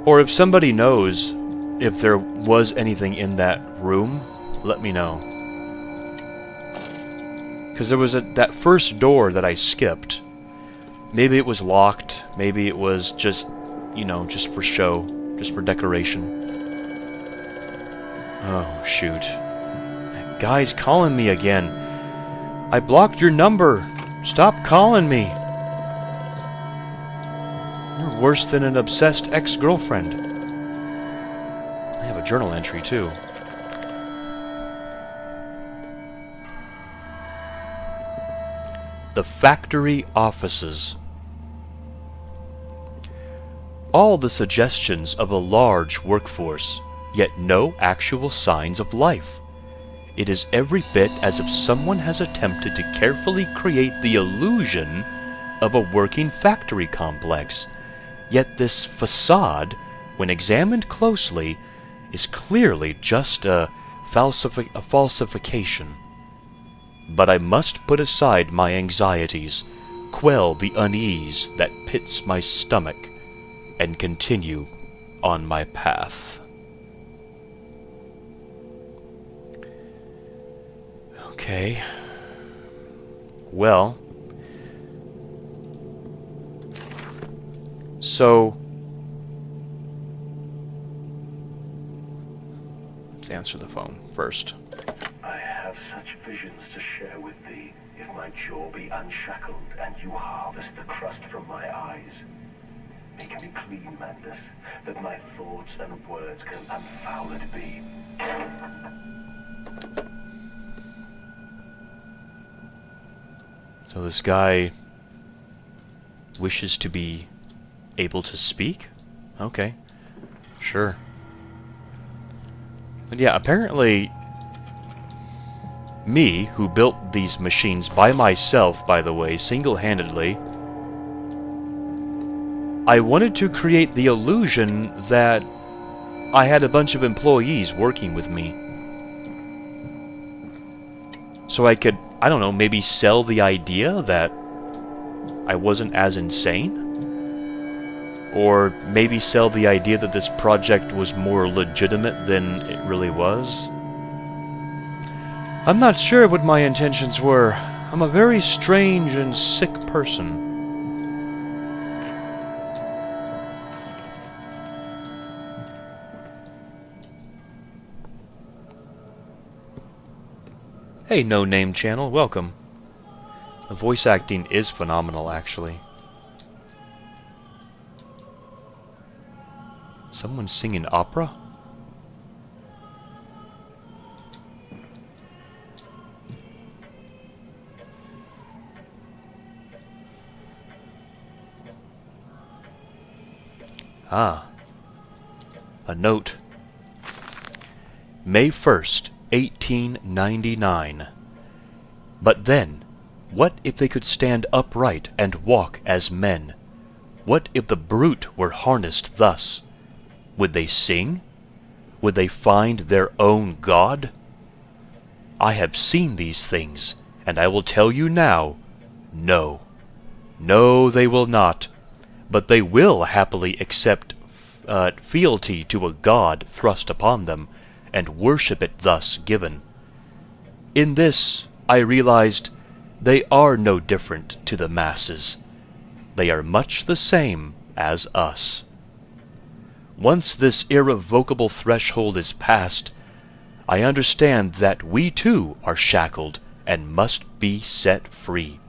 or if somebody knows if there was anything in that room, let me know. Because there was that first door that I skipped. Maybe it was locked, maybe it was just, you know, just for show, just for decoration. Oh, shoot. That guy's calling me again. I blocked your number. Stop calling me. You're worse than an obsessed ex-girlfriend. I have a journal entry, too. The factory offices. All the suggestions of a large workforce, yet no actual signs of life. It is every bit as if someone has attempted to carefully create the illusion of a working factory complex, yet this facade, when examined closely, is clearly just a falsification. But I must put aside my anxieties, quell the unease that pits my stomach, and continue on my path. Okay. Well. So. Let's answer the phone first. I have such visions to share with thee, if my jaw be unshackled and you harvest the crust from my eyes. Make me clean, Mandus, that my thoughts and words can unfouled be. So this guy wishes to be able to speak? Okay. Sure. But yeah, apparently me, who built these machines by myself, by the way, single-handedly, I wanted to create the illusion that I had a bunch of employees working with me. So I could, I don't know, maybe sell the idea that I wasn't as insane? Or maybe sell the idea that this project was more legitimate than it really was? I'm not sure what my intentions were. I'm a very strange and sick person. Hey, No Name Channel, welcome. The voice acting is phenomenal, actually. Someone singing opera? Ah. A note. May 1st, 1899. But then, what if they could stand upright and walk as men? What if the brute were harnessed thus? Would they sing? Would they find their own God? I have seen these things, and I will tell you now, no. No, they will not. But they will happily accept fealty to a God thrust upon them, and worship it thus given. In this, I realized, they are no different to the masses. They are much the same as us. Once this irrevocable threshold is passed, I understand that we too are shackled and must be set free.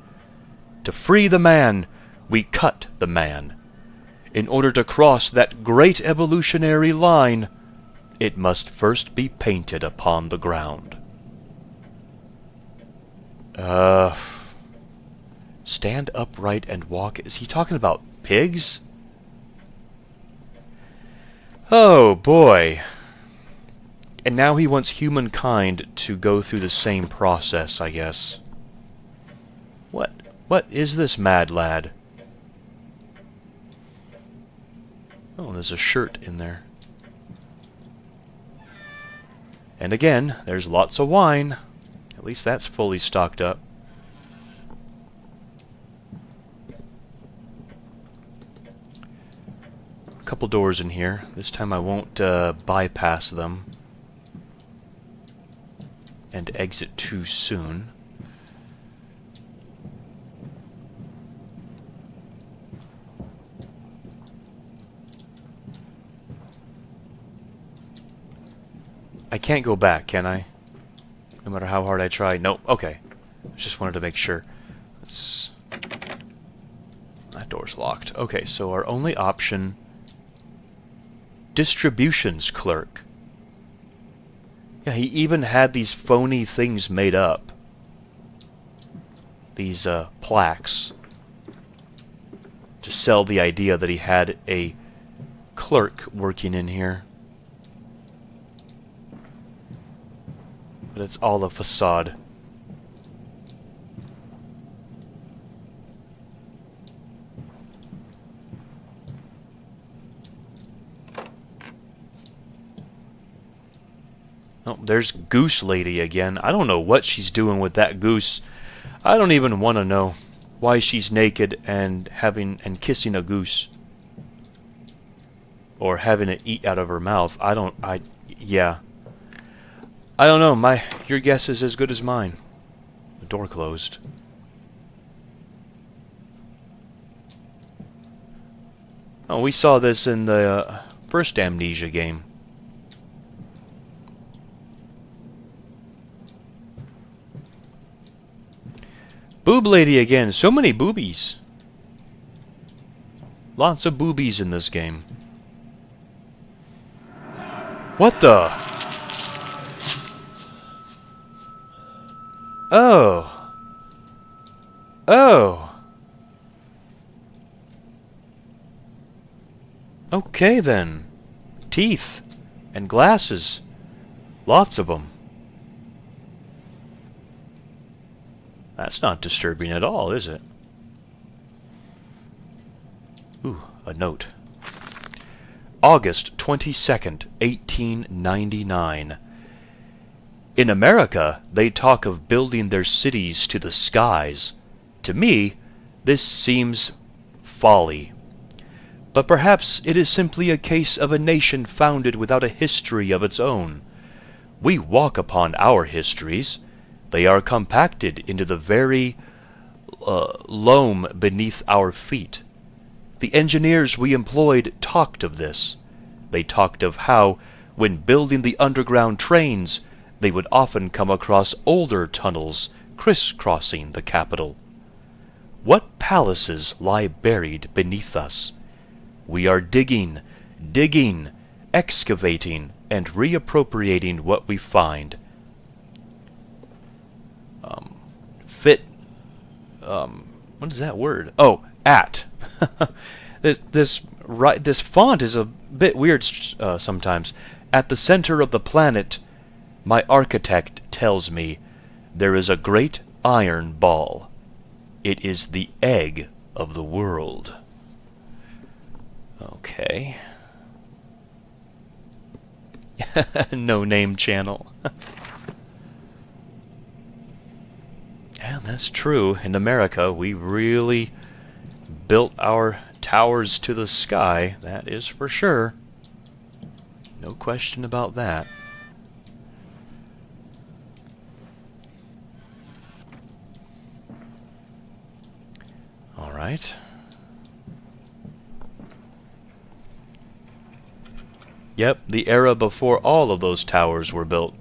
To free the man, we cut the man. In order to cross that great evolutionary line, it must first be painted upon the ground. Stand upright and walk. Is he talking about pigs? Oh, boy. And now he wants humankind to go through the same process, I guess. What is this mad lad? Oh, there's a shirt in there. And again, there's lots of wine. At least that's fully stocked up. A couple doors in here. This time I won't bypass them and exit too soon. can't go back, can I? No matter how hard I try. Nope. Okay. Just wanted to make sure. That door's locked. Okay, so our only option... Distributions clerk. Yeah, he even had these phony things made up. These, plaques. To sell the idea that he had a clerk working in here. But it's all a facade. Oh, there's Goose Lady again. I don't know what she's doing with that goose. I don't even want to know why she's naked and kissing a goose. Or having it eat out of her mouth. Yeah. I don't know. Your guess is as good as mine. The door closed. Oh, we saw this in the first Amnesia game. Boob lady again. So many boobies. Lots of boobies in this game. What the? Oh. Oh. Okay then. Teeth. And glasses. Lots of them. That's not disturbing at all, is it? Ooh, a note. August 22nd, 1899. In America, they talk of building their cities to the skies. To me, this seems folly. But perhaps it is simply a case of a nation founded without a history of its own. We walk upon our histories. They are compacted into the very loam beneath our feet. The engineers we employed talked of this. They talked of how, when building the underground trains, they would often come across older tunnels crisscrossing the capital. What palaces lie buried beneath us? We are digging, excavating, and reappropriating what we find. What is that word? Oh, at. This font is a bit weird sometimes. At the center of the planet, my architect tells me, there is a great iron ball. It is the egg of the world. Okay. No name channel. Yeah, that's true. In America, we really built our towers to the sky. That is for sure. No question about that. All right. Yep, the era before all of those towers were built.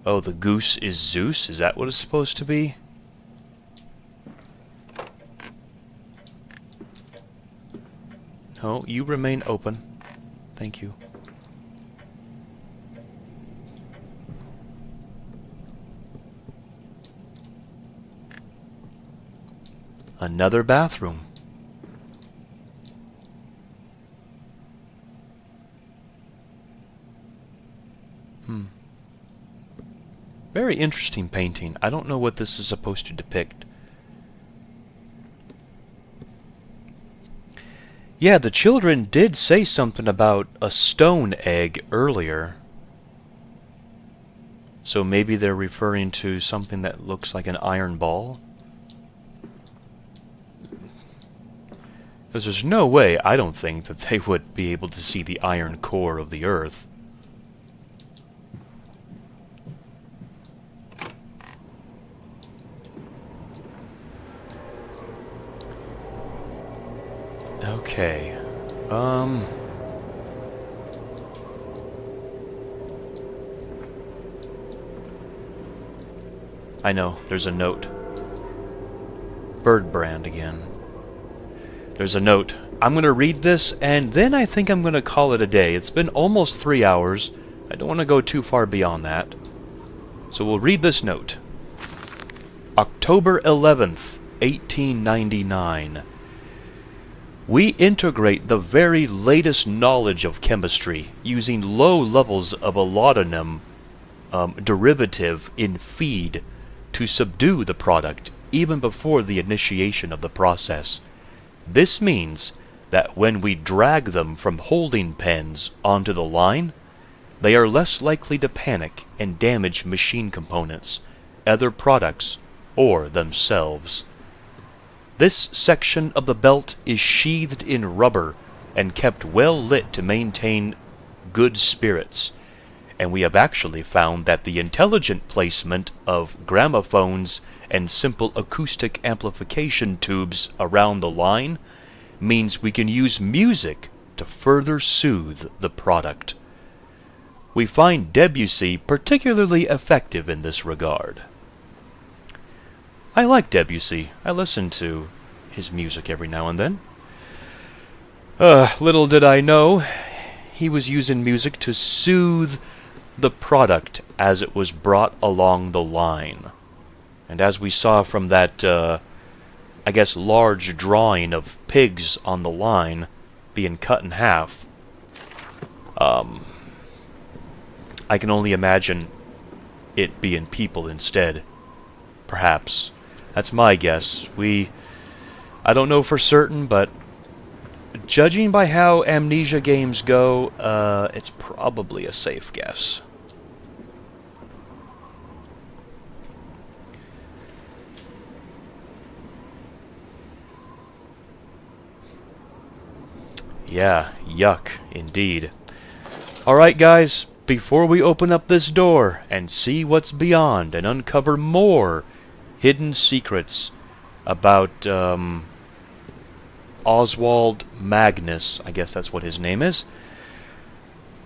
Oh, the goose is Zeus? Is that what it's supposed to be? No, you remain open. Thank you. Another bathroom. Very interesting painting. I don't know what this is supposed to depict. Yeah, the children did say something about a stone egg earlier. So maybe they're referring to something that looks like an iron ball? Because there's no way, I don't think, that they would be able to see the iron core of the Earth. Okay. I know, there's a note. Bird brand again. There's a note. I'm going to read this, and then I think I'm going to call it a day. It's been almost 3 hours. I don't want to go too far beyond that. So we'll read this note. October 11th, 1899. We integrate the very latest knowledge of chemistry using low levels of a laudanum derivative in feed to subdue the product even before the initiation of the process. This means that when we drag them from holding pens onto the line, they are less likely to panic and damage machine components, other products, or themselves. This section of the belt is sheathed in rubber and kept well lit to maintain good spirits, and we have actually found that the intelligent placement of gramophones and simple acoustic amplification tubes around the line means we can use music to further soothe the product. We find Debussy particularly effective in this regard. I like Debussy. I listen to his music every now and then. Little did I know, he was using music to soothe the product as it was brought along the line. And as we saw from that, I guess, large drawing of pigs on the line being cut in half, I can only imagine it being people instead. Perhaps. That's my guess. I don't know for certain, but judging by how Amnesia games go, it's probably a safe guess. Yeah, yuck, indeed. Alright guys, before we open up this door and see what's beyond and uncover more hidden secrets about Oswald Magnus, I guess that's what his name is,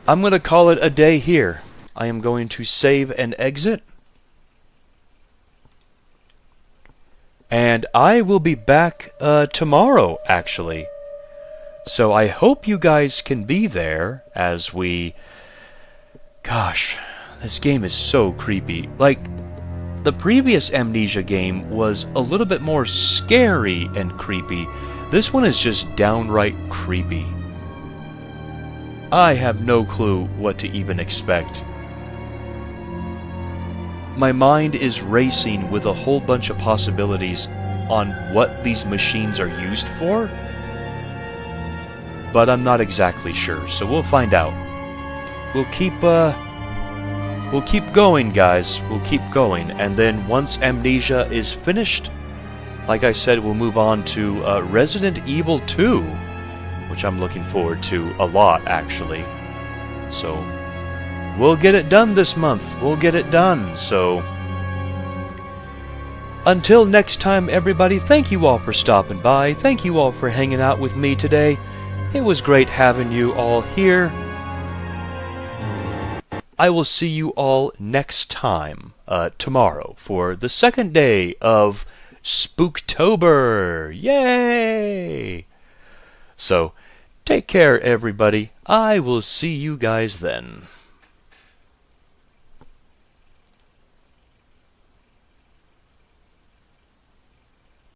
I'm going to call it a day here. I am going to save and exit. And I will be back tomorrow, actually. So I hope you guys can be there as we... Gosh, this game is so creepy. Like, the previous Amnesia game was a little bit more scary and creepy. This one is just downright creepy. I have no clue what to even expect. My mind is racing with a whole bunch of possibilities on what these machines are used for, but I'm not exactly sure, so we'll find out. We'll keep going, guys. We'll keep going, and then once Amnesia is finished, like I said, we'll move on to Resident Evil 2, which I'm looking forward to a lot, actually. So, we'll get it done this month. We'll get it done, so... Until next time, everybody, thank you all for stopping by. Thank you all for hanging out with me today. It was great having you all here. I will see you all next time, tomorrow, for the second day of Spooktober. Yay! So, take care, everybody. I will see you guys then.